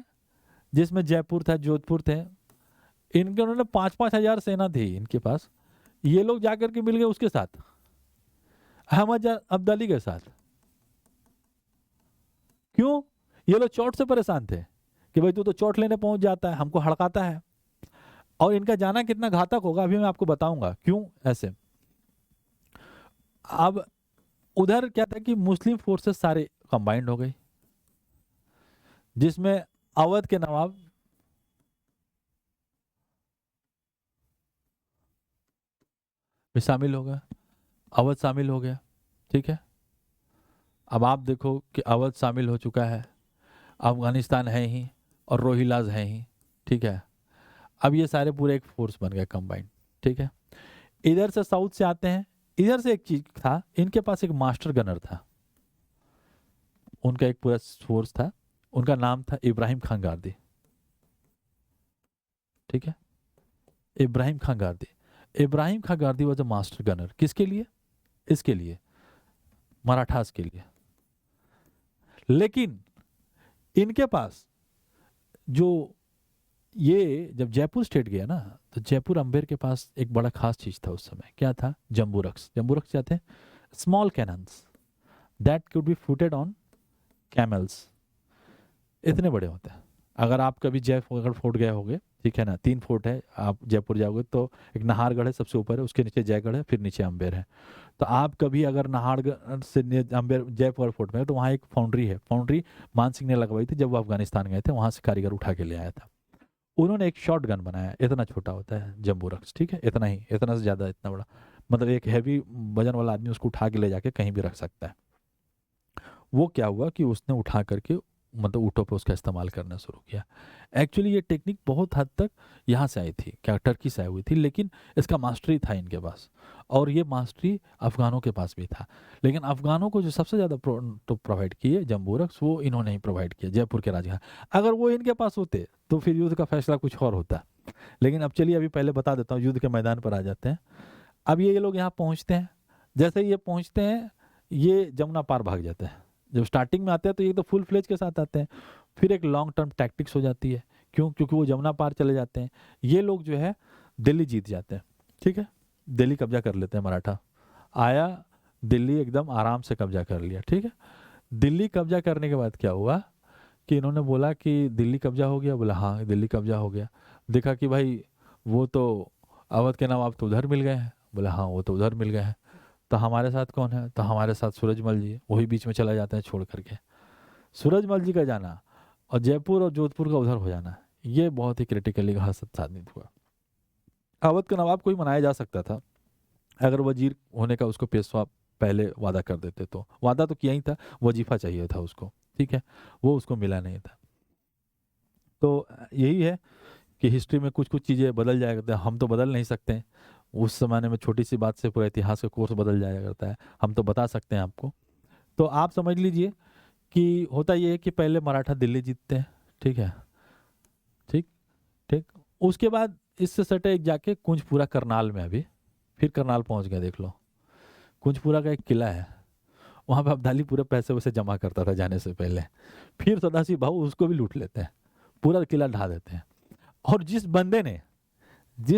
जिसमें जयपुर था, जोधपुर थे, इनके उन्होंने 5-5 हजार सेना थी इनके पास। ये लोग जाकर के मिल गए उसके साथ, अहमद अब्दाली के साथ। क्यों? ये लोग चोट से परेशान थे कि भाई तू तो चोट लेने पहुंच जाता है, हमको हड़काता है। और इनका जाना कितना घातक होगा अभी मैं आपको बताऊंगा क्यों ऐसे। अब उधर क्या था कि मुस्लिम फोर्सेस सारे कंबाइंड हो गई, जिसमें अवध के नवाब भी शामिल हो गया, अवध शामिल हो गया, ठीक है। अब आप देखो कि अवध शामिल हो चुका है, अफगानिस्तान है ही और रोहिलाज है ही, ठीक है। अब ये सारे पूरे एक फोर्स बन गए कंबाइंड, ठीक है। इधर से साउथ से आते हैं। इधर से एक चीज था, इनके पास एक मास्टर गनर था, उनका एक पूरा फोर्स था, उनका नाम था इब्राहिम खान गारदी, ठीक है। Ibrahim Khan Gardi, Ibrahim Khan Gardi was a master gunner. किसके लिए? इसके लिए, मराठास के लिए। लेकिन इनके पास जो, ये जब जयपुर स्टेट गया ना, तो जयपुर अंबेर के पास एक बड़ा खास चीज था उस समय। क्या था? जम्बूरक्स। जम्बूरक्स क्या थे? Small cannons that could be footed on camels. इतने बड़े होते हैं। अगर आप कभी जयगढ़ फोर्ट गए होगे, ठीक है ना, 3 फोर्ट है, आप जयपुर जाओगे तो एक नाहरगढ़ है सबसे ऊपर है, उसके नीचे जयगढ़ है, फिर नीचे अंबेर है। तो आप कभी अगर नाहरगढ़ से अंबेर जयपुर फोर्ट में हो, तो वहाँ एक फाउंड्री है, फाउंड्री मान सिंह ने लगवाई थी जब वो अफगानिस्तान गए थे, वहाँ से कारीगर उठा के ले आया था। उन्होंने एक शॉर्ट गन बनाया, इतना छोटा होता है जम्बूरक्स, ठीक है, इतना ही, इतना से ज़्यादा, इतना बड़ा, मतलब एक हैवी वजन वाला आदमी उसको उठा के ले जाके कहीं भी रख सकता है। वो क्या हुआ कि उसने उठा करके मतलब ऊँटों पे उसका इस्तेमाल करना शुरू किया। एक्चुअली ये टेक्निक बहुत हद तक यहाँ से आई थी, क्या टर्की से आई हुई थी, लेकिन इसका मास्टरी था इनके पास, और ये मास्टरी अफगानों के पास भी था। लेकिन अफगानों को जो सबसे ज़्यादा तो प्रोवाइड किए जम्बूरक्स, वो इन्होंने ही प्रोवाइड किया, जयपुर के राजघाट। अगर वो इनके पास होते तो फिर युद्ध का फैसला कुछ और होता। लेकिन अब चलिए, अभी पहले बता देता हूँ, युद्ध के मैदान पर आ जाते हैं। अब ये लोग यहाँ पहुँचते हैं। जैसे ही ये पहुँचते हैं, ये जमुना पार भाग जाते हैं। जब स्टार्टिंग में आते हैं तो ये तो फुल फ्लेज के साथ आते हैं, फिर एक लॉन्ग टर्म टैक्टिक्स हो जाती है। क्यों? क्योंकि वो जमुना पार चले जाते हैं। ये लोग जो है दिल्ली जीत जाते हैं, ठीक है, दिल्ली कब्जा कर लेते हैं। मराठा आया, दिल्ली एकदम आराम से कब्जा कर लिया, ठीक है। दिल्ली कब्जा करने के बाद क्या हुआ कि इन्होंने बोला कि दिल्ली कब्जा हो गया। बोला हाँ दिल्ली कब्जा हो गया। देखा कि भाई वो तो अवध के नवाब तो उधर मिल गए हैं। बोला हाँ वो तो उधर मिल गए हैं, तो हमारे साथ कौन है? तो हमारे साथ सूरजमल जी। वही बीच में चला जाता है छोड़ करके। सूरजमल जी का जाना और जयपुर और जोधपुर का उधर हो जाना, ये बहुत ही क्रिटिकली घात साबित हुआ। अवध के नवाब को ही मनाया जा सकता था अगर वजीर होने का उसको पेशवा पहले वादा कर देते, तो वादा तो किया ही था, वजीफा चाहिए था उसको, ठीक है, वो उसको मिला नहीं था। तो यही है कि हिस्ट्री में कुछ कुछ चीज़ें बदल जाया करता है, हम तो बदल नहीं सकते हैं। उस जमाने में छोटी सी बात से पूरा इतिहास का कोर्स बदल जाया करता है, हम तो बता सकते हैं आपको। तो आप समझ लीजिए कि होता ये है कि पहले मराठा दिल्ली जीतते हैं, ठीक है, ठीक, ठीक। उसके बाद इससे सटे एक जाके कुंजपुरा करनाल में, अभी फिर करनाल पहुंच गए। देख लो, कुंजपुरा का एक किला है, वहां पे अब्दाली पूरे पैसे वैसे जमा करता था जाने से पहले। फिर सदाशिव भाऊ उसको भी लूट लेते हैं, पूरा किला ढा देते हैं। और जिस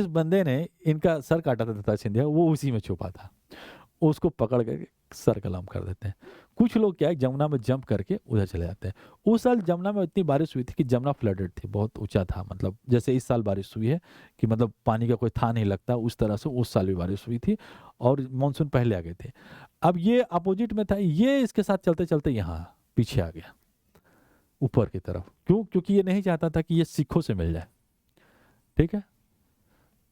बंदे ने इनका सर काटा था दत्ता सिंधिया, वो उसी में छुपा था, उसको पकड़ करके सर कलम कर देते हैं। कुछ लोग क्या है, जमुना में जंप करके उधर चले जाते हैं। उस साल जमुना में इतनी बारिश हुई थी कि जमुना फ्लडेड थी, बहुत ऊंचा था, मतलब जैसे इस साल बारिश हुई है कि मतलब पानी का कोई था नहीं लगता, उस तरह से उस साल भी बारिश हुई थी और मानसून पहले आ गए थे। अब ये अपोजिट में था, ये इसके साथ चलते चलते यहाँ पीछे आ गया ऊपर की तरफ। क्यों? क्योंकि ये नहीं चाहता था कि ये सिखों से मिल जाए, ठीक है।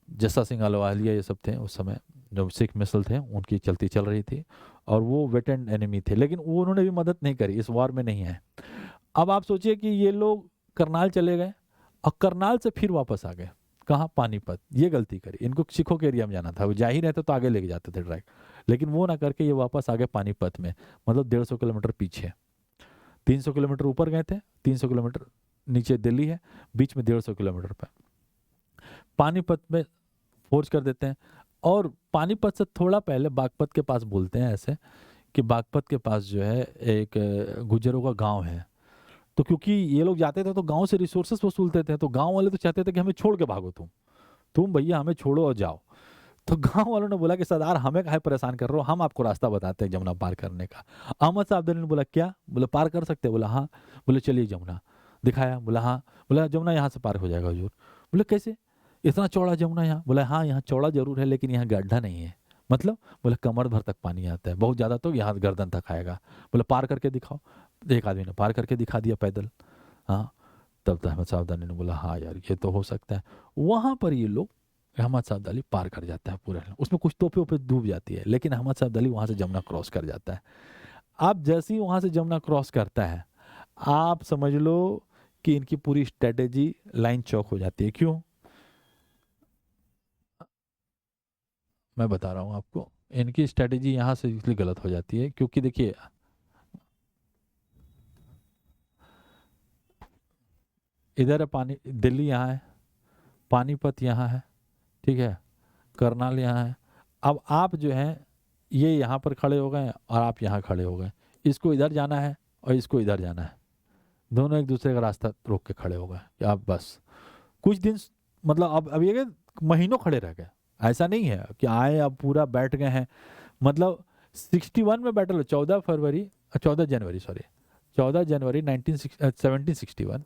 जस्सा सिंह अहलूवालिया ये सब थे उस समय, जो सिख मिसल थे उनकी चलती चल रही थी, और वो वेटेंड एनिमी थे, लेकिन वो उन्होंने भी मदद नहीं करी, इस वॉर में नहीं है। अब आप सोचिए कि ये लोग करनाल चले गए और करनाल से फिर वापस आ गए, कहाँ, पानीपत। ये गलती करी, इनको सिखों के एरिया में जाना था, वो जा ही रहते तो आगे लेके जाते थे ट्रैक, लेकिन वो ना करके ये वापस आ गए पानीपत में, मतलब 150 किलोमीटर पीछे। 300 किलोमीटर ऊपर गए थे, 300 किलोमीटर नीचे दिल्ली है, बीच में 150 किलोमीटर पर पानीपत में फोर्स कर देते हैं। और पानीपत से थोड़ा पहले बागपत के पास बोलते हैं ऐसे कि बागपत के पास जो है एक गुज्जरों का गांव है। तो क्योंकि ये लोग जाते थे तो गांव से रिसोर्सेस वसूलते थे, तो गांव वाले तो चाहते थे कि हमें छोड़ के भागो, तुम भैया हमें छोड़ो और जाओ। तो गांव वालों ने बोला कि सरदार हमें काहे परेशान कर रहे हो, हम आपको रास्ता बताते हैं जमुना पार करने का। अहमद साहब ने बोला क्या, बोले पार कर सकते हैं, बोला हाँ, बोले चलिए जमुना दिखाया, बोला हाँ, बोला जमुना यहाँ से पार हो जाएगा हुजूर। बोले कैसे, इतना चौड़ा जमुना यहाँ, बोला हाँ यहाँ चौड़ा जरूर है लेकिन यहाँ गड्ढा नहीं है, मतलब, बोले कमर भर तक पानी आता है, बहुत ज़्यादा तो यहाँ गर्दन तक आएगा। बोले पार करके दिखाओ। एक आदमी ने पार करके दिखा दिया पैदल। हाँ, तब तो अहमद साहब ने बोला हाँ यार ये तो हो सकता है। वहाँ पर ये लोग, अहमद साहब अली पार कर जाता है पूरा, उसमें कुछ तोपे ओपे डूब जाती है, लेकिन अहमद साहब अली वहाँ से जमुना क्रॉस कर जाता है। अब जैसे ही वहाँ से जमुना क्रॉस करता है, आप समझ लो कि इनकी पूरी स्ट्रेटेजी लाइन चौक हो जाती है। क्यों, मैं बता रहा हूँ आपको, इनकी स्ट्रेटेजी यहाँ से इसलिए गलत हो जाती है क्योंकि देखिए, इधर है पानी, दिल्ली यहाँ है, पानीपत यहाँ है, ठीक है, करनाल यहाँ है। अब आप जो है ये यहाँ पर खड़े हो गए और आप यहाँ खड़े हो गए, इसको इधर जाना है और इसको इधर जाना है, दोनों एक दूसरे का रास्ता रोक के खड़े हो गए। कि आप बस कुछ दिन, मतलब अब ये महीनों खड़े रह गए, ऐसा नहीं है कि आए अब पूरा बैठ गए हैं। मतलब 61 में बैटल हो, 14 जनवरी सॉरी 14 जनवरी 1761।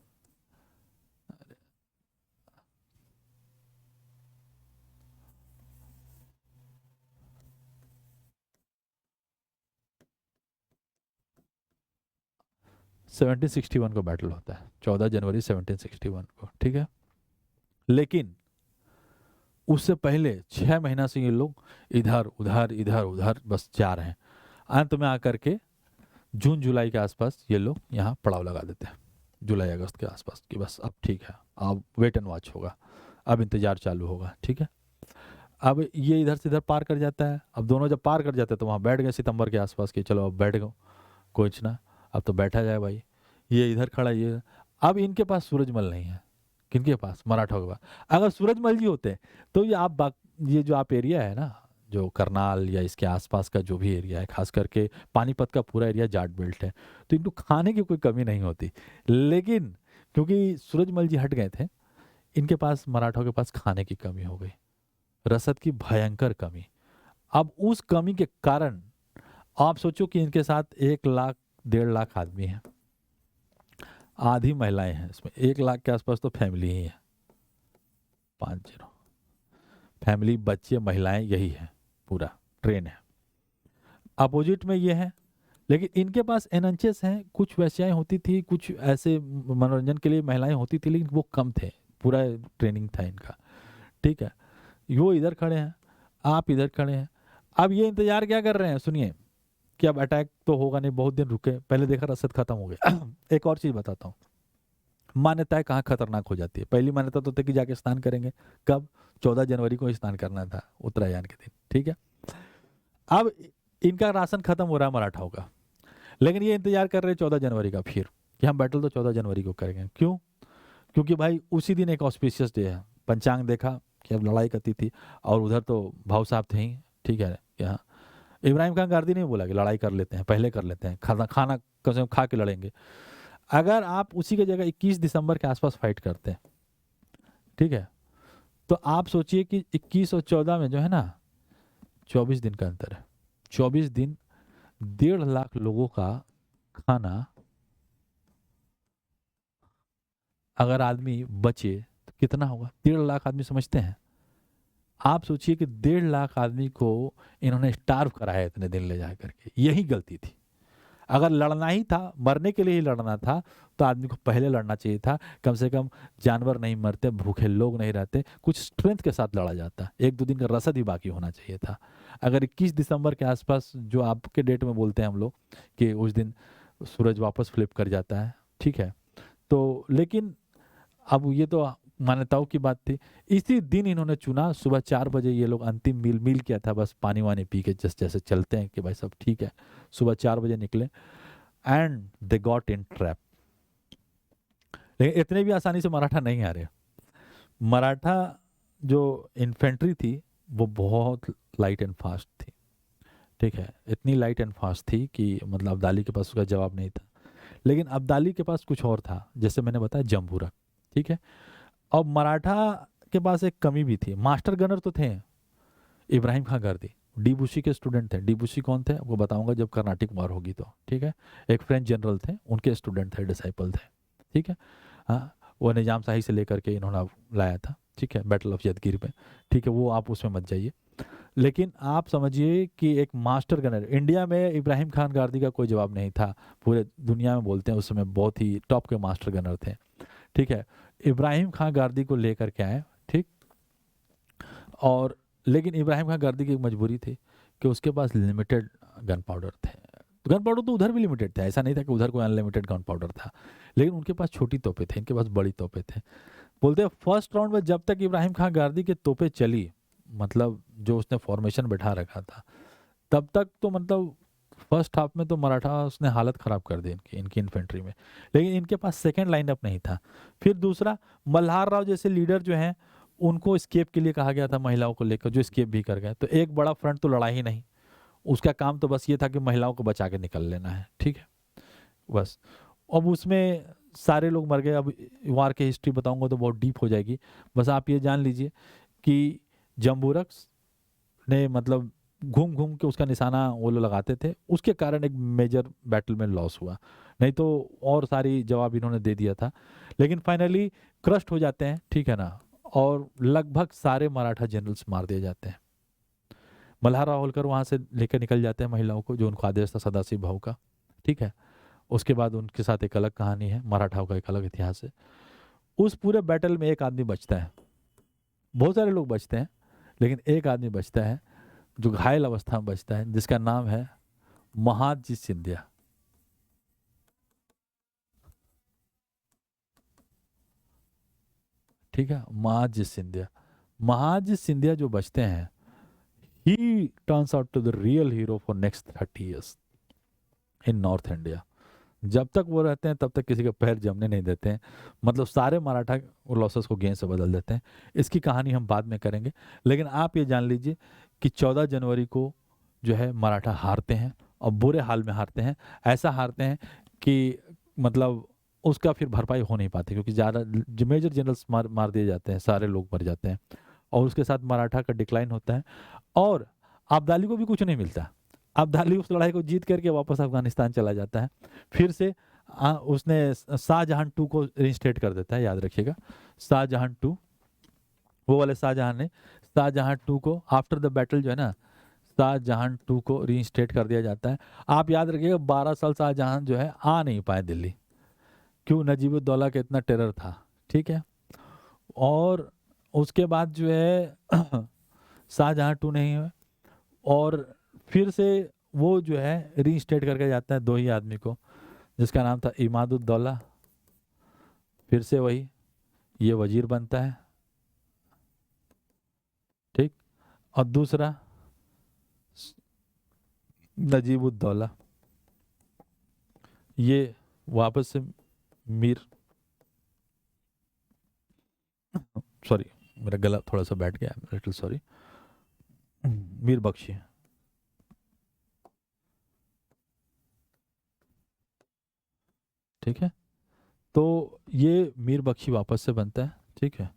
1761 को बैटल होता है, 14 जनवरी 1761 को, ठीक है। लेकिन उससे पहले 6 महीना से ये लोग इधर उधर इधर उधर बस जा रहे हैं। अंत में आकर के जून जुलाई के आसपास ये लोग यहाँ पड़ाव लगा देते हैं, जुलाई अगस्त के आसपास, कि बस अब ठीक है, अब वेट एंड वॉच होगा, अब इंतजार चालू होगा, ठीक है। अब ये इधर से इधर पार कर जाता है। अब दोनों जब पार कर जाते हैं तो वहाँ बैठ गए सितंबर के आसपास कि चलो अब बैठ गए, कुछ ना, अब तो बैठा जाए भाई। ये इधर खड़ा, ये अब इनके पास सूरजमल नहीं है, किनके पास, मराठा के पास। अगर सूरजमल जी होते तो ये ये जो आप एरिया है ना, जो करनाल या इसके आसपास का जो भी एरिया है, खास करके पानीपत का पूरा एरिया जाट बेल्ट है, तो इनको खाने की कोई कमी नहीं होती। लेकिन क्योंकि सूरजमल जी हट गए थे, इनके पास, मराठों के पास खाने की कमी हो गई, रसद की भयंकर कमी। अब उस कमी के कारण आप सोचो कि इनके साथ 1 लाख 1.5 लाख आदमी है, आधी महिलाएं हैं इसमें, 1 लाख के आसपास तो फैमिली ही है, 50 फैमिली, बच्चे, महिलाएं, यही है, पूरा ट्रेन है। अपोजिट में ये है, लेकिन इनके पास एनएचएस हैं, कुछ वैश्याएं होती थी, कुछ ऐसे मनोरंजन के लिए महिलाएं होती थी, लेकिन वो कम थे, पूरा ट्रेनिंग था इनका, ठीक है। वो इधर खड़े हैं, आप इधर खड़े हैं। अब ये इंतजार क्या कर रहे हैं, सुनिए, कि अब अटैक तो होगा नहीं, बहुत दिन रुके, पहले देखा रसद खत्म हो गया। एक और चीज बताता हूँ, मान्यताएं कहाँ खतरनाक हो जाती है। पहली मान्यता तो थी कि जाके स्नान करेंगे, कब, 14 जनवरी को स्नान करना था, उत्तरायण के दिन, ठीक है। अब इनका राशन खत्म हो रहा है मराठाओं का, लेकिन ये इंतजार कर रहे हैं 14 जनवरी का फिर, कि हम बैटल तो 14 जनवरी को करेंगे। क्यों, क्योंकि भाई उसी दिन एक ऑस्पिशियस डे है, पंचांग देखा कि अब लड़ाई करती थी, और उधर तो भाव साहब थे ही, ठीक है। यहाँ इब्राहिम खान गांधी ने बोला कि लड़ाई कर लेते हैं, पहले कर लेते हैं, खाना खाना कसम खा के लड़ेंगे। अगर आप उसी की जगह 21 दिसंबर के आसपास फाइट करते हैं, ठीक है, तो आप सोचिए कि 21 और 14 में जो है ना, 24 दिन का अंतर है। 24 दिन, 1.5 लाख लोगों का खाना, अगर आदमी बचे तो कितना होगा, 1.5 लाख आदमी, समझते हैं। आप सोचिए कि 1.5 लाख आदमी को इन्होंने स्टार्व कराया इतने दिन ले जा करके, यही गलती थी। अगर लड़ना ही था, मरने के लिए ही लड़ना था, तो आदमी को पहले लड़ना चाहिए था। कम से कम जानवर नहीं मरते, भूखे लोग नहीं रहते, कुछ स्ट्रेंथ के साथ लड़ा जाता, 1-2 दिन का रसद ही बाकी होना चाहिए था। अगर 21 दिसंबर के आसपास, जो आपके डेट में बोलते हैं हम लोग, कि उस दिन सूरज वापस फ्लिप कर जाता है, ठीक है, तो लेकिन अब ये तो मान्यताओं की बात थी। इसी दिन इन्होंने चुना, सुबह 4 बजे ये लोग अंतिम मील किया था, बस पानी वानी पी के जस्ट जैसे चलते हैं कि भाई सब ठीक है। सुबह 4 बजे निकले and they got in trap. लेकिन इतने भी आसानी से मराठा नहीं आ रहे। मराठा जो इन्फेंट्री थी वो बहुत लाइट एंड फास्ट थी, ठीक है, इतनी लाइट एंड फास्ट थी कि मतलब अब्दाली के पास उसका जवाब नहीं था। लेकिन अब्दाली के पास कुछ और था, जैसे मैंने बताया जम्बूरक, ठीक है। अब मराठा के पास एक कमी भी थी, मास्टर गनर तो थे इब्राहिम खां गारदी, डी बुशी के स्टूडेंट थे। डी बुशी कौन थे आपको बताऊंगा जब कर्नाटिक वार होगी तो, ठीक है। एक फ्रेंच जनरल थे, उनके स्टूडेंट थे, डिसाइपल थे, ठीक है। हाँ, वो निजाम शाही से लेकर के इन्होंने लाया था, ठीक है, बैटल ऑफ यदगिरी पे, ठीक है, वो आप उसमें मत जाइए। लेकिन आप समझिए कि एक मास्टर गनर, इंडिया में इब्राहिम खान गारदी का कोई जवाब नहीं था, पूरे दुनिया में बोलते हैं उस समय बहुत ही टॉप के मास्टर गनर थे, ठीक है। इब्राहिम खान गारदी को लेकर के आए, ठीक। और लेकिन इब्राहिम खान गारदी की एक मजबूरी थी कि उसके पास लिमिटेड गन पाउडर थे। गन पाउडर तो उधर भी लिमिटेड था, ऐसा नहीं था कि उधर कोई अनलिमिटेड गन पाउडर था, लेकिन उनके पास छोटी तोपें थे, इनके पास बड़ी तोपें थे। बोलते हैं फर्स्ट राउंड में जब तक इब्राहिम खान गारदी की तोपें चली, मतलब जो उसने फॉर्मेशन बैठा रखा था, तब तक तो मतलब फर्स्ट हाफ में तो मराठा उसने हालत खराब कर दी इनकी इनकी इन्फेंट्री में। लेकिन इनके पास सेकेंड लाइनअप नहीं था। फिर दूसरा, मल्हार राव जैसे लीडर जो हैं, उनको स्केप के लिए कहा गया था महिलाओं को लेकर, जो स्केप भी कर गए। तो एक बड़ा फ्रंट तो लड़ा ही नहीं, उसका काम तो बस ये था कि महिलाओं को बचा के निकल लेना है, ठीक है, बस। अब उसमें सारे लोग मर गए। अब वार की हिस्ट्री बताऊंगा तो बहुत डीप हो जाएगी, बस आप ये जान लीजिए कि जम्बूरक ने मतलब घूम घूम के उसका निशाना वो लोग लगाते थे, उसके कारण एक मेजर बैटल में लॉस हुआ, नहीं तो और सारी जवाब इन्होंने दे दिया था। लेकिन फाइनली क्रस्ट हो जाते हैं, ठीक है ना, और लगभग सारे मराठा जनरल्स मार दिए जाते हैं। मल्हार होलकर वहां से लेकर निकल जाते हैं महिलाओं को, जो उनको आदेश था सदाशिव भाऊ का, ठीक है। उसके बाद उनके साथ एक अलग कहानी है, मराठाओं का एक अलग इतिहास है। उस पूरे बैटल में एक आदमी बचता है, बहुत सारे लोग बचते हैं, लेकिन एक आदमी बचता है जो घायल अवस्था में बचता है, जिसका नाम है महादजी सिंधिया, ठीक है, महादजी सिंधिया। महादजी सिंधिया जो बचते हैं, he turns out to the real hero for next 30 years in North India. जब तक वो रहते हैं तब तक किसी का पैर जमने नहीं देते हैं, मतलब सारे मराठा लॉसेस को गेन से बदल देते हैं। इसकी कहानी हम बाद में करेंगे, लेकिन आप ये जान लीजिए कि 14 जनवरी को जो है मराठा हारते हैं, और बुरे हाल में हारते हैं। ऐसा हारते हैं कि मतलब उसका फिर भरपाई हो नहीं पाती, क्योंकि ज़्यादा जो मेजर जनरल्स मार दिए जाते हैं, सारे लोग मर जाते हैं, और उसके साथ मराठा का डिक्लाइन होता है। और अब्दाली को भी कुछ नहीं मिलता। अब्दाली उस लड़ाई को जीत करके वापस अफगानिस्तान चला जाता है। फिर से उसने शाहजहां टू को रिस्टेट कर देता है, याद रखिएगा, शाहजहां टू, वो वाले शाहजहां ने शाहजहां टू को आफ्टर द बैटल जो है ना, शाहजहां टू को रिस्टेट कर दिया जाता है। आप याद रखिएगा 12 साल शाहजहां जो है आ नहीं पाए दिल्ली, क्यों, नजीबुद्दौला का इतना टेरर था, ठीक है। और उसके बाद जो है शाहजहां टू नहीं हुए, और फिर से वो जो है रीइंस्टेट करके जाता है दो ही आदमी को, जिसका नाम था इमादुद्दौला, फिर से वही ये वजीर बनता है, ठीक। और दूसरा नजीबुद्दौला, ये वापस से मीर, सॉरी मेरा गला थोड़ा सा बैठ गया, लिटिल सॉरी, मीर बख्शी, ठीक है। तो ये मीर बख्शी वापस से बनता है, ठीक है,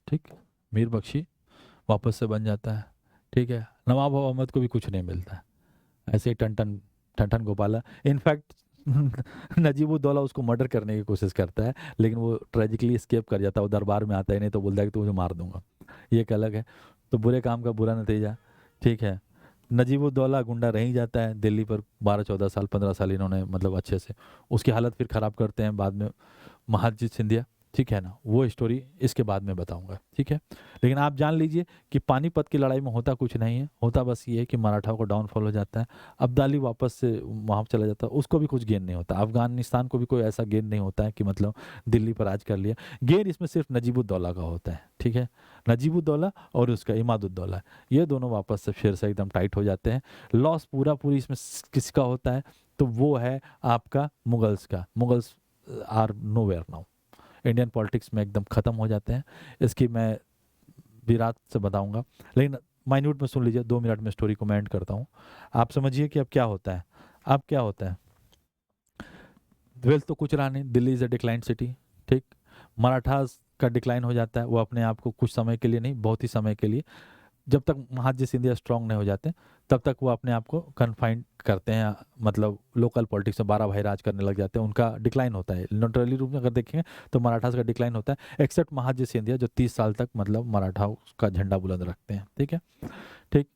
ठीक, मीर बख्शी वापस से बन जाता है, ठीक है। नवाब अहमद को भी कुछ नहीं मिलता है, ऐसे ही टन टन गोपाला। इनफैक्ट नजीबुद्दौला उसको मर्डर करने की कोशिश करता है, लेकिन वो ट्रेजिकली एस्केप कर जाता है, वो दरबार में आता ही नहीं, तो बोलता है कि तुझे मार दूंगा। ये एक अलग है। तो बुरे काम का बुरा नतीजा, ठीक है। नजीबुद्दौला गुंडा रह ही जाता है दिल्ली पर 12-14 साल, 15 साल इन्होंने मतलब अच्छे से, उसकी हालत फिर ख़राब करते हैं बाद में महादजी सिंधिया, ठीक है ना। वो स्टोरी इसके बाद में बताऊंगा, ठीक है। लेकिन आप जान लीजिए कि पानीपत की लड़ाई में होता कुछ नहीं है, होता बस ये है कि मराठाओं को डाउनफॉल हो जाता है, अब्दाली वापस से वहाँ चला जाता है, उसको भी कुछ गेन नहीं होता, अफगानिस्तान को भी कोई ऐसा गेन नहीं होता है कि मतलब दिल्ली पर राज कर लिया। गेन इसमें सिर्फ नजीबुद्दौला का होता है, ठीक है। नजीबुद्दौला और उसका इमादुद्दौला, ये दोनों वापस से फिर से एकदम टाइट हो जाते हैं। लॉस पूरा पूरी इसमें किसका होता है, तो वो है आपका मुगल्स का। Mughals are nowhere now, Indian politics में एकदम ख़त्म हो जाते हैं। इसकी मैं विराट से बताऊंगा, लेकिन माइन्यूट में सुन लीजिए, 2 मिनट में स्टोरी को मैं एंड करता हूँ। आप समझिए कि अब क्या होता है। अब क्या होता है, वेल्थ तो कुछ रहा नहीं, Delhi is a decline city, ठीक। मराठास का डिक्लाइन हो जाता है, वो अपने आप को कुछ समय के लिए नहीं, बहुत ही समय के लिए, जब तक महादजी सिंधिया स्ट्रांग नहीं हो जाते तब तक वो अपने आप को कन्फाइंड करते हैं, मतलब लोकल पॉलिटिक्स में 12 भाई राज करने लग जाते हैं, उनका डिक्लाइन होता है। लिटरली रूप में अगर देखेंगे तो मराठास का डिक्लाइन होता है, एक्सेप्ट महादजी सिंधिया जो 30 साल तक मतलब मराठाओं का झंडा बुलंद रखते हैं, ठीक है, ठीक।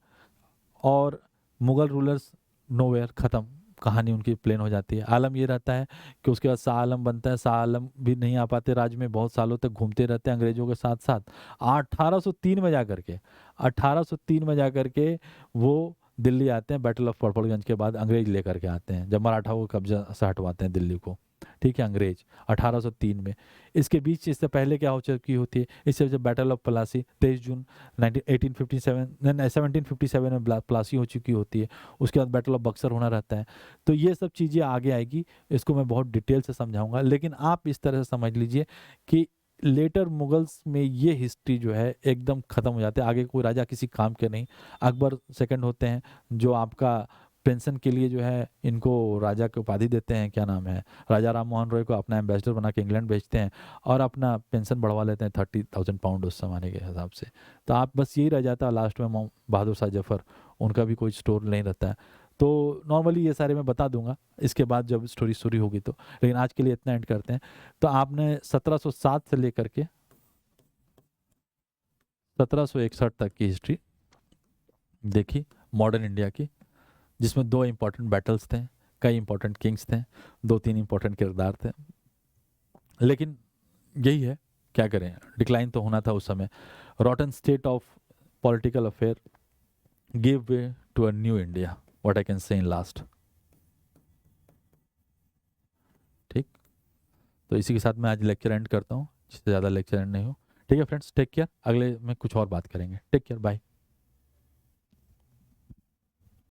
और मुगल रूलर्स नोवेयर, ख़त्म, कहानी उनकी प्लेन हो जाती है। आलम ये रहता है कि उसके बाद शाह आलम बनता है, शाह आलम भी नहीं आ पाते राज में, बहुत सालों तक घूमते रहते हैं अंग्रेजों के साथ साथ। 1803 में जा करके 1803 में जा करके वो दिल्ली आते हैं, बैटल ऑफ पड़पड़गंज के बाद अंग्रेज लेकर के आते हैं, जब मराठाओं को कब्जा से हटवाते हैं दिल्ली को, ठीक है, अंग्रेज 1803 में। इसके बीच इससे पहले क्या हो चुकी होती है, इससे जब बैटल ऑफ प्लासी 23 जून 1757 में प्लासी हो चुकी होती है, उसके बाद बैटल ऑफ बक्सर होना रहता है। तो ये सब चीज़ें आगे आएगी, इसको मैं बहुत डिटेल से समझाऊंगा, लेकिन आप इस तरह से समझ लीजिए कि लेटर मुगल्स में ये हिस्ट्री जो है एकदम ख़त्म हो जाती है, आगे कोई राजा किसी काम के नहीं। अकबर सेकंड होते हैं, जो आपका पेंशन के लिए जो है इनको राजा की उपाधि देते हैं, क्या नाम है, राजा राम मोहन रॉय को अपना एम्बेसडर बना के इंग्लैंड भेजते हैं, और अपना पेंशन बढ़वा लेते हैं 30,000 पाउंड उस जमाने के हिसाब से। तो आप बस यही रह जाता है लास्ट में, बहादुर शाह जफर, उनका भी कोई स्टोर नहीं रहता है। तो नॉर्मली ये सारे मैं बता दूंगा इसके बाद जब स्टोरी शुरू होगी तो, लेकिन आज के लिए इतना एंड करते हैं। तो आपने 1707 से लेकर के 1761 तक की हिस्ट्री देखी मॉडर्न इंडिया की, जिसमें 2 इंपॉर्टेंट बैटल्स थे, कई इंपॉर्टेंट किंग्स थे, 2-3 इंपॉर्टेंट किरदार थे, लेकिन यही है, क्या करें, डिक्लाइन तो होना था उस समय। Rotten state of political affair give way to a new India, what I can say in last, ठीक। तो इसी के साथ मैं आज लेक्चर एंड करता हूँ, जिससे ज़्यादा लेक्चर एंड नहीं हो, ठीक है फ्रेंड्स, टेक केयर, अगले में कुछ और बात करेंगे, टेक केयर, बाय।